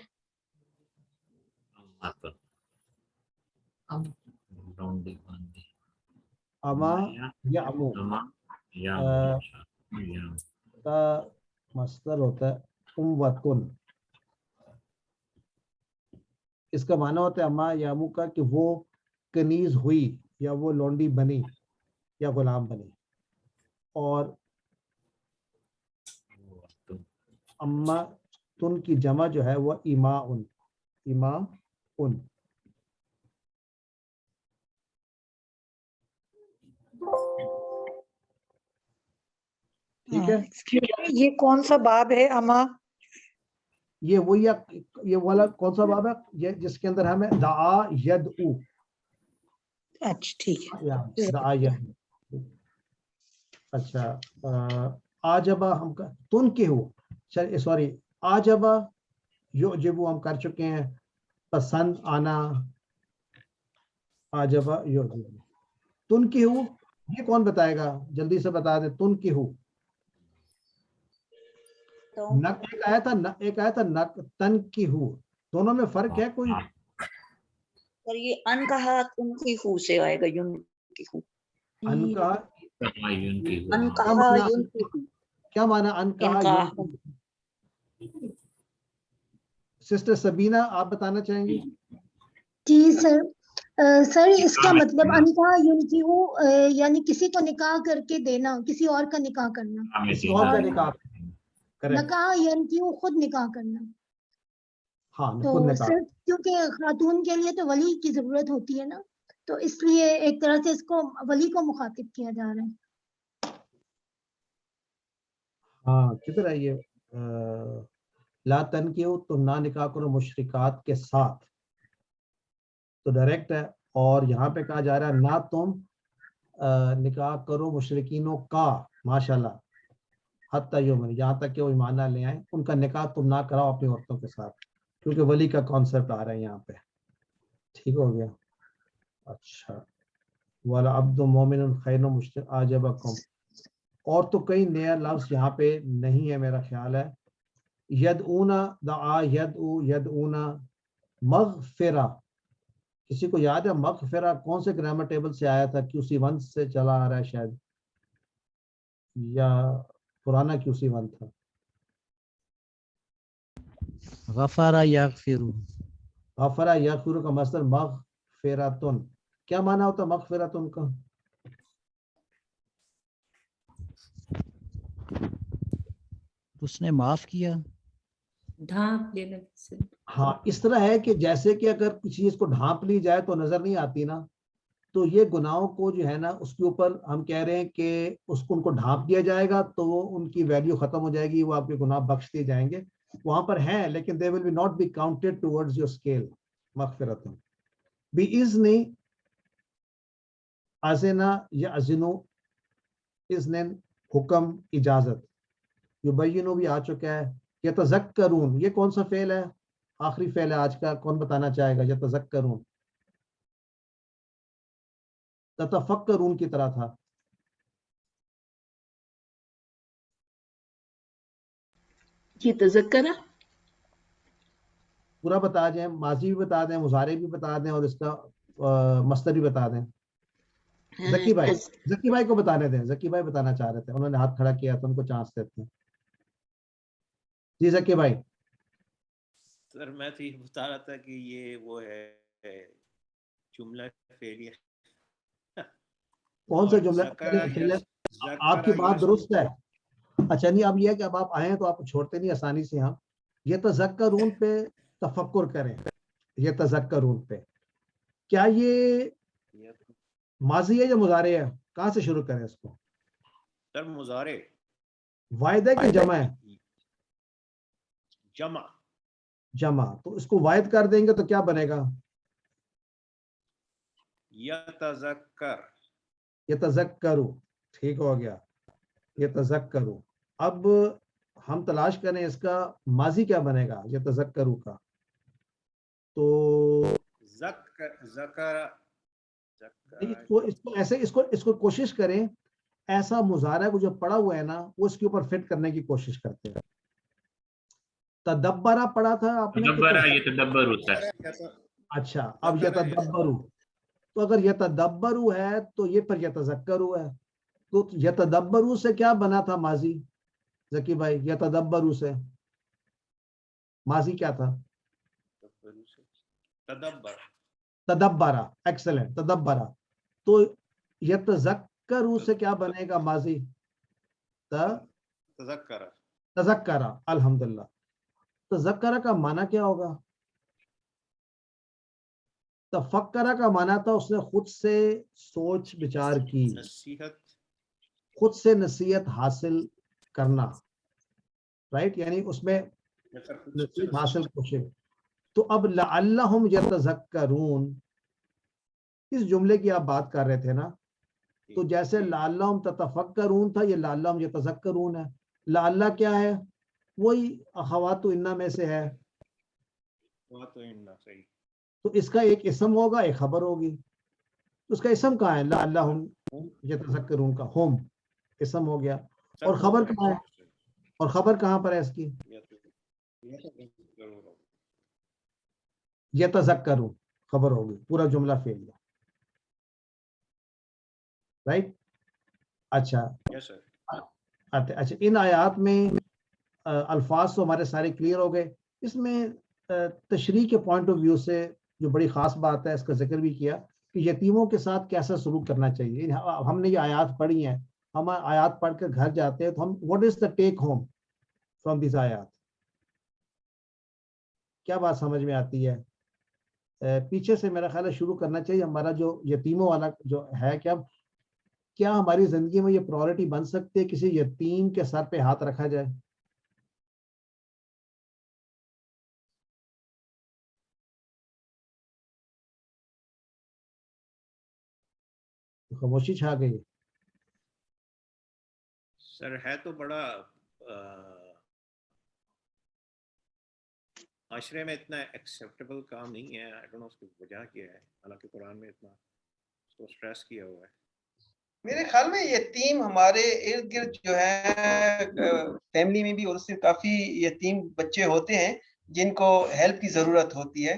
अमा या अमू का मस्तर होता है उम्वतुन। इसका माना होता है अमा या अमू का कि वो कनीज हुई या वो लौंडी बनी या गुलाम बनी। और अम्मा तुन की जमा जो है वो इमा उन। ठीक है। ये कौन सा बाब है अमा? ये वही ये वाला कौन सा बाब है ये जिसके अंदर हमें दआ यदउ। अच्छा ठीक है। दआ यदउ। अच्छा आजबा हम तुन के हो सॉरी आजबा युजिबु हम कर चुके हैं। पसंद आना आजबा युजिबु। तुन की हो ये कौन बताएगा? जल्दी से बता दे। तुन की हो नक एक आया था नक तन की हु। दोनों में फर्क है कोई? और ये अन कहा तुन की हु से आएगा युन की हु। अन कहा अन कहा युन की हु। क्या माना अन कहा? सिस्टर सबीना आप बताना चाहेंगी? जी सर। सर इसका मतलब अनका युनकी हु यानी किसी को निकाह करके देना, किसी और का निकाह करना। किसी और का निकाह। निकाह युनकी हु खुद निकाह करना। हाँ तो खुद निकाह। सिर्फ क्योंकि खातून के लिए तो वली की जरूरत होती है ना, तो इसलिए एक तरह से इसको वली को मुखातिब किया जा रहा है। हाँ किधर है ये ला तन की हो तुम ना निकाह करो मुशरिकात के साथ, तो डायरेक्ट है। और यहाँ पे कहा जा रहा है ना तुम निकाह करो मुशरिकीनों का माशाल्लाह हत्ता यौमन, यहाँ तक कि वो ईमान ना ले आए, उनका निकाह तुम ना कराओ अपनी औरतों के साथ, क्योंकि वली का कॉन्सेप्ट आ रहा है यहाँ पे। ठीक हो गया। अच्छा वाला अब्दु मोमिन खैरुम मुश्रिक आजबकुम। और तो कई नया लफ्ज यहाँ पे नहीं है मेरा ख्याल है। यदऊना दआ यदऊना मगफिरा। किसी को याद है मगफिरा कौन से ग्रामर टेबल से आया था? QC1 से चला आ रहा है शायद, या पुराना QC1 था। गफारा यगफिरु। गफरा यगफिरु का मसदर मगफिरतुन। क्या माना होता है मगफिरतुन का? उसने माफ किया, ढांप लेना। हाँ इस तरह है कि जैसे कि अगर किसी चीज को ढांप ली जाए तो नजर नहीं आती ना, तो ये गुनाहों को जो है ना उसके ऊपर हम कह रहे हैं कि उसको उनको ढांप दिया जाएगा तो वो उनकी वैल्यू खत्म हो जाएगी, वो आपके गुनाह बख्श दिए जाएंगे। वहां पर है लेकिन they will be not be counted towards your scale. मगफिरतुन बिइज़्नि अज़ना या अज़नु इज़्नन हुक्म इजाजत। युबय्यिनु भी आ चुका है। यतज़क्करून ये कौन सा फेल है? आखिरी फेल है आज का, कौन बताना चाहेगा? यतज़क्करून ततफक्करून की तरह था। ये तज़क्करा पूरा बता दें, माजी भी बता दें, मुजारे भी बता दें और इसका मस्तर भी बता दें। जकी भाई को बताने दें। जकी भाई बताना चाह रहे थे, उन्होंने हाथ खड़ा किया तो उनको चांस देते हैं। जी जकी भाई। सर मैं तो ये बता रहा था कि ये वो है जुमला फेलिया। कौन सा जुमला? आपकी बात दुरुस्त है। अच्छा नहीं, अब ये है कि अब आप आए हैं तो आप छोड़ते नहीं आसानी से। हम ये तज़क्करून पे तफक्कुर करें। ये तज़क्करून पे क्या ये माजी है या मुजारे है? कहाँ से शुरू करें इसको? सर मुजारे। वायदा की जमा है? जमा। तो इसको वायद कर देंगे तो क्या बनेगा? यतज़क्करु। ठीक हो गया, यतज़क्करु। अब हम तलाश करें इसका माजी क्या बनेगा यतज़क्करु का। तो इसको ऐसे इसको कोशिश करें, ऐसा मुजारा को जो पड़ा हुआ है ना वो इसके ऊपर फिट करने की कोशिश करते हैं। तदब्बरा पढ़ा था आपने? तदब्बरा, ये तदब्बर होता है। अच्छा अब ये तदब्बरू, تو اگر یتدبرو ہے تو یہ پر یتذکرو ہے. تو یتدبرو سے کیا بنا تھا ماضی ذکی بھائی؟ یتدبرو سے ماضی کیا تھا؟ تدبرا. ایکسلنٹ. تدبرا. تو یتذکرو سے کیا بنے گا ماضی؟ تذکرہ. الحمدللہ. تذکرہ کا معنی کیا ہوگا؟ تفکرہ کا معنی تھا اس نے خود سے سوچ بچار کی، خود سے نصیحت حاصل کرنا. رائٹ، یعنی اس میں نصیحت حاصل کوشش. تو اب لعلہم یتذکرون، اس جملے کی آپ بات کر رہے تھے نا، تو جیسے لعلہم تتفکرون تھا، یہ لعلہم یتذکرون ہے. لعلہ کیا ہے؟ وہی اخوات انا میں سے ہے. تو اس کا ایک اسم ہوگا، ایک خبر ہوگی. اس کا اسم کہاں ہے؟ لعلہم یتذکرون کا ہوم اسم ہو گیا. اور خبر کہاں ہے؟ اور خبر کہاں پر ہے اس کی؟ یتذکرون خبر ہوگی. پورا جملہ فعل ہے. رائٹ. اچھا اچھا، ان آیات میں الفاظ تو ہمارے سارے کلیئر ہو گئے. اس میں تشریح کے پوائنٹ آف ویو سے جو بڑی خاص بات ہے، اس کا ذکر بھی کیا کہ یتیموں کے ساتھ کیسا سلوک کرنا چاہیے. ہم نے یہ آیات پڑھی ہیں، ہم آیات پڑھ کر گھر جاتے ہیں تو ہم what is the take home from these آیات؟ کیا بات سمجھ میں آتی ہے؟ پیچھے سے میرا خیال ہے شروع کرنا چاہیے. ہمارا جو یتیموں والا جو ہے، کیا ہماری زندگی میں یہ پرائورٹی بن سکتی ہے کسی یتیم کے سر پہ ہاتھ رکھا جائے؟ خاموشی چھا گئی. سر ہے تو بڑا معاشرے میں اتنا ایکسیپٹیبل کام نہیں ہے. آئی ڈونٹ نو اس کی وجہ کیا ہے، حالانکہ قرآن میں اتنا اس کو اسٹریس کیا ہوا ہے. میرے خیال میں یتیم ہمارے ارد گرد جو ہے فیملی میں بھی اور سے کافی یتیم بچے ہوتے ہیں جن کو ہیلپ کی ضرورت ہوتی ہے.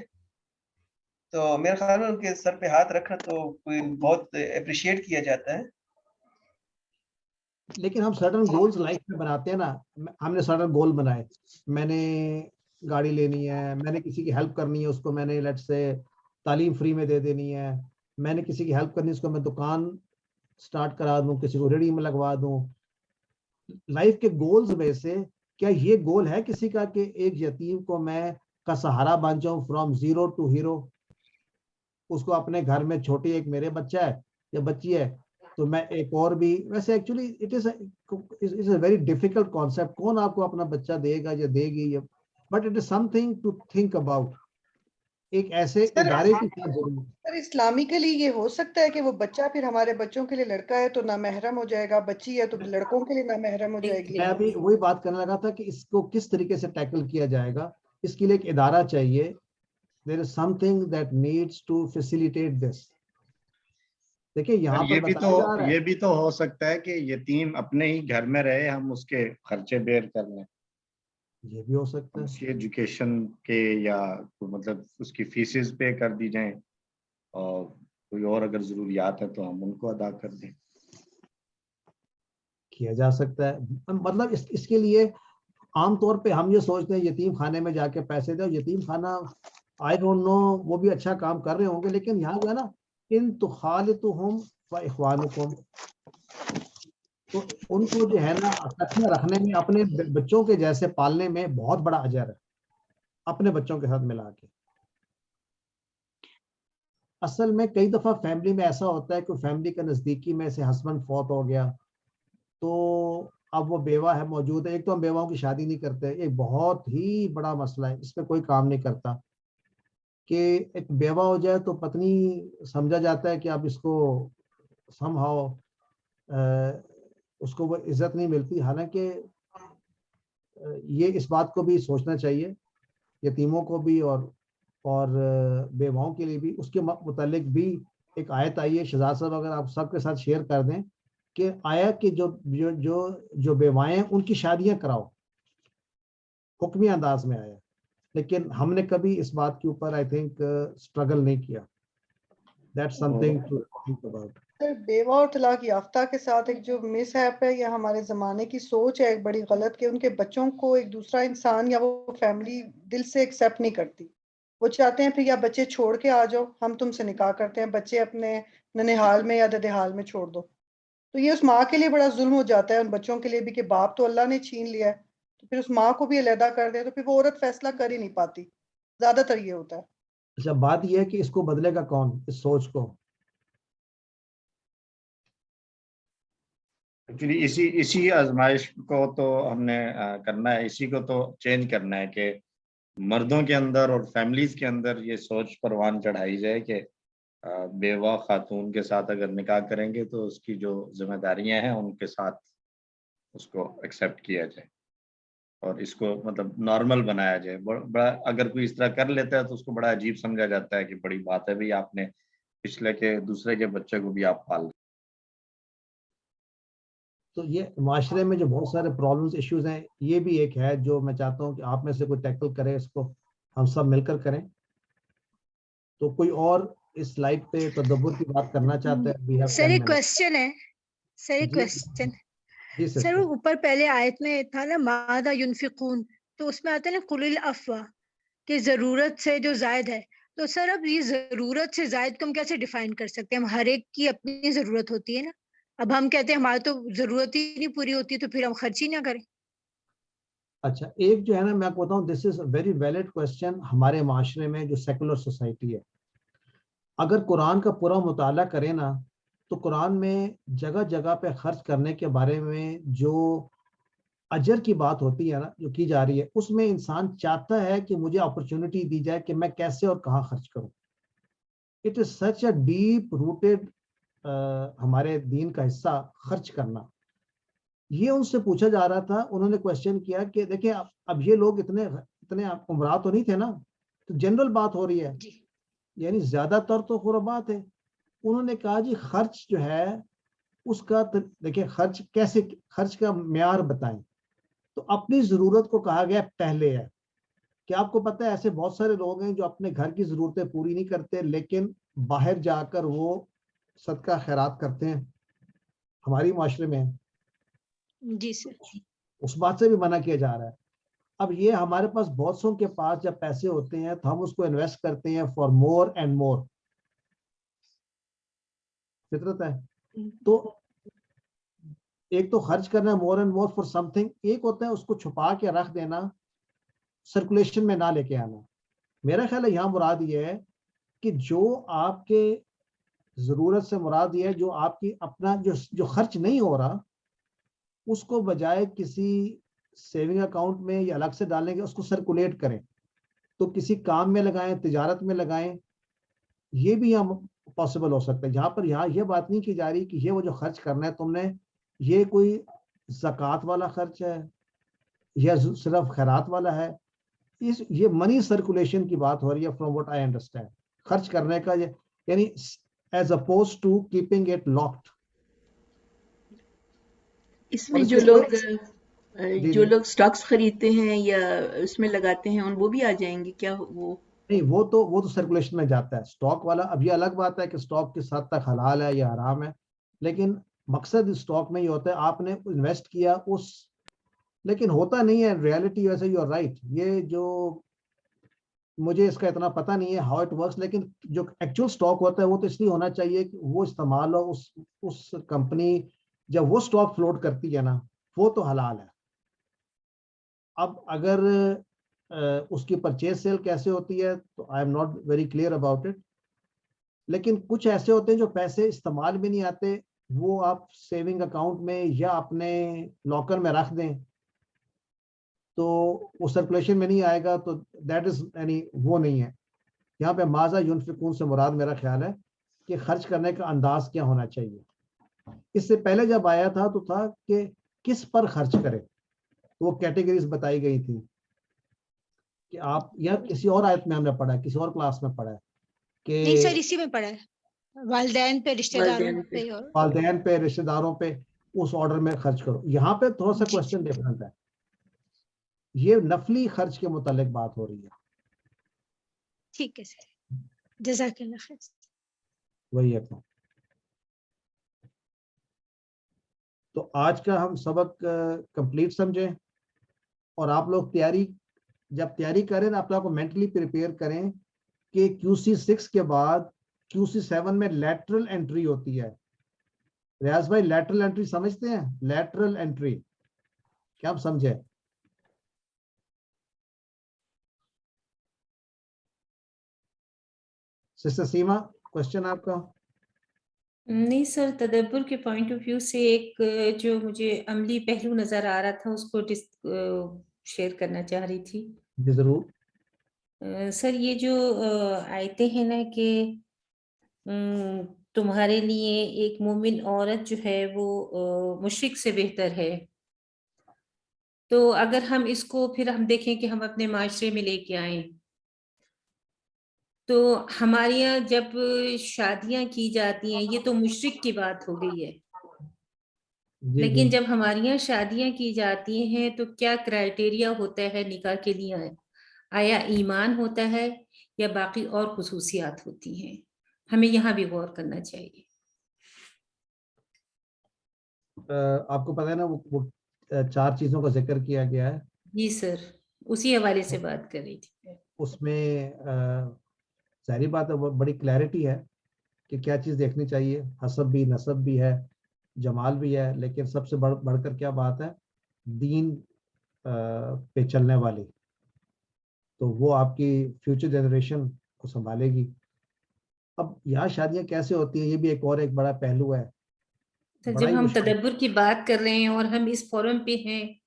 تو میرے خیال میں ان کے سر پہ ہاتھ رکھنا تو بہت اپریشیٹ کیا جاتا ہے. لیکن ہم سرٹن گولز لائف میں بناتے ہیں نا. ہم نے سرٹن گول بنائے، میں نے گاڑی لینی ہے، میں نے کسی کی ہیلپ کرنی ہے، اس کو میں نے لیٹ سے تعلیم فری میں دے دینی ہے، میں نے کسی کی ہیلپ کرنی ہے، اس کو میں دکان سٹارٹ کرا دوں، کسی کو ریڈی میں لگوا دوں. لائف کے گولز میں سے کیا یہ گول ہے کسی کا کہ ایک یتیم کو میں کا سہارا بن جاؤں فرام زیرو ٹو ہیرو؟ اس کو اپنے گھر میں چھوٹی ایک میرے بچہ ہے یا بچی ہے تو میں ایک اور بھی. ویسے actually it is a very difficult concept. کون آپ کو اپنا بچہ دے گا یا دے گی؟ But it is something to think about. ایک ایسے ادارے کی سر اسلامکلی یہ ہو سکتا ہے کہ وہ بچہ پھر ہمارے بچوں کے لیے لڑکا ہے تو نامحرم ہو جائے گا، بچی ہے تو لڑکوں کے لیے نامحرم ہو جائے گی. میں ابھی وہی بات کرنے لگا تھا کہ اس کو کس طریقے سے ٹیکل کیا جائے گا. اس کے لیے ایک ادارہ چاہیے. There is something that needs to facilitate this. دیکھیں یہاں پر یہ بھی تو ہو سکتا ہے کہ یتیم اپنے ہی گھر میں رہے، ہم اس کے خرچے بیئر کر لیں. یہ بھی ہو سکتا ہے. اس کی ایجوکیشن کے یا مطلب اس کی فیسز پے کر دی جائیں، اور کوئی اور اگر ضروریات ہے تو ہم ان کو ادا کر دیں. کیا جا سکتا ہے. مطلب اس کے لیے عام طور پہ ہم یہ سوچتے ہیں یتیم خانے میں جا کے پیسے دو. یتیم خانہ آئی ڈونٹ نو وہ بھی اچھا کام کر رہے ہوں گے، لیکن یہاں جو ہے نا ان تخالطہم واخوانکم، تو ان کو جو ہے نا اکٹھا رکھنے میں، اپنے بچوں کے جیسے پالنے میں بہت بڑا اجر ہے اپنے بچوں کے ساتھ ملا کے. اصل میں کئی دفعہ فیملی میں ایسا ہوتا ہے کہ فیملی کا نزدیکی میں سے ہسبینڈ فوت ہو گیا تو اب وہ بیوہ ہے موجود ہے. ایک تو ہم بیواؤں کی شادی نہیں کرتے، ایک بہت ہی بڑا مسئلہ ہے، اس پہ کوئی کام نہیں کرتا کہ ایک بیوہ ہو جائے تو پتنی سمجھا جاتا ہے کہ اب اس کو سم ہاؤ اس کو وہ عزت نہیں ملتی. حالانکہ یہ اس بات کو بھی سوچنا چاہیے یتیموں کو بھی اور بیواؤں کے لیے بھی. اس کے متعلق بھی ایک آیت آئی ہے. شہزاد صاحب اگر آپ سب کے ساتھ شیئر کر دیں کہ آیا کہ جو بیوائیں ہیں ان کی شادیاں کراؤ، حکمی انداز میں آیا، لیکن ہم نے کبھی اس بات کے اوپر آئی تھنک اسٹرگل نہیں کیا. That's something to think about. سر بیوہ اور طلاق یافتہ کے ساتھ ایک جو مس ہیپ ہے یا ہمارے زمانے کی سوچ ہے ایک بڑی غلط کہ ان کے بچوں کو ایک دوسرا انسان یا وہ فیملی دل سے ایکسیپٹ نہیں کرتی. وہ چاہتے ہیں پھر یا بچے چھوڑ کے آ جاؤ, ہم تم سے نکاح کرتے ہیں, بچے اپنے ننہال میں یا ددہال میں چھوڑ دو. تو یہ اس ماں کے لیے بڑا ظلم ہو جاتا ہے, ان بچوں کے لیے بھی کہ باپ تو اللہ نے چھین لیا ہے, تو پھر اس ماں کو بھی علیحدہ کر دیں تو پھر وہ عورت فیصلہ کر ہی نہیں پاتی. زیادہ تر یہ ہوتا ہے. اچھا, بات یہ ہے کہ اس کو بدلے گا کون, اس سوچ کو؟ ایکچولی اسی آزمائش کو تو ہم نے کرنا ہے, اسی کو تو چینج کرنا ہے کہ مردوں کے اندر اور فیملیز کے اندر یہ سوچ پروان چڑھائی جائے کہ بیوہ خاتون کے ساتھ اگر نکاح کریں گے تو اس کی جو ذمہ داریاں ہیں ان کے ساتھ اس کو ایکسیپٹ کیا جائے اور اس کو مطلب نارمل بنایا جائے. بڑا اگر کوئی اس طرح کر لیتا ہے تو اس کو بڑا عجیب سمجھا جاتا ہے کہ بڑی بات ہے بھئی آپ نے پچھلے کے دوسرے کے بچے کو بھی آپ پال لیں. تو یہ معاشرے میں جو بہت سارے پرابلمز ایشوز ہیں, یہ بھی ایک ہے جو میں چاہتا ہوں کہ آپ میں سے کوئی ٹیکل کرے, اس کو ہم سب مل کر کریں. تو کوئی اور اس سلائڈ پہ تدبر کی بات کرنا چاہتا ہے؟ سر ایک کوشچن ہے, سر ایک کوشچن. سر وہ اوپر پہلے آیت میں تھا نا ماذا ينفقون, تو اس میں آتا ہے نا قل العفو کہ ضرورت سے جو زائد ہے. تو سر اب یہ ضرورت سے زائد کو ہم کیسے ڈیفائن کر سکتے ہیں؟ ہم ہر ایک کی اپنی ضرورت ہوتی ہے نا. اب ہم کہتے ہیں ہماری تو ضرورت ہی نہیں پوری ہوتی تو پھر ہم خرچ ہی نہ کریں. اچھا, ایک جو ہے نا میں آپ کو بتاؤں, دس از اے ویری ویلڈ کوشچن. ہمارے معاشرے میں جو سیکولر سوسائٹی ہے, اگر قرآن کا پورا مطالعہ کریں نا تو قرآن میں جگہ جگہ پہ خرچ کرنے کے بارے میں جو اجر کی بات ہوتی ہے نا, جو کی جا رہی ہے, اس میں انسان چاہتا ہے کہ مجھے اپرچونٹی دی جائے کہ میں کیسے اور کہاں خرچ کروں. It is such a deep rooted ہمارے دین کا حصہ خرچ کرنا. یہ ان سے پوچھا جا رہا تھا, انہوں نے کوشچن کیا کہ دیکھیں اب یہ لوگ اتنے عمرا تو نہیں تھے نا, تو جنرل بات ہو رہی ہے, یعنی زیادہ تر تو خرابات ہے. انہوں نے کہا جی خرچ جو ہے اس کا دیکھیں خرچ کیسے, خرچ کا معیار بتائیں. تو اپنی ضرورت کو کہا گیا پہلے ہے. کہ آپ کو پتہ ہے ایسے بہت سارے لوگ ہیں جو اپنے گھر کی ضرورتیں پوری نہیں کرتے لیکن باہر جا کر وہ صدقہ خیرات کرتے ہیں, ہماری معاشرے میں. جی سر. اس بات سے بھی منع کیا جا رہا ہے. اب یہ ہمارے پاس بہت سوں کے پاس جب پیسے ہوتے ہیں تو ہم اس کو انویسٹ کرتے ہیں فار مور اینڈ مور, فطرت ہے. تو ایک تو خرچ کرنا more and more for some thing, ایک ہوتا ہے اس کو چھپا کے رکھ دینا, سرکولیشن میں نہ لے کے آنا. میرا خیال ہے یہاں مراد یہ ہے کہ جو آپ کے ضرورت سے مراد یہ ہے جو آپ کی اپنا جو خرچ نہیں ہو رہا اس کو بجائے کسی سیونگ اکاؤنٹ میں یا الگ سے ڈالنے کے اس کو سرکولیٹ کریں, تو کسی کام میں لگائیں, تجارت میں لگائیں. یہ بھی ہم پاسبل ہو سکتا ہے. جہاں پر یہاں یہ بات نہیں کی جا رہی کہ یہ وہ جو خرچ کرنا ہے تم نے, یہ کوئی زکوٰۃ والا خرچ ہے یا صرف خیرات والا ہے. یہ منی سرکولیشن کی بات ہو رہی ہے فرام واٹ آئی انڈرسٹینڈ. خرچ کرنے کا یعنی as opposed to keeping it locked. اس میں جو لوگ سٹاکس خریدتے ہیں یا اس میں لگاتے ہیں وہ بھی آ جائیں گے کیا؟ وہ نہیں, وہ تو سرکولیشن میں جاتا ہے. سٹاک والا اب یہ الگ بات ہے کہ سٹاک کس حد تک حلال ہے یا حرام ہے, لیکن مقصد سٹاک میں یہ ہوتا ہے آپ نے انویسٹ کیا اس, لیکن ہوتا نہیں ہے ریالٹی ویسے. یو آر رائٹ, یہ جو مجھے اس کا اتنا پتہ نہیں ہے ہاؤ اٹ ورکس, لیکن جو ایکچوئل سٹاک ہوتا ہے وہ تو اس لیے ہونا چاہیے کہ وہ استعمال ہو اس کمپنی جب وہ سٹاک فلوٹ کرتی ہے نا, وہ تو حلال ہے. اب اگر اس کی پرچیز سیل کیسے ہوتی ہے تو I am not very clear about it, لیکن کچھ ایسے ہوتے ہیں جو پیسے استعمال بھی نہیں آتے, وہ آپ سیونگ اکاؤنٹ میں یا اپنے لاکر میں رکھ دیں تو وہ سرکولیشن میں نہیں آئے گا, تو دیٹ از یعنی وہ نہیں ہے. یہاں پہ ماذا ینفقون سے مراد میرا خیال ہے کہ خرچ کرنے کا انداز کیا ہونا چاہیے. اس سے پہلے جب آیا تھا تو تھا کہ کس پر خرچ کرے, تو وہ کیٹیگریز بتائی گئی تھی کہ آپ, یا کسی اور آیت میں ہم نے پڑھا ہے, کسی اور کلاس میں پڑھا ہے کہ نہیں سر اسی میں پڑھا ہے, والدین پہ, رشتہ داروں پہ, والدین پہ, رشتہ داروں پہ, اس آرڈر میں خرچ کرو. یہاں پہ تھوڑا سا کوشچن ڈفرنٹ ہے, یہ نفلی خرچ کے متعلق بات ہو رہی ہے. ٹھیک ہے سر, جزاک اللہ خیر. वही है। तो आज का हम सबक कंप्लीट समझें, और आप लोग जब तैयारी करें आप लोग को मेंटली प्रिपेयर करें कि QC6 के बाद QC7 में लैटरल एंट्री होती है। रियाज भाई लैटरल एंट्री समझते हैं? लैटरल एंट्री क्या आप समझे? सिस्टर सीमा, क्वेश्चन आपका? नहीं सर, तदब्बर के पॉइंट ऑफ व्यू से एक जो मुझे अमली पहलू नजर आ रहा था उसको शेयर करना चाह रही थी। जी जरूर। सर ये जो आयतें हैं ना कि तुम्हारे लिए एक मोमिन औरत जो है वो मुशरिक से बेहतर है, तो अगर हम इसको फिर हम देखें कि हम अपने माशरे में लेके आए, तो हमारे यहाँ जब शादियां की जाती हैं, ये तो मुशरिक की बात हो गई है, लेकिन जब हमारे यहाँ शादियां की जाती हैं तो क्या क्राइटेरिया होता है निकाह के लिए? आया ईमान होता है या बाकी और खुसूसियात होती हैं? हमें यहाँ भी गौर करना चाहिए। आपको पता है ना वो 4 चीजों का जिक्र किया गया है। जी सर, उसी हवाले से बात कर रही थी। उसमें सारी बात है, बड़ी क्लैरिटी है कि क्या चीज देखनी चाहिए। हसब भी, नसब भी है, जमाल भी है, लेकिन सबसे बढ़कर क्या बात है? दीन पे चलने वाली, तो वो आपकी फ्यूचर जनरेशन को संभालेगी। अब यहाँ शादियां कैसे होती है, ये भी एक बड़ा पहलू है। तो जब हम तदब्बर की बात कर रहे हैं और हम इस फोरम पे हैं,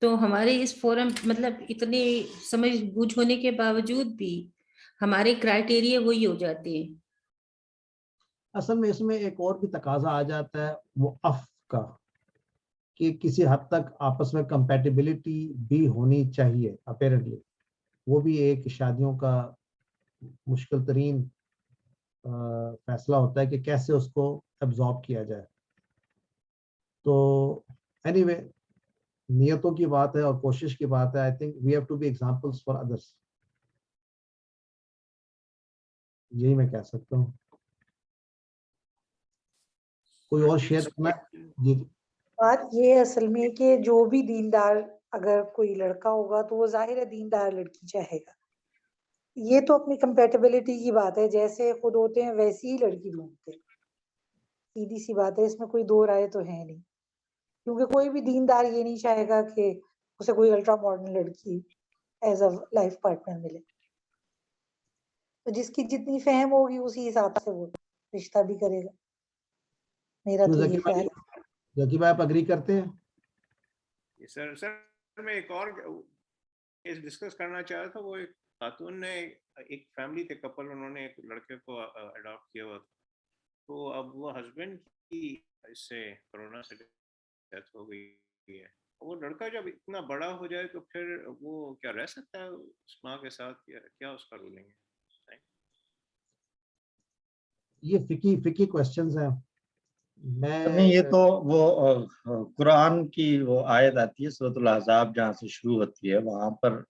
तो हमारे इस फोरम मतलब इतने समझ बूझ होने के बावजूद भी हमारे क्राइटेरिया वही हो जाते हैं। असल में इसमें एक और भी तकाजा आ जाता है वो अफ का, कि किसी हद तक आपस में कंपैटिबिलिटी भी होनी चाहिए। अपेरेंटली वो भी एक शादियों का मुश्किल तरीन फैसला होता है कि कैसे उसको एब्जॉर्ब किया जाए। तो एनीवे, नियतों की बात है और कोशिश की बात है। I think we have to be examples for others, यही मैं कह सकता हूँ। कोई और शेयर करना? जी बात ये असल में कि जो भी दीनदार अगर कोई लड़का होगा तो वो जाहिर है दीनदार लड़की चाहेगा। ये तो अपनी कंपेटेबिलिटी की बात है, जैसे खुद होते हैं वैसी ही लड़की ढूंढते हैं, सीधी सी बात है, इसमें कोई दो राय तो है नहीं। क्योंकि कोई भी दीनदार ये नहीं चाहेगा कि उसे कोई अल्ट्रा मॉडर्न लड़की एज अ लाइफ पार्टनर मिले। तो जिसकी जितनी फहम होगी उसी हिसाब से वो रिश्ता भी करेगा। मेरा तो ये ख्याल है। जकी भाई आप एग्री करते हैं? सर मैं एक और केस डिस्कस करना चाह रहा था। वो एक खातून ने, एक फैमिली थे कपल, उन्होंने एक लड़के को अडॉप्ट किया हुआ था, तो अब वो हस्बैंड की इससे कोरोना से डेथ हो गई है। वो लड़का जब इतना बड़ा हो जाए तो फिर वो क्या रह सकता है उस माँ के साथ, क्या उसका रूलिंग है? ये फिकी क्वेश्चंस हैं। नहीं, ये तो वो कुरान की वो आयत आती है सूरह अहज़ाब, जहाँ से शुरू होती है, वहां पर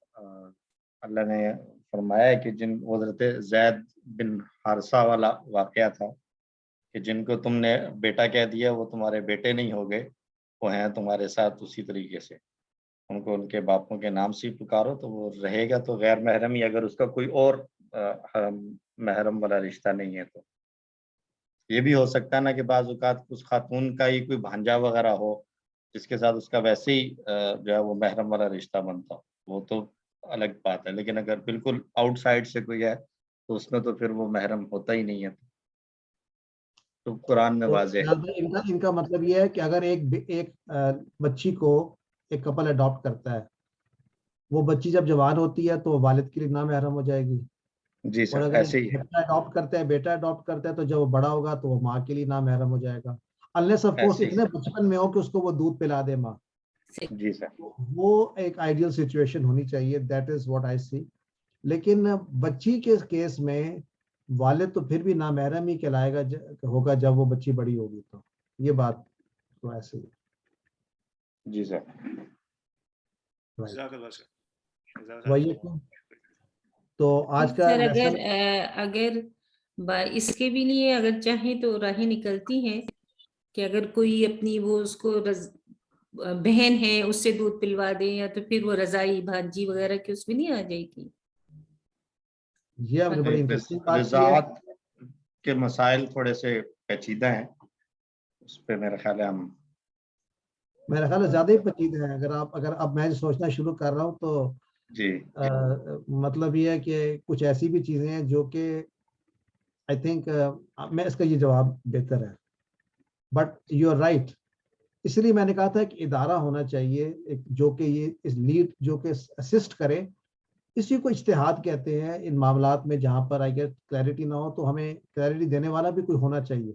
अल्लाह ने फरमाया है कि जिन हज़रत ज़ैद बिन हारसा वाला वाकया था कि जिनको तुमने बेटा कह दिया वो तुम्हारे बेटे नहीं हो गए, वो हैं तुम्हारे साथ उसी तरीके से। उनको उनके बापों के नाम से ही पुकारो तो वो रहेगा, तो गैर महरम ही अगर उसका कोई और महरम वाला रिश्ता नहीं है। तो ये भी हो सकता है ना कि बाज़ औक़ात उस खातून का ही कोई भांजा वगैरह हो जिसके साथ उसका वैसे ही जो है वो महरम वाला रिश्ता बनता हो, वो तो अलग बात है। लेकिन अगर बिल्कुल आउटसाइड से कोई है तो उसमें तो फिर वो महरम होता ही नहीं है। तो कुरान में वाज़े है। इनका मतलब ये है कि अगर एक बच्ची को एक कपल अडॉप्ट करता है, वो बच्ची जब जवान होती है तो वालिद के लिए नामहरम हो जाएगी। जी सर, और अगर ऐसे ही है। बेटा अडॉप्ट करता है तो जब वो बड़ा होगा तो वो माँ के लिए नामहरम हो जाएगा, अनलेस ऑफ कोर्स इतने बचपन में हो कि उसको वो दूध पिला दे माँ। जी सर, वो एक आइडियल सिचुएशन होनी चाहिए। दैट इज व्हाट आई सी। लेकिन बच्ची के केस में वालिद तो फिर भी नामहरम ही कहलाएगा होगा जब वो बच्ची बड़ी होगी। तो ये बात तो ऐसे ही। जी सर, वही। तो आज का सर अगर اس کے بھی لیے اگر چاہیں تو راہیں نکلتی ہیں کہ اگر کوئی اپنی وہ اس کو بہن ہے اس سے دودھ پلوا دیں، یا تو پھر وہ رضائی بھانجی وغیرہ کی اس میں نہیں آ جائے گی؟ یہ آپ نے بڑی انٹرسٹنگ بات کی ہے. رضاعت کے مسائل تھوڑے سے پیچیدہ ہیں، اس پہ میرا خیال ہے میرا خیال ہے زیادہ ہی پیچیدہ ہے. اگر اب میں سوچنا شروع کر رہا ہوں تو جی مطلب یہ ہے کہ کچھ ایسی بھی چیزیں ہیں جو کہ آئی تھنک میں اس کا یہ جواب بہتر ہے. بٹ یو آر رائٹ، اس لیے میں نے کہا تھا کہ ادارہ ہونا چاہیے جو کہ یہ اس لیڈ جو کہ اسسٹ کرے. اسی کو اجتہاد کہتے ہیں ان معاملات میں جہاں پر اگر کلیئرٹی نہ ہو تو ہمیں کلیئرٹی دینے والا بھی کوئی ہونا چاہیے.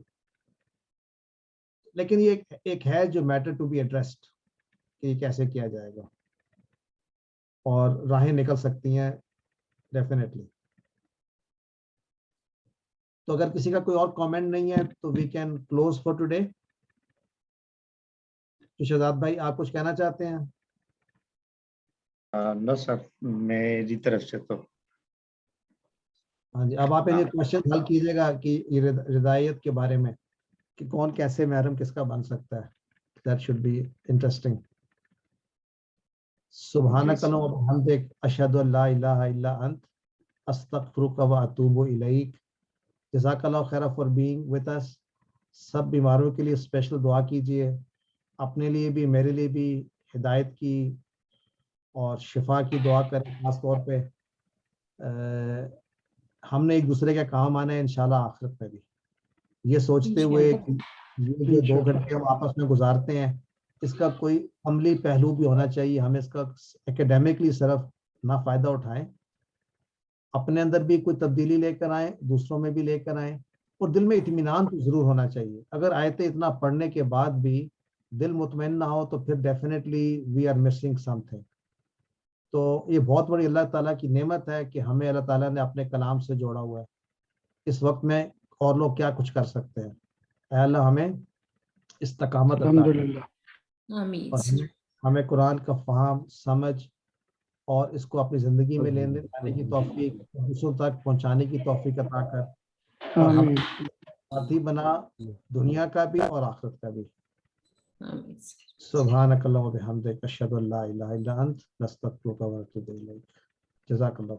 لیکن یہ ایک ہے جو میٹر ٹو بی ایڈریسڈ کہ یہ کیسے کیا جائے گا، اور راہیں نکل سکتی ہیں ڈیفینیٹلی. تو اگر کسی کا کوئی اور کامنٹ نہیں ہے تو we can close for today. شہزاد بھائی آپ کچھ کہنا چاہتے ہیں؟ نہ سر، میری طرف سے تو ہاں جی. اب آپ یہ کوشچن حل کیجیے گا کہ یہ رضائیت کے بارے میں کہ کون کیسے محرم کس کا بن سکتا ہے. That should be interesting. سبحانک اللہم و بحمدک اشہد ان لا الہ الا انت استغفرک و اتوب الیک. جزاک اللہ خیر فار بینگ وتھ اس. سب بیماروں کے لیے اسپیشل دعا کیجیے، اپنے لیے بھی میرے لیے بھی ہدایت کی اور شفا کی دعا کریں. خاص طور پہ ہم نے ایک دوسرے کے کام آنا ہے انشاءاللہ آخرت میں بھی. یہ سوچتے ہوئے کہ یہ جو 2 گھنٹے ہم آپس میں گزارتے ہیں اس کا کوئی عملی پہلو بھی ہونا چاہیے. ہم اس کا اکیڈیمکلی صرف نہ فائدہ اٹھائیں، اپنے اندر بھی کوئی تبدیلی لے کر آئیں، دوسروں میں بھی لے کر آئیں، اور دل میں اطمینان تو ضرور ہونا چاہیے. اگر آیتیں اتنا پڑھنے کے بعد بھی دل مطمئن نہ ہو تو پھر definitely we are missing something. تو یہ بہت بڑی اللہ تعالیٰ کی نعمت ہے کہ ہمیں اللہ تعالیٰ نے اپنے کلام سے جوڑا ہوا ہے. اس وقت میں اور لوگ کیا کچھ کر سکتے ہیں. اے اللہ ہمیں استقامت عطا کرے اور ہمیں قرآن کا فہم سمجھ اور اس کو اپنی زندگی میں لینے کی توفیق، دوسروں تک پہنچانے کی توفیق عطا کر، اور ہم ساتھی بنا دنیا کا بھی اور آخرت کا بھی. سبحانک اللہم و بحمدک اشہد ان لا الہ الا انت نستغفرک و نتوب الیک. جزاک اللہ.